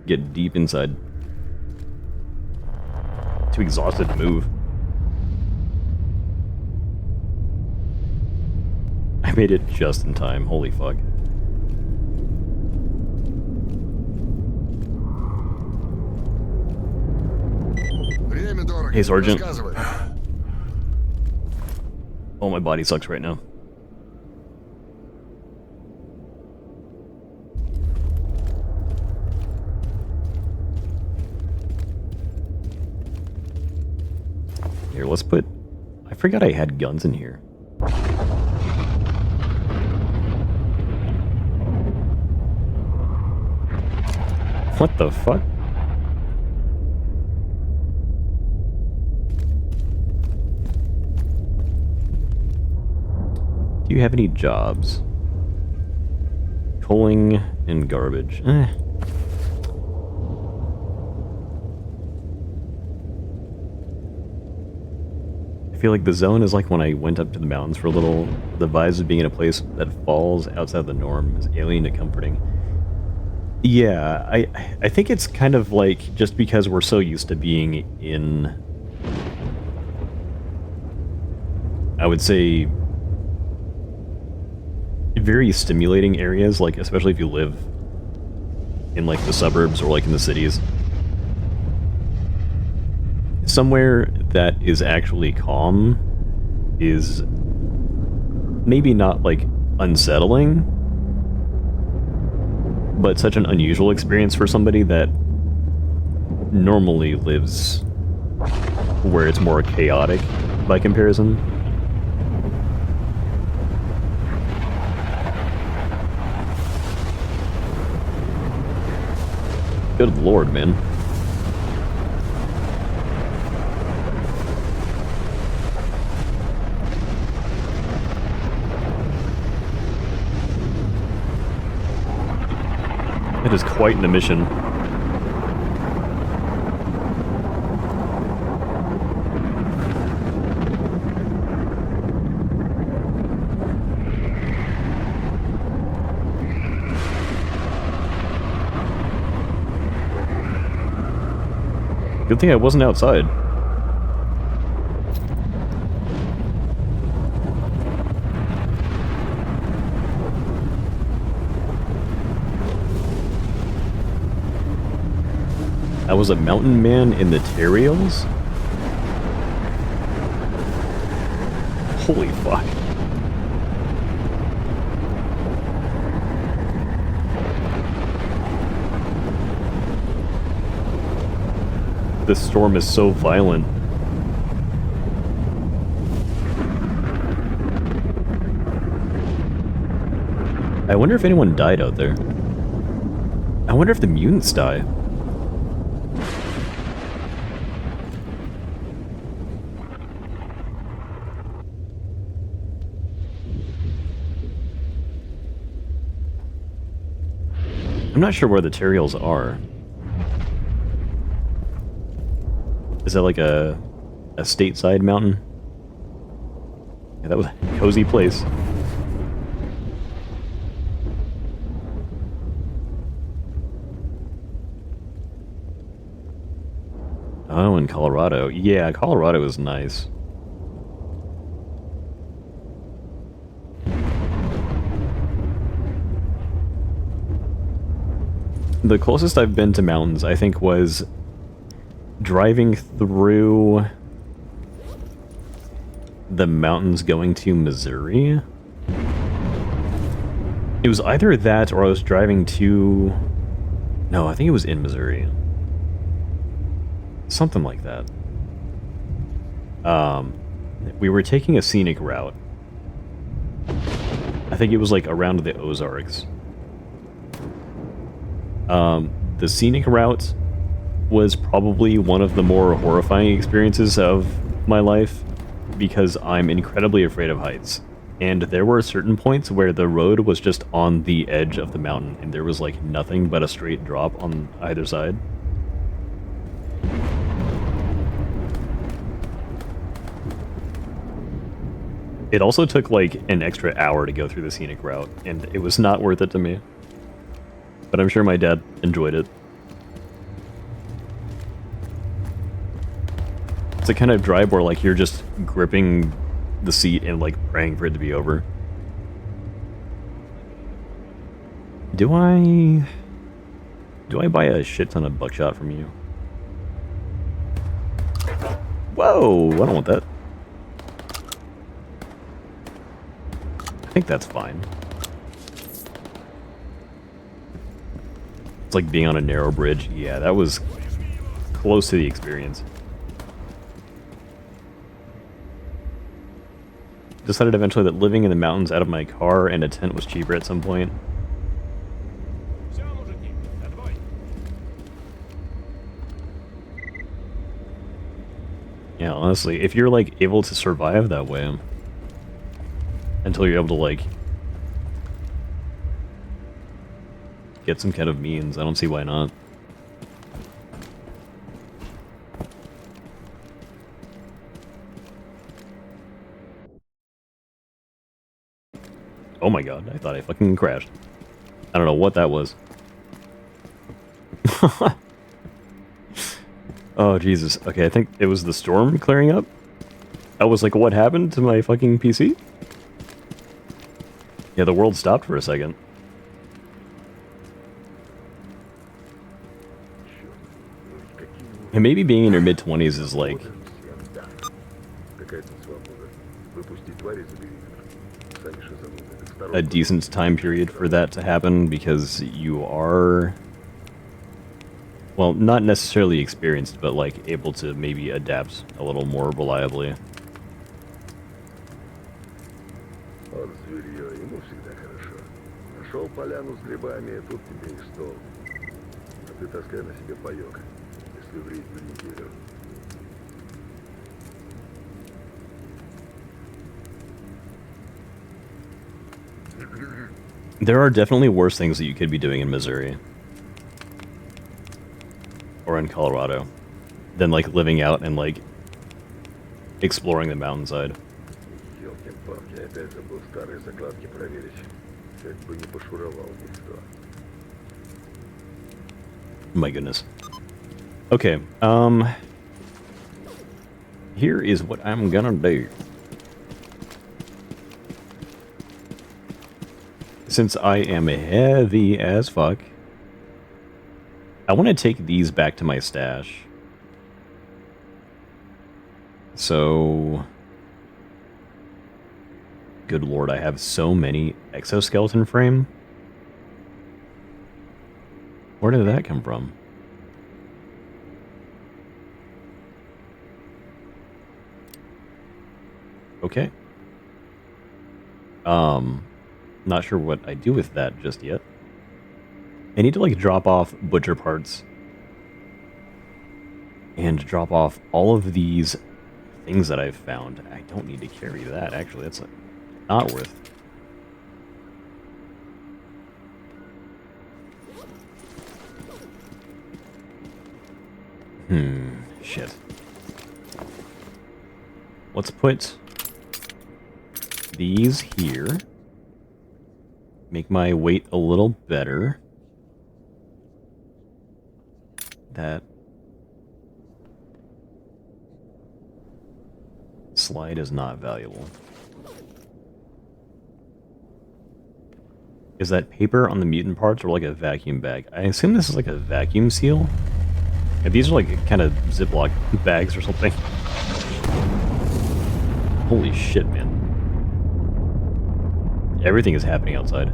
Get deep inside. Too exhausted to move. I made it just in time. Holy fuck. Hey, Sergeant. Oh, my body sucks right now. Here, let's put... I forgot I had guns in here. What the fuck? Do you have any jobs? Culling and garbage. I feel like the zone is like when I went up to the mountains for a little. The vibes of being in a place that falls outside the norm is alien and comforting. Yeah, I think it's kind of like just because we're so used to being in, I would say, very stimulating areas, like especially if you live in like the suburbs or like in the cities. somewhere that is actually calm is maybe not, like, unsettling, but such an unusual experience for somebody that normally lives where it's more chaotic by comparison. Good lord, man. It is quite an mission. Good thing I wasn't outside. I was a mountain man in the Terrials? Holy fuck. This storm is so violent. I wonder if anyone died out there. I wonder if the mutants die. I'm not sure where the Terrials are. Is that like a stateside mountain? Yeah, that was a cozy place. Oh, in Colorado. Yeah, Colorado is nice. The closest I've been to mountains, I think, was driving through the mountains going to Missouri. It was either that or I was driving to... No, I think it was in Missouri. Something like that. We were taking a scenic route. I think it was like around the Ozarks. The scenic route was probably one of the more horrifying experiences of my life because I'm incredibly afraid of heights. And there were certain points where the road was just on the edge of the mountain and there was like nothing but a straight drop on either side. It also took like an extra hour to go through the scenic route, and it was not worth it to me. But I'm sure my dad enjoyed it. It's the kind of drive where like you're just gripping the seat and like praying for it to be over. Do I buy a shit ton of buckshot from you? Whoa, I don't want that. I think that's fine. It's like being on a narrow bridge. Yeah, that was close to the experience. Decided eventually that living in the mountains out of my car and a tent was cheaper at some point. Yeah, honestly, if you're like able to survive that way until you're able to like get some kind of means, I don't see why not. Oh my god, I thought I fucking crashed. I don't know what that was. Oh, Jesus. Okay, I think it was the storm clearing up. I was like, what happened to my fucking PC? Yeah, the world stopped for a second. maybe being in your mid-20s is like
Какая тут свобода? Выпусти твари за периметр. Сами шизанутые. Так в
a
сторонку.
decent time period for that to happen because you are, well, not necessarily experienced, but like able to maybe adapt a little more reliably.
Он зверьё, ему всегда хорошо. Нашел поляну с грибами, тут тебе и стол. А ты таскай на себе паёк, если в рейд на неделю.
There are definitely worse things that you could be doing in Missouri or in Colorado than like living out and like exploring the mountainside.
Ёлки-палки, опять забыл старые закладки проверить. Как бы не пошуровал никто.
My goodness. Okay, here is what I'm gonna do. Since I am heavy as fuck, I want to take these back to my stash. So, good lord, I have so many exoskeleton frame. Where did that come from? Okay. Not sure what I do with that just yet. I need to like drop off butcher parts and drop off all of these things that I've found. I don't need to carry that, actually. That's like, not worth. Shit. Let's put these here. Make my weight a little better. That slide is not valuable. Is that paper on the mutant parts or like a vacuum bag? I assume this is like a vacuum seal. If these are like kind of Ziploc bags or something. Holy shit, man. Everything is happening outside.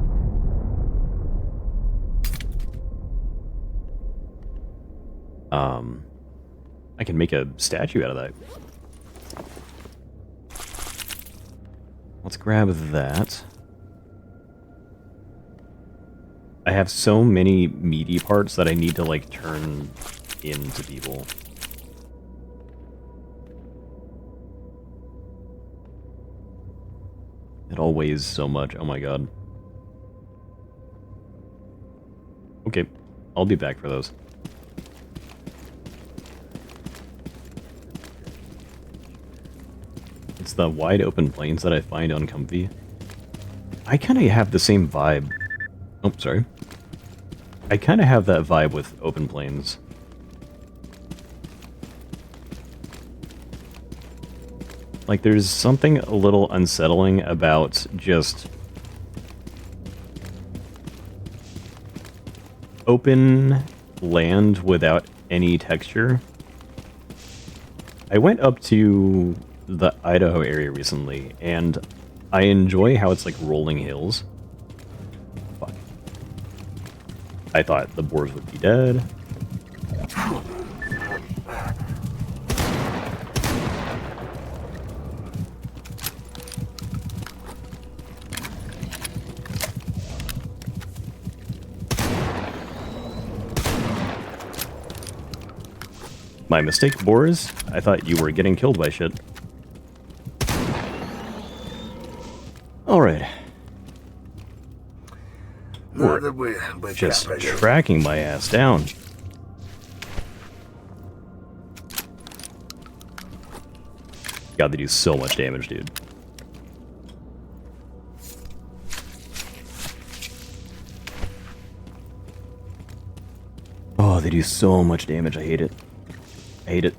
I can make a statue out of that. Let's grab that. I have so many meaty parts that I need to like turn into people. It all weighs so much. Oh my god. Okay, I'll be back for those. It's the wide open plains that I find uncomfy. I kind of have the same vibe. Oh, sorry. I kind of have that vibe with open plains. Like, there's something a little unsettling about just open land without any texture. I went up to the Idaho area recently, and I enjoy how it's like rolling hills. Fuck. I thought the boars would be dead. My mistake, boars. I thought you were getting killed by shit. Alright.
Надо бы
Just
проверить.
tracking my ass down. God, they do so much damage, dude. Oh, they do so much damage. I hate it. I hate it.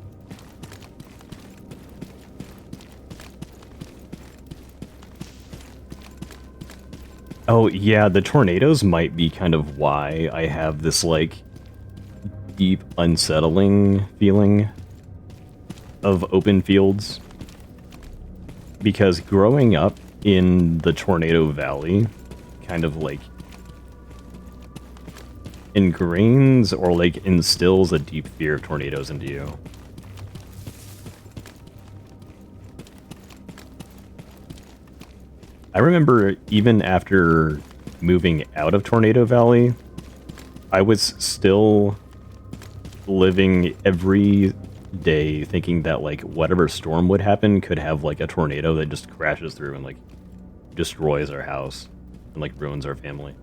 Oh, yeah, the tornadoes might be kind of why I have this, like, deep, unsettling feeling of open fields. Because growing up in the Tornado Valley kind of like ingrains or like instills a deep fear of tornadoes into you. I remember even after moving out of Tornado Valley, I was still living every day thinking that like whatever storm would happen could have like a tornado that just crashes through and like destroys our house and like ruins our family.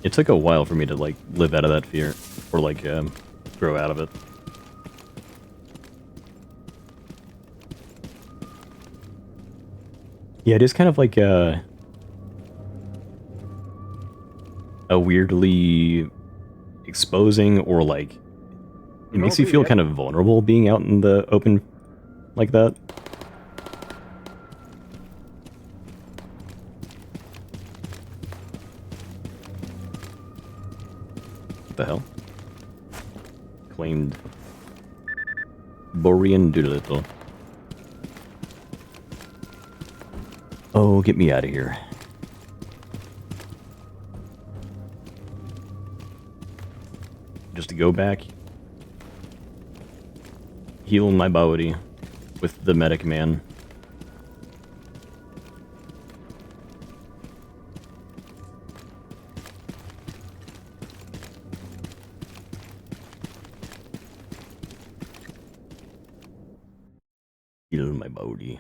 It took a while for me to like live out of that fear or like grow out of it. Yeah, it is kind of like a weirdly exposing or like it makes you feel kind of vulnerable being out in the open like that. What the hell? Claimed Borean Doodle. Oh, get me out of here. Just to go back, heal my body with the medic man. Heal my body.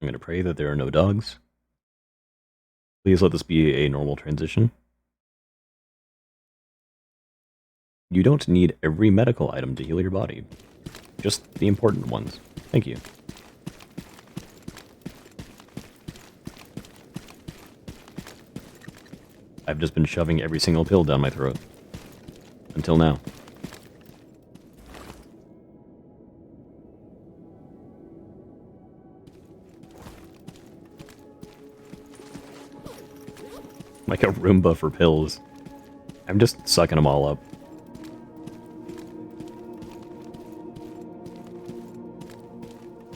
I'm gonna pray that there are no dogs. Please let this be a normal transition. You don't need every medical item to heal your body. Just the important ones. Thank you. I've just been shoving every single pill down my throat. Until now. Like a Roomba for pills. I'm just sucking them all up.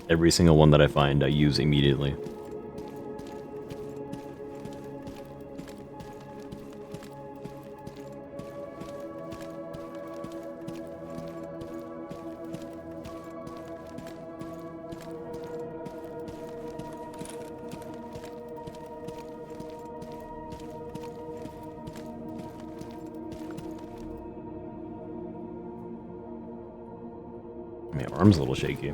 Every single one that I find, I use immediately. My arm's a little shaky.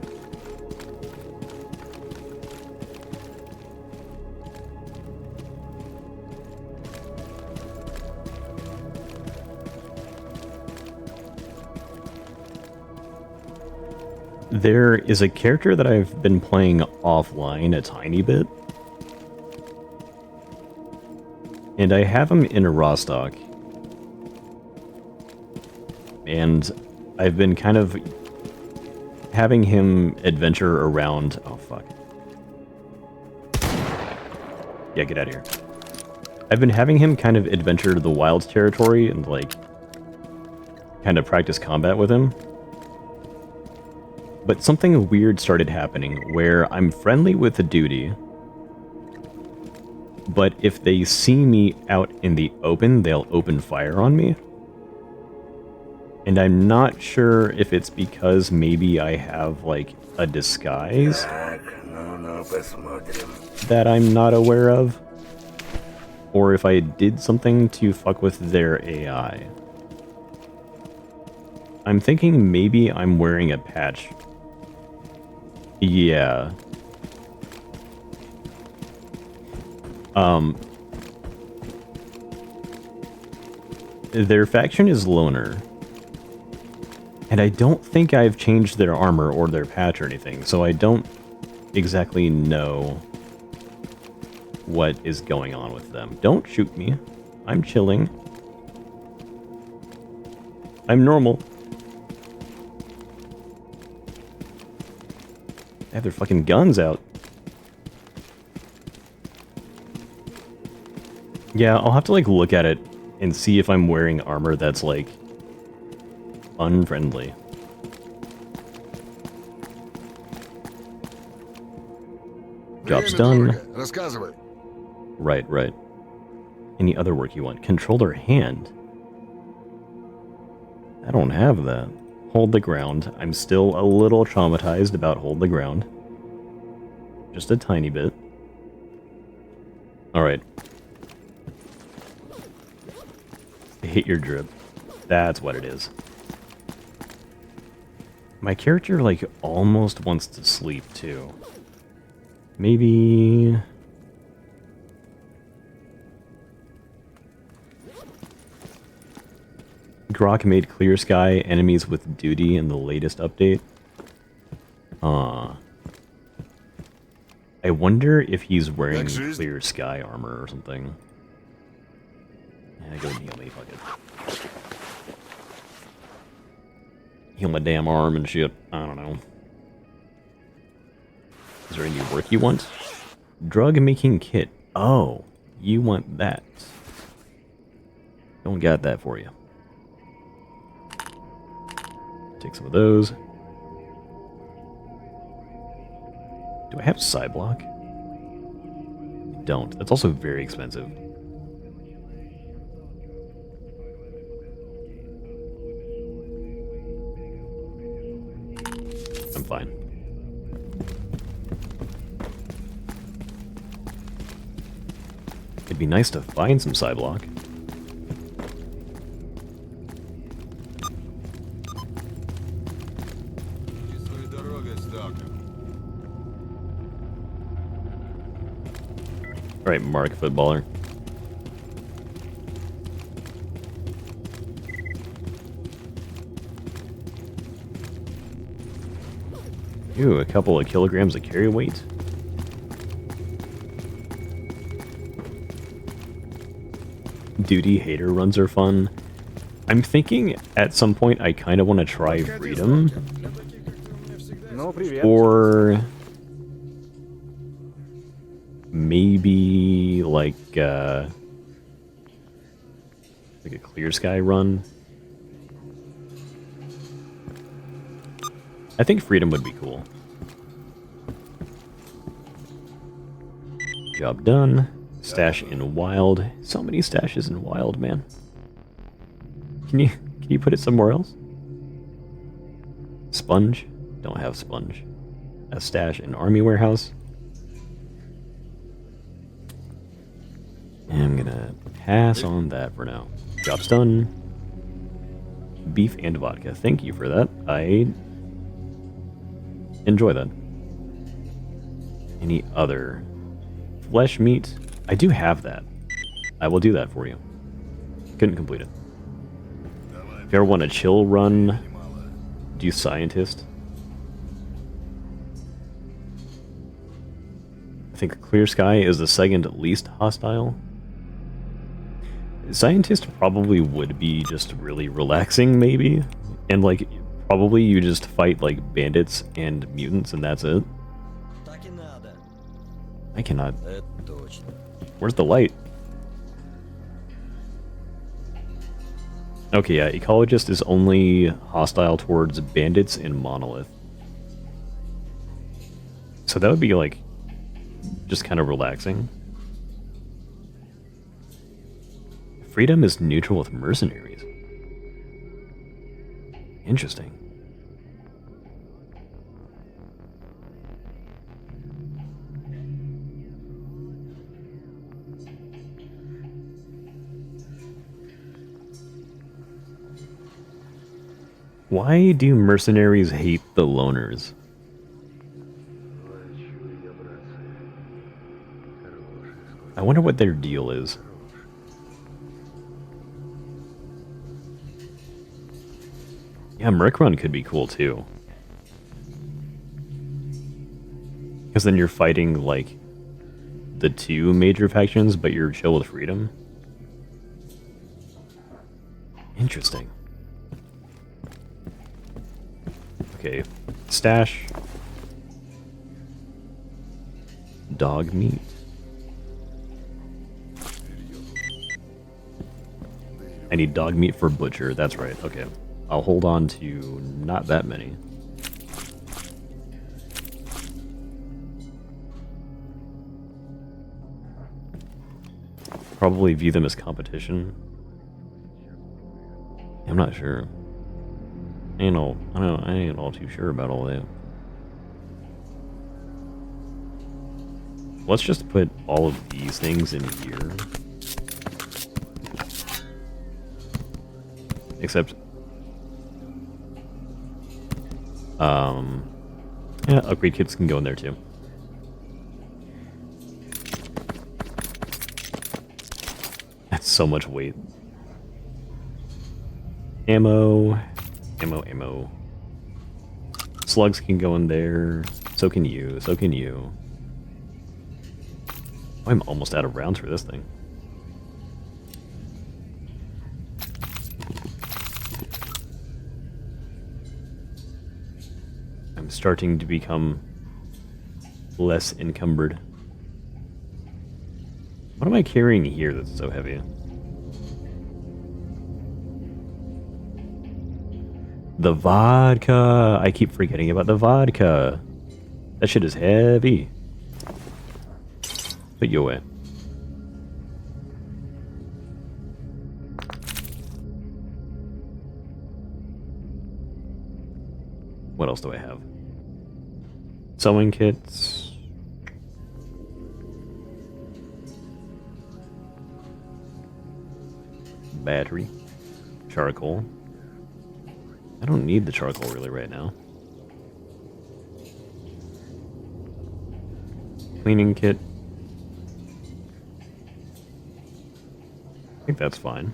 There is a character that I've been playing offline a tiny bit. And I have him in a raw stock. And I've been kind of having him adventure around... Oh, fuck. Yeah, get out of here. I've been having him kind of adventure the wild territory and, like, kind of practice combat with him. But something weird started happening where I'm friendly with the duty, but if they see me out in the open, they'll open fire on me. And I'm not sure if it's because maybe I have, like, a disguise that I'm not aware of, or if I did something to fuck with their AI. I'm thinking maybe I'm wearing a patch. Yeah. Their faction is Loner. And I don't think I've changed their armor or their patch or anything, so I don't exactly know what is going on with them. Don't shoot me. I'm chilling. I'm normal. They have their fucking guns out. Yeah, I'll have to, like, look at it and see if I'm wearing armor that's, like, unfriendly. Job's done.
Рассказывай.
Right, right. Any other work you want? Controller hand. I don't have that. Hold the ground. I'm still a little traumatized about hold the ground. Just a tiny bit. Alright. Hit your drip. That's what it is. My character, like, almost wants to sleep, too. Maybe... Grok made Clear Sky enemies with duty in the latest update. I wonder if he's wearing Clear Sky armor or something. Yeah, go and heal me, fuck it. Heal my damn arm and shit. I don't know. Is there any work you want? Drug making kit. Oh, you want that. Don't got that for you. Take some of those. Do I have side block? I don't. That's also very expensive. I'm fine. It'd be nice to find some side block. Alright, Mark, footballer. Ooh, a couple of kilograms of carry weight. Duty hater runs are fun. I'm thinking at some point I kind of want to try Freedom.
Ну, привет.
Or maybe like a Clear Sky run. I think Freedom would be cool. Job done. Stash in Wild. So many stashes in Wild, man. Can you put it somewhere else? Sponge? Don't have sponge. A stash in Army Warehouse. And I'm gonna pass on that for now. Job's done. Beef and vodka. Thank you for that. I enjoy that. Any other flesh meat? I do have that. I will do that for you. Couldn't complete it. If you ever want a chill run, do Scientist. I think Clear Sky is the second least hostile. Scientist probably would be just really relaxing, maybe. And, like, probably you just fight, like, bandits and mutants, and that's it. I cannot. Where's the light? Okay, yeah, Ecologist is only hostile towards bandits and Monolith. So that would be, like, just kind of relaxing. Freedom is neutral with mercenaries. Interesting. Why do mercenaries hate the loners? I wonder what their deal is. Yeah, Merc Run could be cool too. Because then you're fighting, like, the two major factions, but you're chill with freedom. Interesting. Okay, stash. Dog meat. I need dog meat for butcher, that's right, okay. I'll hold on to not that many. Probably view them as competition. I'm not sure. I ain't all too sure about all that. Let's just put all of these things in here. Except, yeah, upgrade kits can go in there too. That's so much weight. Ammo. Slugs can go in there. So can you. I'm almost out of rounds for this thing. I'm starting to become less encumbered. What am I carrying here that's so heavy? The vodka! I keep forgetting about the vodka. That shit is heavy. Put you away. What else do I have? Sewing kits. Battery. Charcoal. I don't need the charcoal really right now. Cleaning kit. I think that's fine.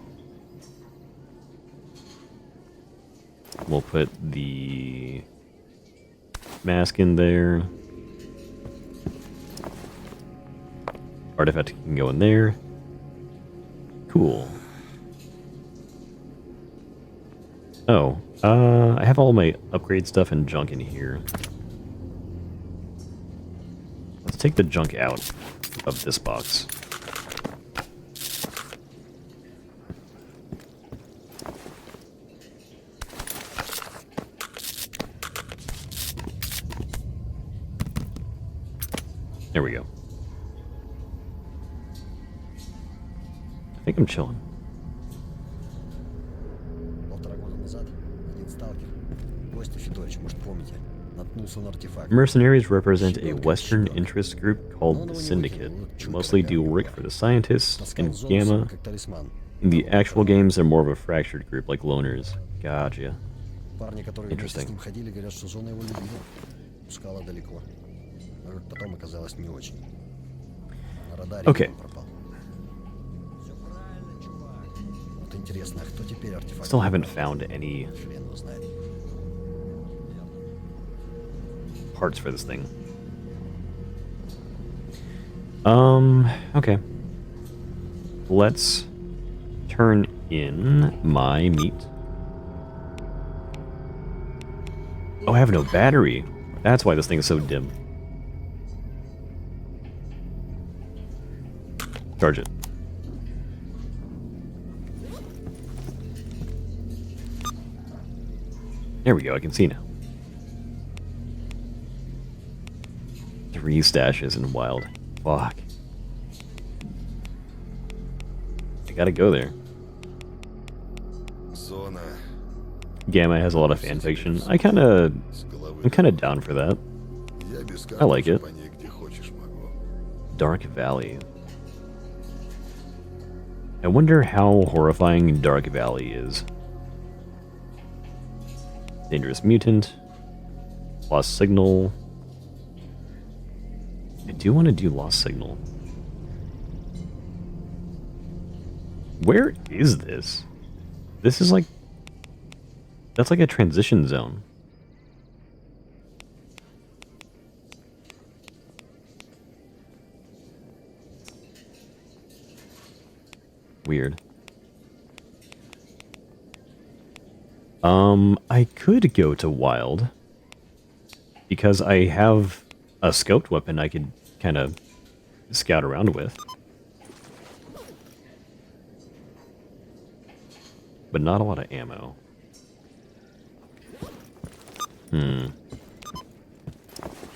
We'll put the mask in there. Artifact can go in there. Cool. Oh, I have all my upgrade stuff and junk in here. Let's take the junk out of this box. There we go. I think I'm chilling. Mercenaries represent a Western interest group called the Syndicate. They mostly deal work for the scientists and Gamma. In the actual games, they're more of a fractured group, like loners. Gotcha. Interesting. Okay. Still haven't found any parts for this thing. Okay. Let's turn in my meat. Oh, I have no battery. That's why this thing is so dim. Charge it. There we go, I can see now. 3 stashes in wild. Fuck. I gotta go there. Gamma has a lot of fanfiction. I'm kinda down for that. I like it. Dark Valley. I wonder how horrifying Dark Valley is. Dangerous mutant. Lost signal. I do want to do lost signal. Where is this? This is like... That's like a transition zone. weird. I could go to wild. Because I have a scoped weapon I could kind of scout around with. But not a lot of ammo.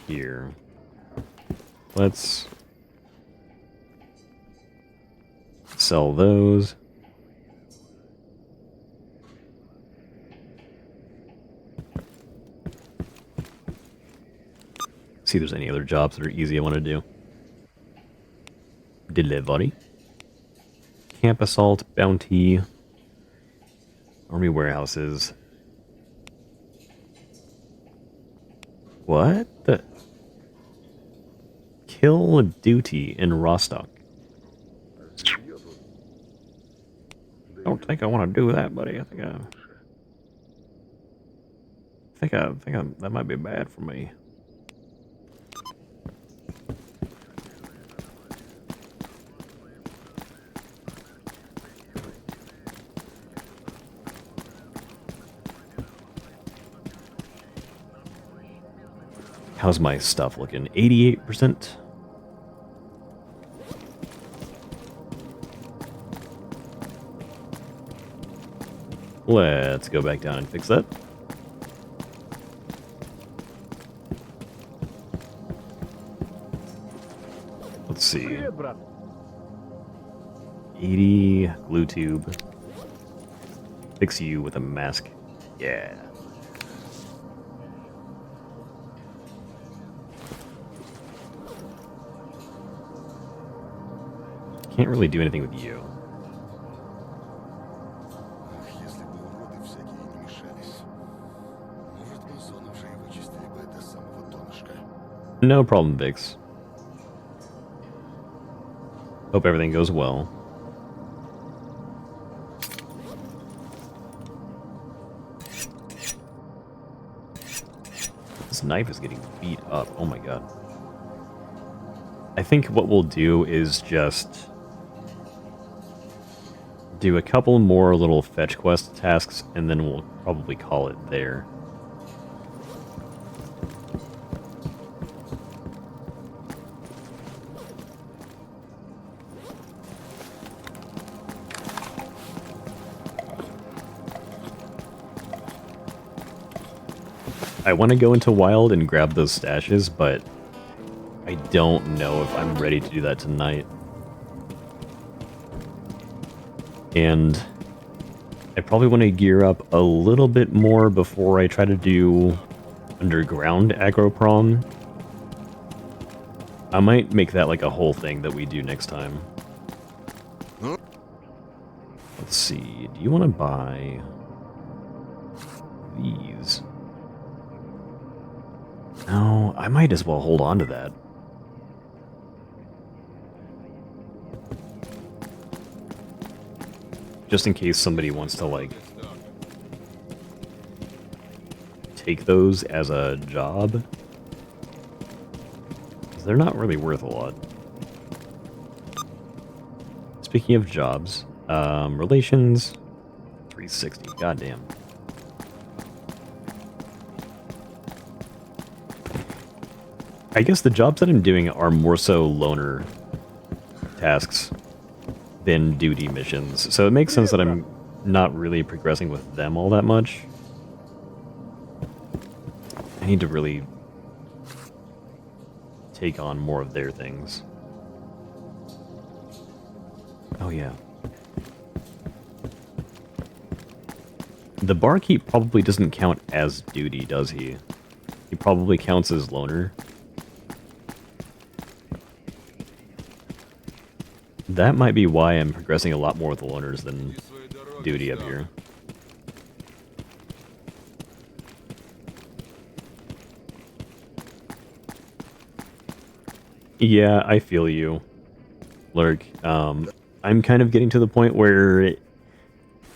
Here. Let's sell those. See if there's any other jobs that are easy I want to do. Delivery. Camp assault, bounty. Army warehouses. What the? Kill duty in Rostock. Don't think I want to do that, buddy. I think that might be bad for me. How's my stuff looking? 88%? Let's go back down and fix that. Let's see.
Привет, брат.
80 glue tube. Fix you with a mask. Yeah. Can't really do anything with you.
Если бы уроды всякие не мешались. Может, мы зону уже и вычистили бы до самого донышка.
No problem, Vix. Hope everything goes well. This knife is getting beat up. Oh my god. I think what we'll do is just do a couple more little fetch quest tasks, and then we'll probably call it there. I want to go into wild and grab those stashes, but I don't know if I'm ready to do that tonight. And I probably want to gear up a little bit more before I try to do underground aggro prom. I might make that like a whole thing that we do next time. Let's see, do you want to buy these? No, I might as well hold on to that. Just in case somebody wants to, like, take those as a job. 'Cause they're not really worth a lot. Speaking of jobs, relations, 360, goddamn. I guess the jobs that I'm doing are more so loner tasks than duty missions, so it makes sense that I'm not really progressing with them all that much. I need to really take on more of their things. Oh yeah. The barkeep probably doesn't count as duty, does he? He probably counts as loner. That might be why I'm progressing a lot more with the loners than duty up here. Yeah, I feel you, Lurk. I'm kind of getting to the point where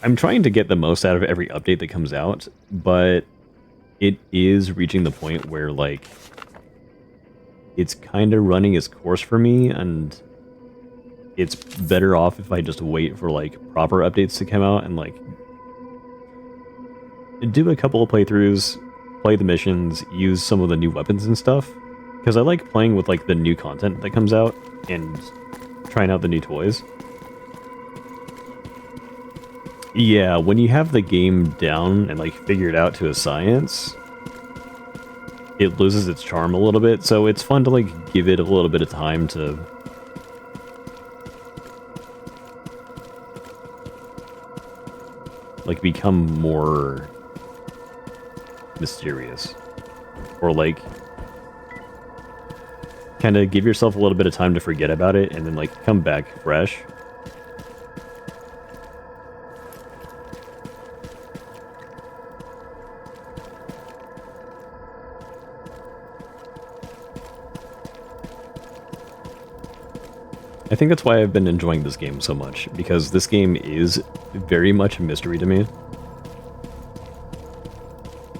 I'm trying to get the most out of every update that comes out, but it is reaching the point where, like, it's kind of running its course for me, and it's better off if I just wait for like proper updates to come out and like do a couple of playthroughs, play the missions, use some of the new weapons and stuff. Because I like playing with like the new content that comes out and trying out the new toys. Yeah, when you have the game down and like figured out to a science, it loses its charm a little bit, so it's fun to like give it a little bit of time to like become more mysterious. Or like kind of give yourself a little bit of time to forget about it and then like come back fresh. I think that's why I've been enjoying this game so much, because this game is very much a mystery to me.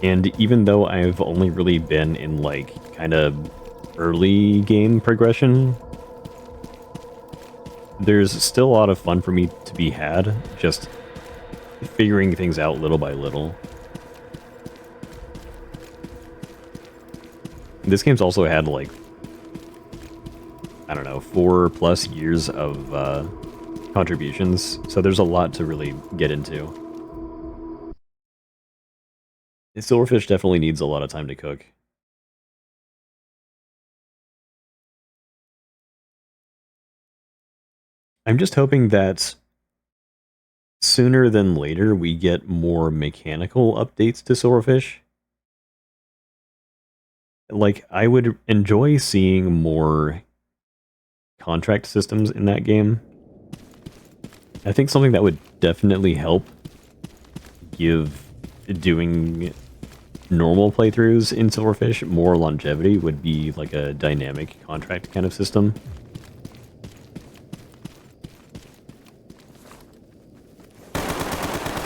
And even though I've only really been in, like, kind of early game progression, there's still a lot of fun for me to be had, just figuring things out little by little. This game's also had, like, I don't know, 4+ years of contributions, so there's a lot to really get into. Silverfish definitely needs a lot of time to cook. I'm just hoping that sooner than later we get more mechanical updates to Silverfish. Like, I would enjoy seeing more contract systems in that game. I think something that would definitely help give doing normal playthroughs in Silverfish more longevity would be like a dynamic contract kind of system.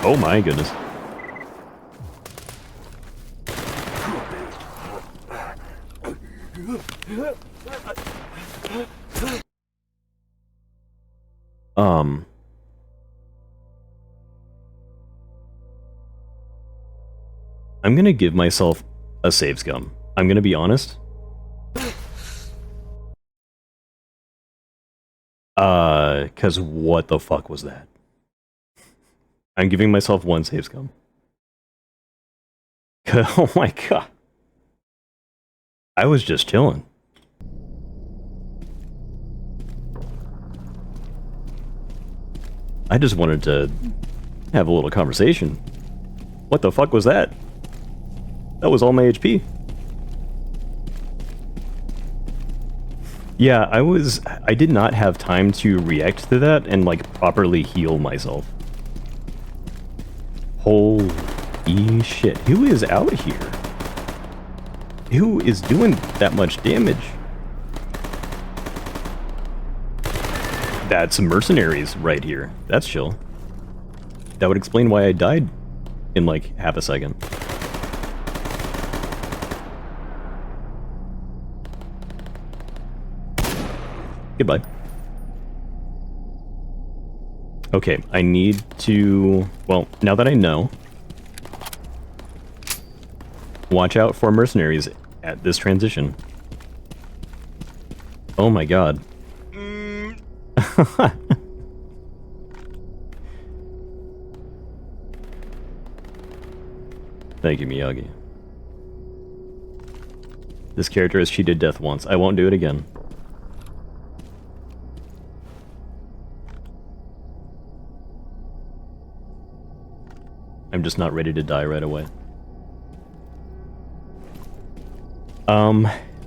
Oh my goodness. I'm gonna give myself a save scum. I'm gonna be honest. Cause what the fuck was that? I'm giving myself one save scum. Oh my god. I was just chilling. I just wanted to have a little conversation. What the fuck was that? That was all my HP. Yeah, I did not have time to react to that and, like, properly heal myself. Holy shit. Who is out here? Who is doing that much damage? That's mercenaries right here. That's chill. That would explain why I died in, like, half a second. Goodbye. Okay, I need to... Well, now that I know... Watch out for mercenaries at this transition. Oh my god. Thank you, Miyagi. This character has cheated death once. I won't do it again. I'm just not ready to die right away.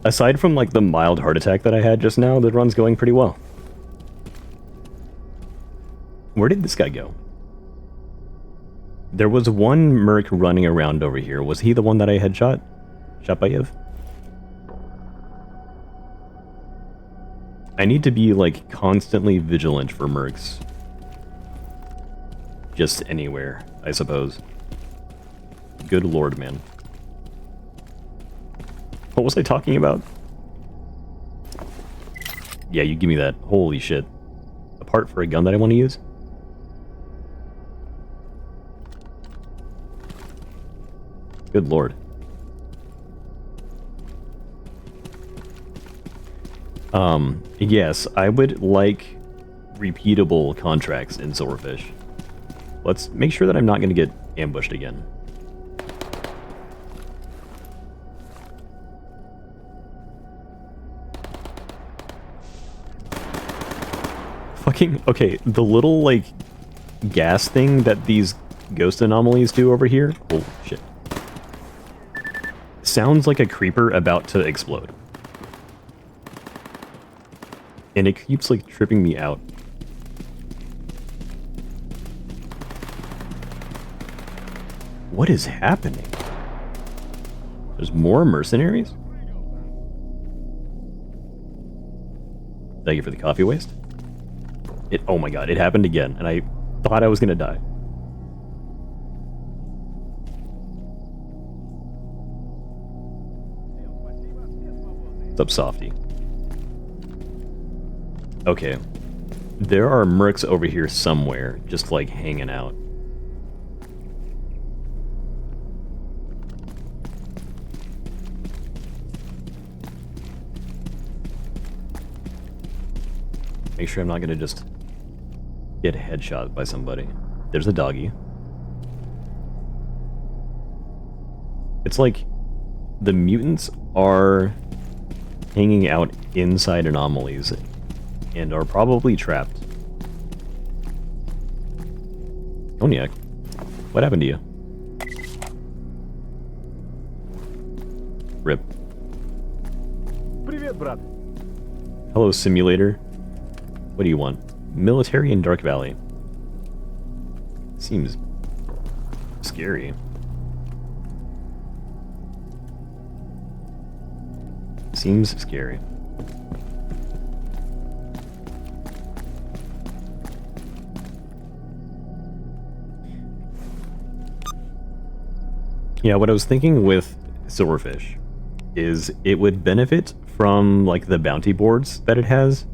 Aside from, like, the mild heart attack that I had just now, the run's going pretty well. Where did this guy go? There was one merc running around over here. Was he the one that I had shot? Shapayev? I need to be, like, constantly vigilant for mercs. Just anywhere, I suppose. Good lord, man. What was I talking about? Yeah, you give me that. Holy shit. A part for a gun that I want to use. Good lord. Yes, I would like repeatable contracts in Silverfish. Let's make sure that I'm not going to get ambushed again. Fucking, okay, the little, like, gas thing that these ghost anomalies do over here, holy shit, sounds like a creeper about to explode. And it keeps, like, tripping me out. What is happening? There's more mercenaries? Thank you for the coffee waste. Oh my god, it happened again, and I thought I was gonna die. What's up, Softy? Okay. There are mercs over here somewhere, just like hanging out. Make sure I'm not gonna just get headshot by somebody. There's a doggy. It's like the mutants are hanging out inside anomalies and are probably trapped. Cognac, what happened to you? Rip.
Привет, брат.
Hello, simulator. What do you want? Military in Dark Valley. Seems scary. Seems scary. Yeah, what I was thinking with Silverfish is it would benefit from, like, the bounty boards that it has,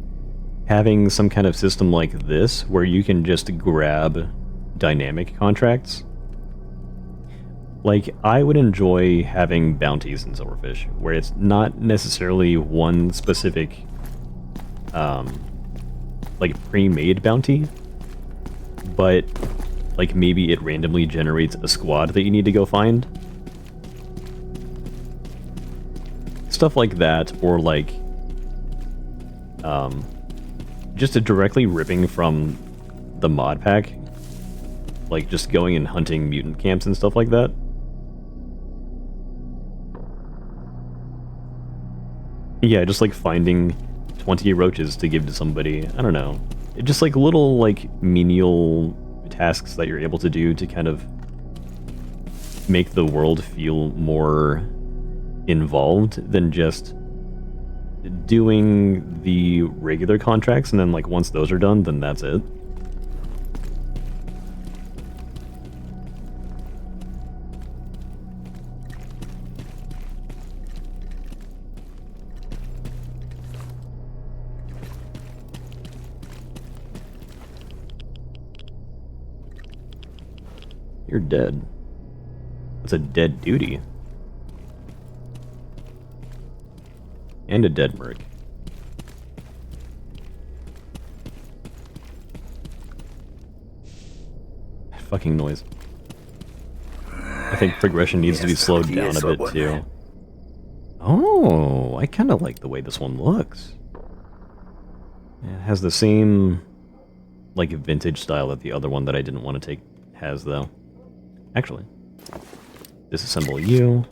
having some kind of system like this where you can just grab dynamic contracts. Like, I would enjoy having bounties in Silverfish where it's not necessarily one specific like pre-made bounty, but like maybe it randomly generates a squad that you need to go find. Stuff like that, or like just directly ripping from the mod pack, like just going and hunting mutant camps and stuff like that. Yeah, just like finding 20 roaches to give to somebody. I don't know. Just like little like menial tasks that you're able to do to kind of make the world feel more involved than just doing the regular contracts, and then like once those are done, then that's it. You're dead. That's a dead duty. And a dead merc. Fucking noise. I think progression needs to be slowed down a bit too. Oh, I kind of like the way this one looks. It has the same like vintage style that the other one that I didn't want to take has, though. Actually, disassemble you.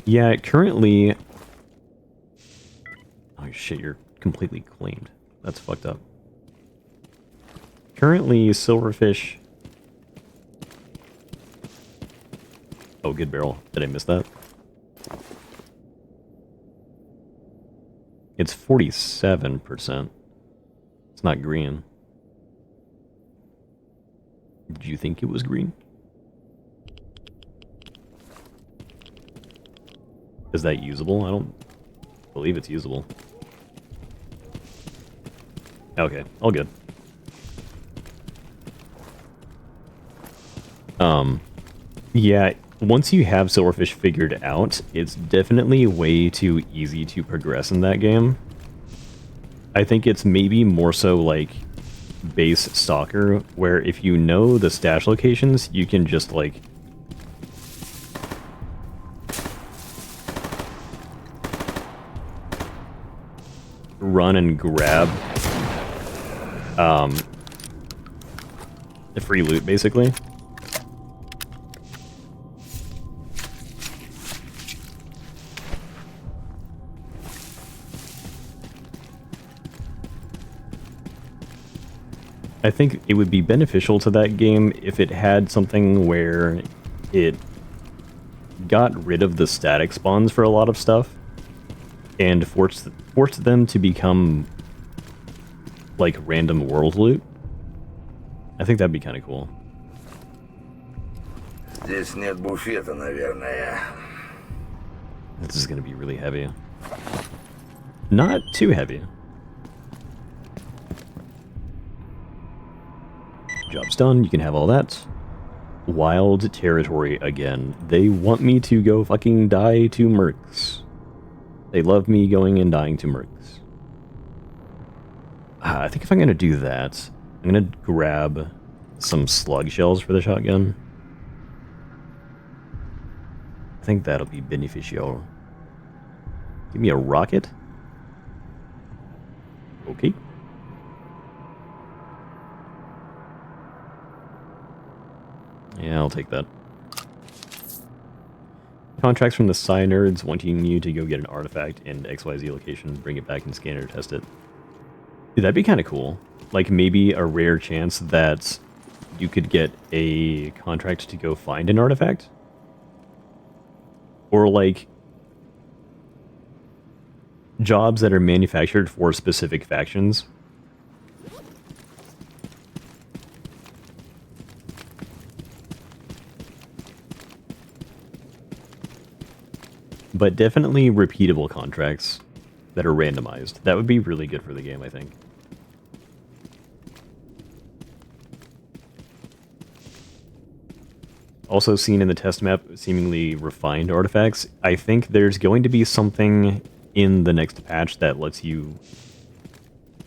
Yeah, currently... Oh shit, you're completely claimed. That's fucked up. Currently, Silverfish... Oh, good barrel. Did I miss that? It's 47%. It's not green. Did you think it was green? Is that usable? I don't believe it's usable. Okay, all good. Yeah, once you have Silverfish figured out, it's definitely way too easy to progress in that game. I think it's maybe more so like base Stalker, where if you know the stash locations, you can just like run and grab the free loot, basically. I think it would be beneficial to that game if it had something where it got rid of the static spawns for a lot of stuff and forced them to become like random world loot. I think that'd be kind of cool.
Здесь нет буфета, наверное.
This is going to be really heavy. Not too heavy. Job's done. You can have all that. Wild territory again. They want me to go fucking die to mercs. They love me going and dying to mercs. I think if I'm going to do that, I'm going to grab some slug shells for the shotgun. I think that'll be beneficial. Give me a rocket. Okay. Yeah, I'll take that. Contracts from the Psi nerds wanting you to go get an artifact in XYZ location, bring it back and scan it or test it. Dude, that'd be kind of cool. Like, maybe a rare chance that you could get a contract to go find an artifact. Or, like, jobs that are manufactured for specific factions. But definitely repeatable contracts that are randomized. That would be really good for the game, I think. Also seen in the test map, seemingly refined artifacts. I think there's going to be something in the next patch that lets you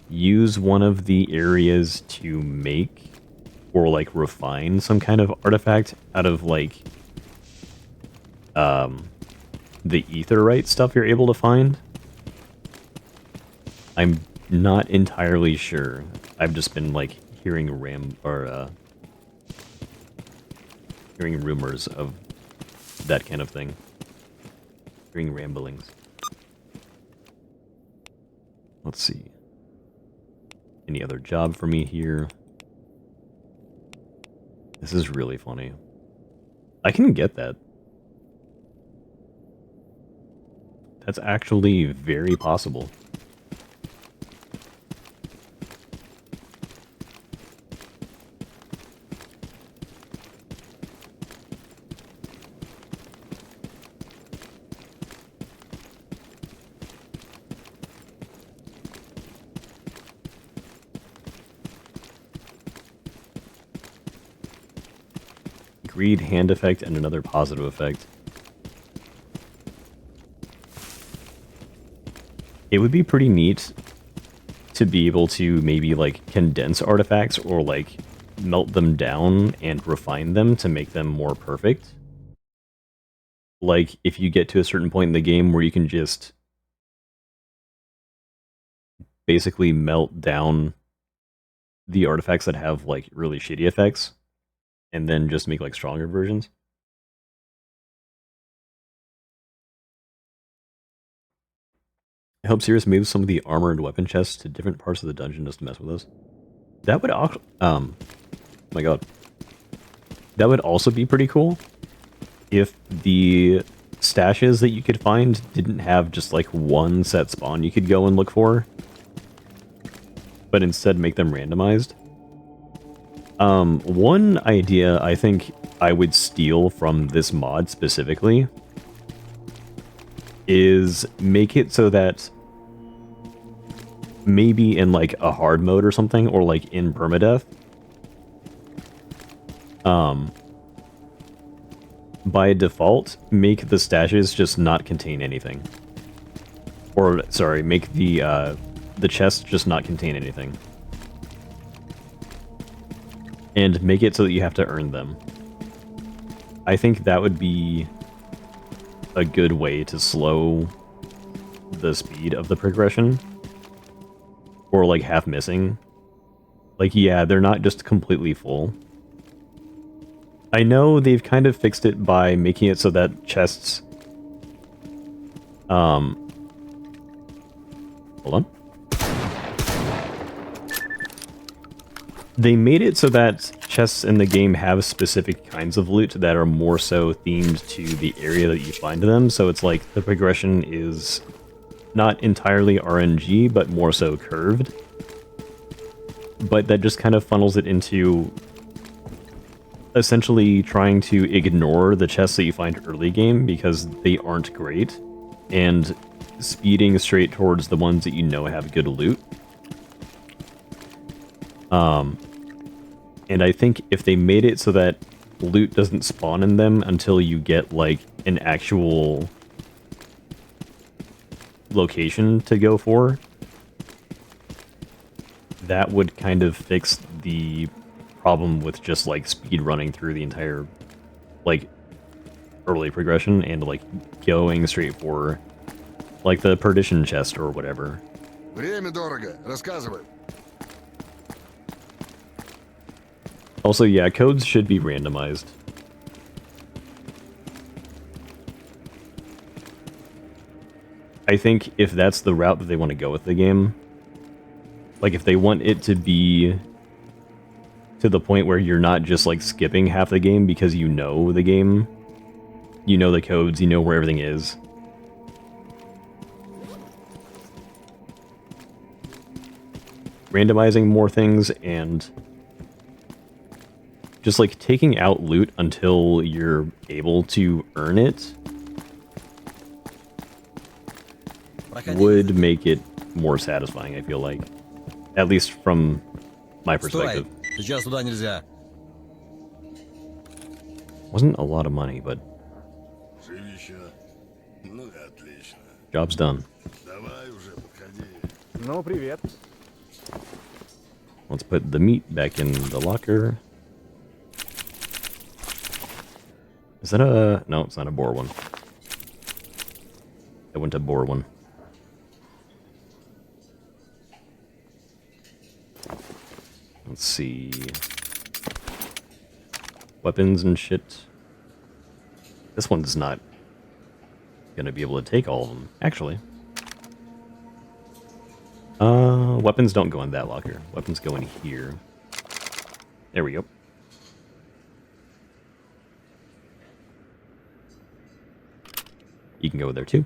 use one of the areas to make or like refine some kind of artifact out of like the etherite stuff you're able to find. I'm not entirely sure. I've just been like hearing hearing rumors of that kind of thing. Hearing ramblings. Let's see. Any other job for me here? This is really funny. I can get that. That's actually very possible. Greed, hand effect, and another positive effect. It would be pretty neat to be able to maybe like condense artifacts or like melt them down and refine them to make them more perfect. Like if you get to a certain point in the game where you can just basically melt down the artifacts that have like really shitty effects and then just make like stronger versions. I hope Sirius moves some of the armor and weapon chests to different parts of the dungeon just to mess with us. That would oh my god. That would also be pretty cool if the stashes that you could find didn't have just like one set spawn you could go and look for, but instead make them randomized. One idea I think I would steal from this mod specifically is make it so that maybe in like a hard mode or something, or like in permadeath, by default, make the stashes just not contain anything. Or, sorry, make the chests just not contain anything. And make it so that you have to earn them. I think that would be a good way to slow the speed of the progression. Or, like, half missing. Like, yeah, they're not just completely full. I know they've kind of fixed it by making it so that chests... Hold on. They made it so that chests in the game have specific kinds of loot that are more so themed to the area that you find them, so it's like the progression is not entirely RNG, but more so curved. But that just kind of funnels it into essentially trying to ignore the chests that you find early game because they aren't great, and speeding straight towards the ones that you know have good loot. And I think if they made it so that loot doesn't spawn in them until you get, like, an actual location to go for, that would kind of fix the problem with just, like, speed running through the entire, like, early progression and, like, going straight for, like, the perdition chest or whatever.
Время дорого. Рассказывай.
Also, yeah, codes should be randomized. I think if that's the route that they want to go with the game, like if they want it to be to the point where you're not just like skipping half the game because you know the game, you know the codes, you know where everything is. Randomizing more things and just like taking out loot until you're able to earn it would make it more satisfying, I feel like. At least from my perspective.
Сейчас туда нельзя.
Wasn't a lot of money, but
Жив еще? Ну, отлично.
job's done.
Давай уже, подходи.
Ну, привет.
Let's put the meat back in the locker. Is that a... No, it's not a boar one. I went to boar one. Let's see. Weapons and shit. This one's not gonna be able to take all of them, actually. Weapons don't go in that locker. Weapons go in here. There we go. You can go there too.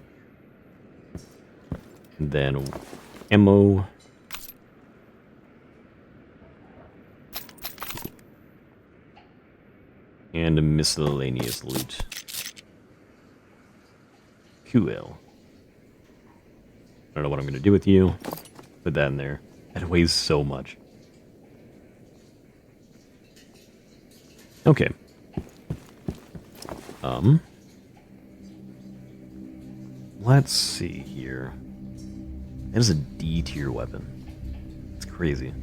And then ammo. And miscellaneous loot. Cool. I don't know what I'm going to do with you. Put that in there. That weighs so much. Okay. Let's see here. That is a D tier weapon. It's crazy.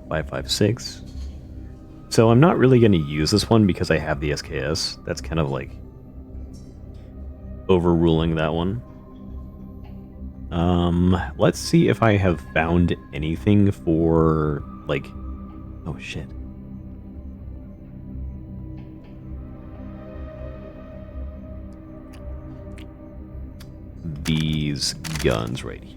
5.56. So I'm not really going to use this one because I have the SKS. That's kind of like overruling that one. Let's see if I have found anything for, like... Oh, shit. These guns right here.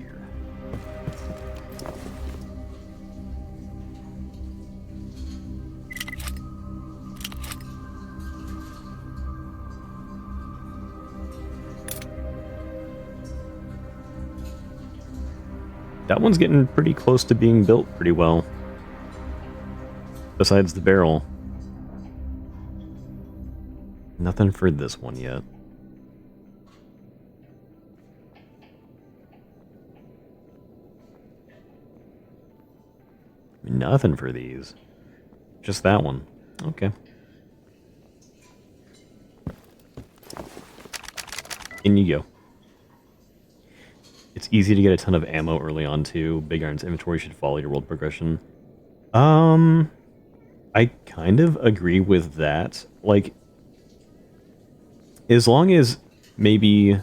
That one's getting pretty close to being built pretty well. Besides the barrel. Nothing for this one yet. Nothing for these. Just that one. Okay. In you go. It's easy to get a ton of ammo early on too. Big Iron's inventory should follow your world progression. I kind of agree with that. Like, as long as maybe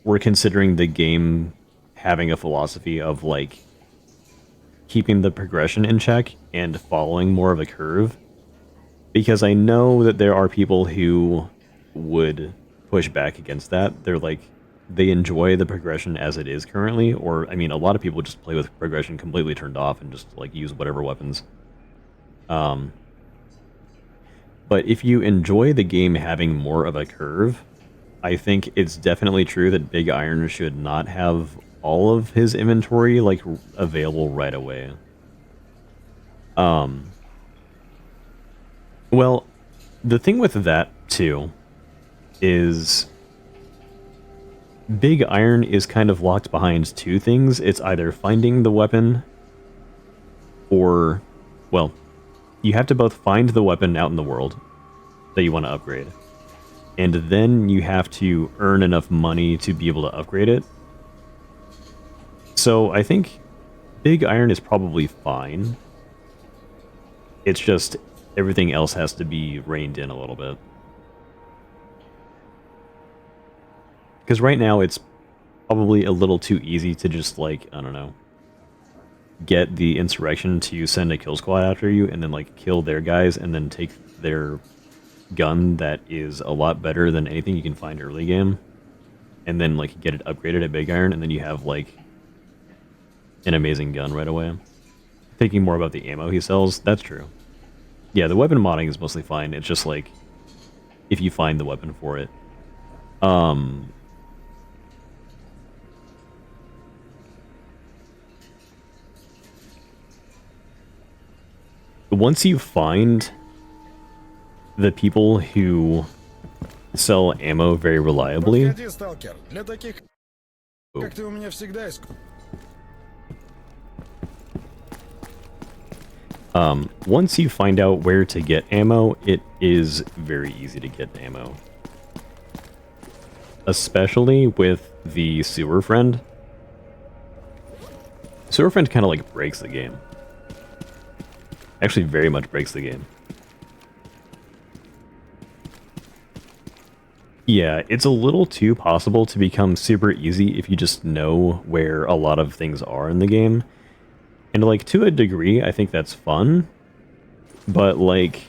we're considering the game having a philosophy of, like, keeping the progression in check and following more of a curve. Because I know that there are people who would push back against that. They're like, they enjoy the progression as it is currently, or, I mean, a lot of people just play with progression completely turned off and just, like, use whatever weapons. But if you enjoy the game having more of a curve, I think it's definitely true that Big Iron should not have all of his inventory, like, available right away. Well, the thing with that, too, is Big Iron is kind of locked behind two things. It's either finding the weapon, or, well, you have to both find the weapon out in the world that you want to upgrade, and then you have to earn enough money to be able to upgrade it. So I think Big Iron is probably fine. It's just everything else has to be reined in a little bit. Because right now it's probably a little too easy to just, like, I don't know, get the insurrection to send a kill squad after you and then, like, kill their guys and then take their gun that is a lot better than anything you can find early game, and then, like, get it upgraded at Big Iron, and then you have, like, an amazing gun right away. Thinking more about the ammo he sells, that's true. Yeah, the weapon modding is mostly fine. It's just, like, if you find the weapon for it. Once you find the people who sell ammo very reliably...
Подходи, сталкер. Для таких, как ты, у меня всегда есть...
Once you find out where to get ammo, it is very easy to get ammo. Especially with the sewer friend. Sewer friend kind of, like, breaks the game. Actually, very much breaks the game. Yeah, it's a little too possible to become super easy if you just know where a lot of things are in the game. And, like, to a degree, I think that's fun. But, like,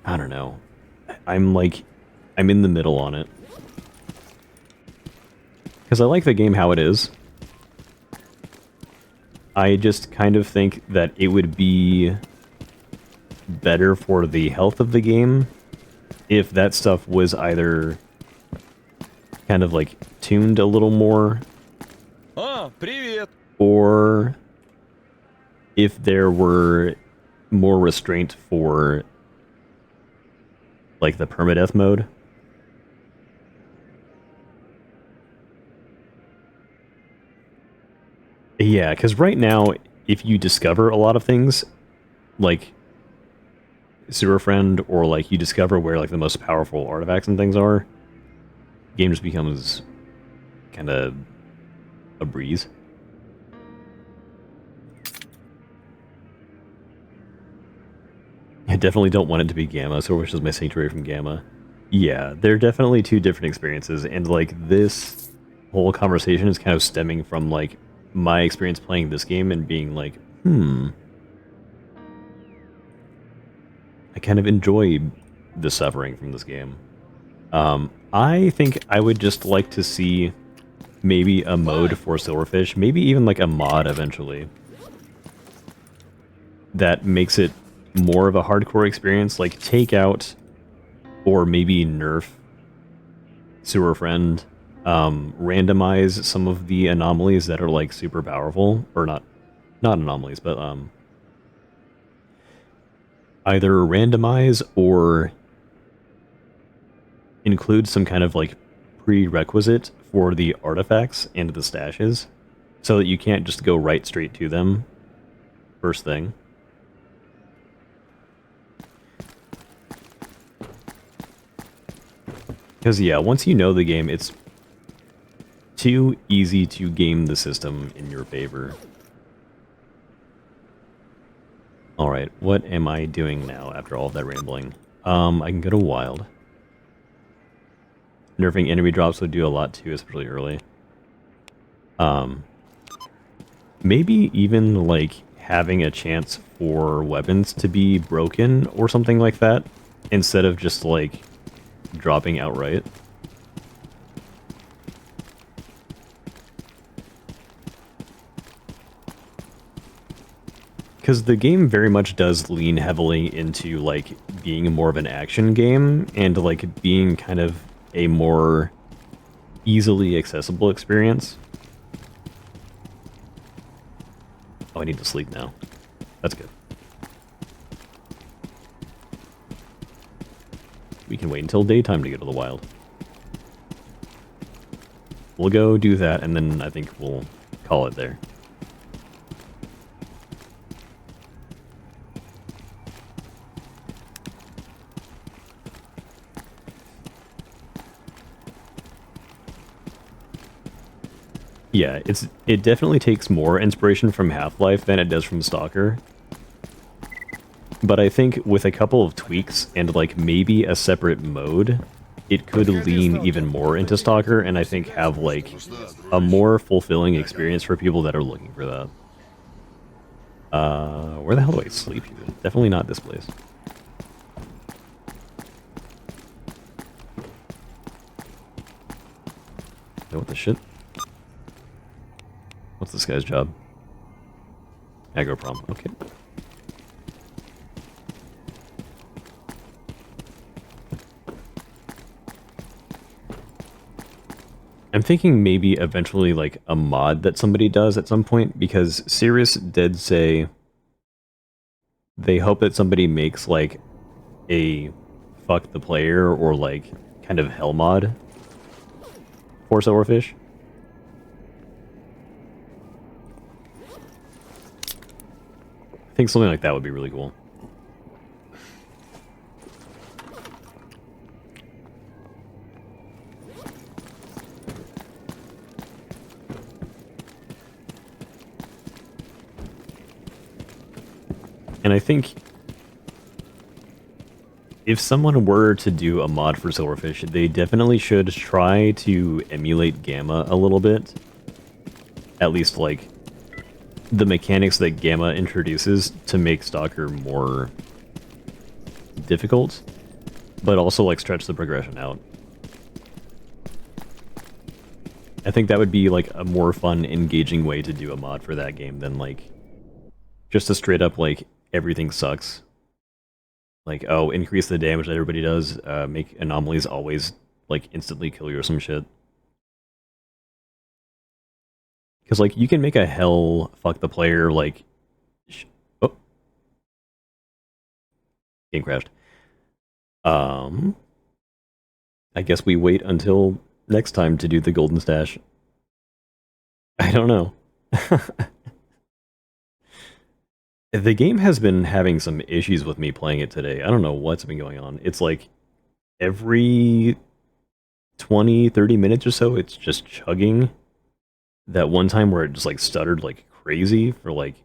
I don't know. I'm in the middle on it. Because I like the game how it is. I just kind of think that it would be better for the health of the game if that stuff was either kind of, like, tuned a little more.
А, привет!
Or if there were more restraint for, like, the permadeath mode. Yeah, because right now, if you discover a lot of things, like Sewer Friend, or, like, you discover where, like, the most powerful artifacts and things are, the game just becomes kind of a breeze. I definitely don't want it to be Gamma, so which is my sanctuary from Gamma. Yeah, they're definitely two different experiences, and, like, this whole conversation is kind of stemming from, like, my experience playing this game and being like, I kind of enjoy the suffering from this game. I think I would just like to see maybe a mode for Silverfish, maybe even, like, a mod eventually, that makes it more of a hardcore experience, like take out or maybe nerf Sewer Friend, randomize some of the anomalies that are, like, super powerful, or not anomalies, but either randomize or include some kind of, like, prerequisite for the artifacts and the stashes, so that you can't just go right straight to them first thing. Because, yeah, once you know the game, it's too easy to game the system in your favor. Alright, what am I doing now after all of that rambling? I can go to Wild. Nerfing enemy drops would do a lot too, especially early. Maybe even, like, having a chance for weapons to be broken or something like that, instead of just, like, dropping outright. Because the game very much does lean heavily into, like, being more of an action game, and, like, being kind of a more easily accessible experience. Oh, I need to sleep now. That's good. We can wait until daytime to go to the wild. We'll go do that, and then I think we'll call it there. Yeah, it definitely takes more inspiration from Half-Life than it does from Stalker. But I think with a couple of tweaks and, like, maybe a separate mode, it could lean even more into Stalker and I think have, like, a more fulfilling experience for people that are looking for that. Where the hell do I sleep here? Definitely not this place. What the shit? What's this guy's job? Aggro prom. Okay. I'm thinking maybe eventually, like, a mod that somebody does at some point, because Sirius did say they hope that somebody makes, like, a fuck the player or, like, kind of hell mod for Silverfish. I think something like that would be really cool. And I think if someone were to do a mod for Silverfish, they definitely should try to emulate Gamma a little bit. At least, like, the mechanics that Gamma introduces to make Stalker more difficult, but also, like, stretch the progression out. I think that would be, like, a more fun, engaging way to do a mod for that game than, like, just a straight up, like, everything sucks. Like, oh, increase the damage that everybody does, make anomalies always, like, instantly kill you or some shit. Because, like, you can make a hell fuck the player, like... Oh. Game crashed. I guess we wait until next time to do the golden stash. I don't know. The game has been having some issues with me playing it today. I don't know what's been going on. It's like every 20, 30 minutes or so, it's just chugging. That one time where it just, like, stuttered like crazy for, like,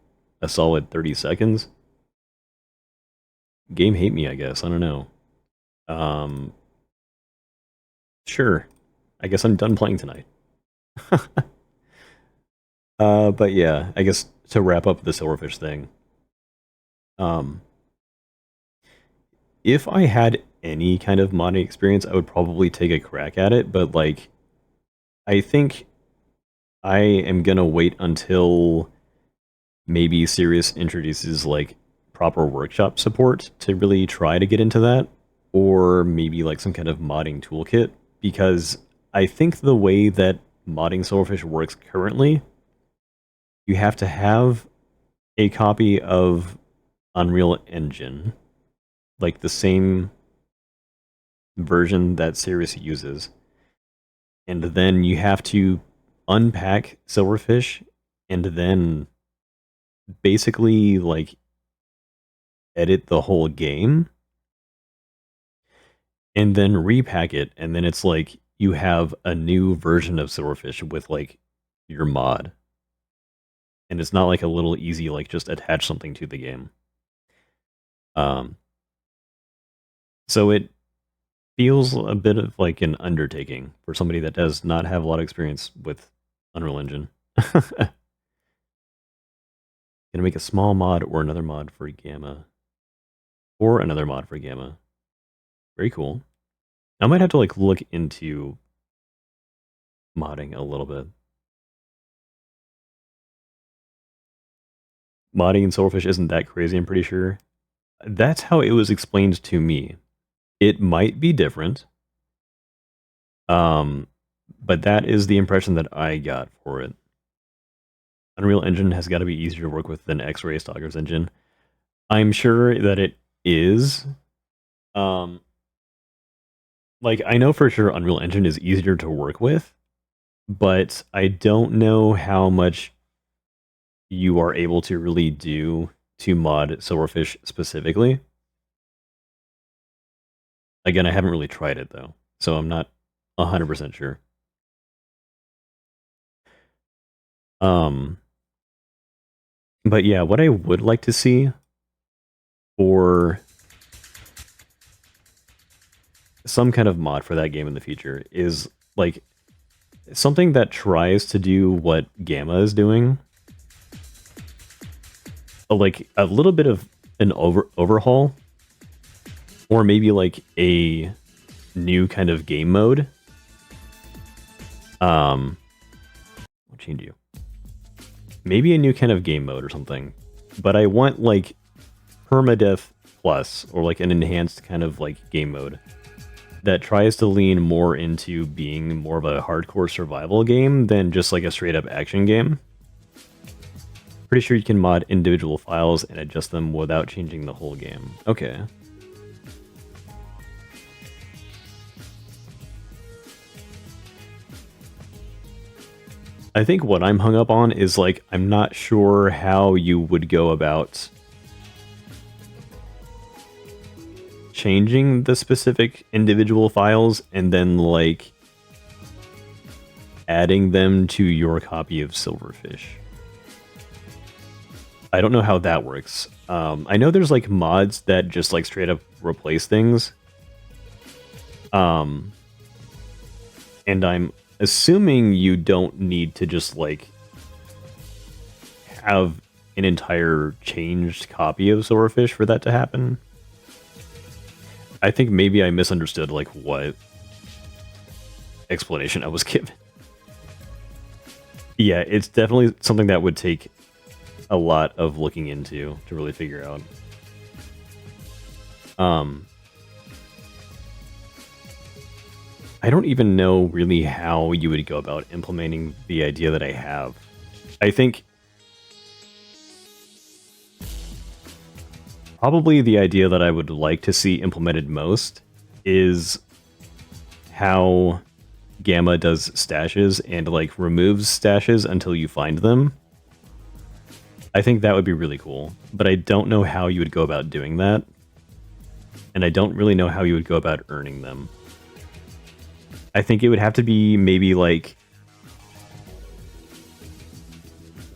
a solid 30 seconds. Game hate me, I guess. I don't know. Sure. I guess I'm done playing tonight. But yeah, I guess to wrap up the Silverfish thing. If I had any kind of modding experience, I would probably take a crack at it, but, like, I think I am gonna wait until maybe Sirius introduces, like, proper workshop support to really try to get into that, or maybe, like, some kind of modding toolkit, because I think the way that modding Silverfish works currently, you have to have a copy of Unreal Engine, like the same version that Sirius uses, and then you have to unpack Silverfish and then basically like edit the whole game and then repack it, and then it's like you have a new version of Silverfish with like your mod. And it's not like a little easy like just attach something to the game. So it feels a bit of like an undertaking for somebody that does not have a lot of experience with Unreal Engine. Gonna make a small mod or another mod for Gamma. Or another mod for Gamma. Very cool. I might have to like look into modding a little bit. Modding in Silverfish isn't that crazy, I'm pretty sure. That's how it was explained to me. It might be different. But that is the impression that I got for it. Unreal Engine has got to be easier to work with than X-Ray Stalker's engine. I'm sure that it is. Like, I know for sure Unreal Engine is easier to work with, but I don't know how much you are able to really do to mod Silverfish specifically. Again, I haven't really tried it, though, so I'm not 100% sure. But yeah, what I would like to see for some kind of mod for that game in the future is like something that tries to do what Gamma is doing. Like a little bit of an overhaul, or maybe like a new kind of game mode. What change you? Maybe a new kind of game mode or something. But I want like permadeath plus, or like an enhanced kind of like game mode that tries to lean more into being more of a hardcore survival game than just like a straight up action game. Pretty sure you can mod individual files and adjust them without changing the whole game. Okay. I think what I'm hung up on is like, I'm not sure how you would go about changing the specific individual files and then like adding them to your copy of Silverfish. I don't know how that works. I know there's like mods that just like straight up replace things. And I'm assuming you don't need to just like have an entire changed copy of Silverfish for that to happen. I think maybe I misunderstood like what explanation I was given. Yeah, it's definitely something that would take a lot of looking into to really figure out. I don't even know really how you would go about implementing the idea that I have. I think probably the idea that I would like to see implemented most is how Gamma does stashes and like removes stashes until you find them. I think that would be really cool, but I don't know how you would go about doing that. And I don't really know how you would go about earning them. I think it would have to be maybe like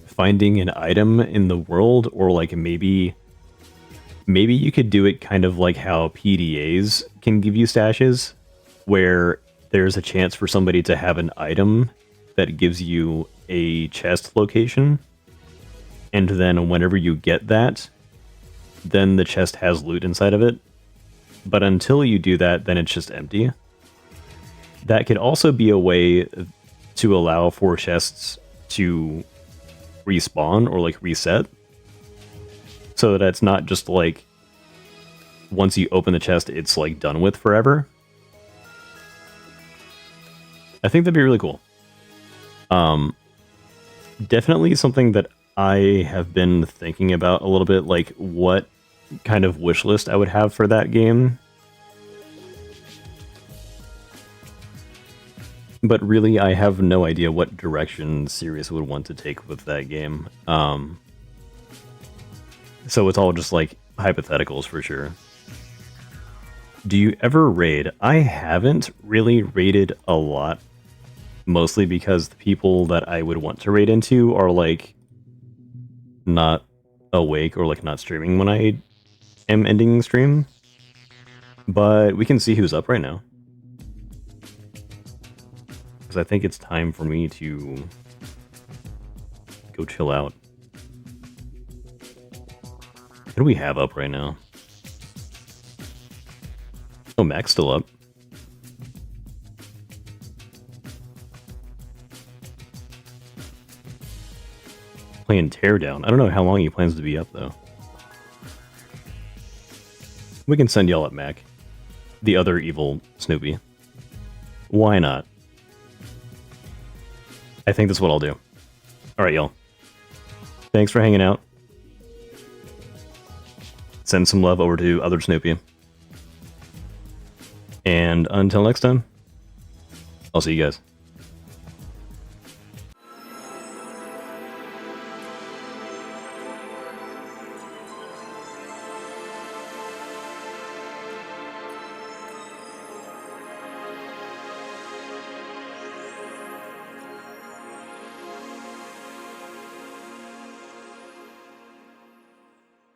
finding an item in the world, or like maybe you could do it kind of like how PDAs can give you stashes, where there's a chance for somebody to have an item that gives you a chest location. And then whenever you get that, then the chest has loot inside of it. But until you do that, then it's just empty. That could also be a way to allow for chests to respawn or like reset. So that it's not just like once you open the chest, it's like done with forever. I think that'd be really cool. Definitely something that I have been thinking about a little bit, like what kind of wish list I would have for that game. But really, I have no idea what direction Sirius would want to take with that game. So it's all just like hypotheticals for sure. Do you ever raid? I haven't really raided a lot, mostly because the people that I would want to raid into are like not awake or like not streaming when I am ending stream. But we can see who's up right now. Because I think it's time for me to go chill out. What do we have up right now? Oh, Mac's still up. Playing Teardown. I don't know how long he plans to be up, though. We can send y'all at Mac. The other evil Snoopy. Why not? I think that's what I'll do. Alright, y'all. Thanks for hanging out. Send some love over to other Snoopy. And until next time, I'll see you guys.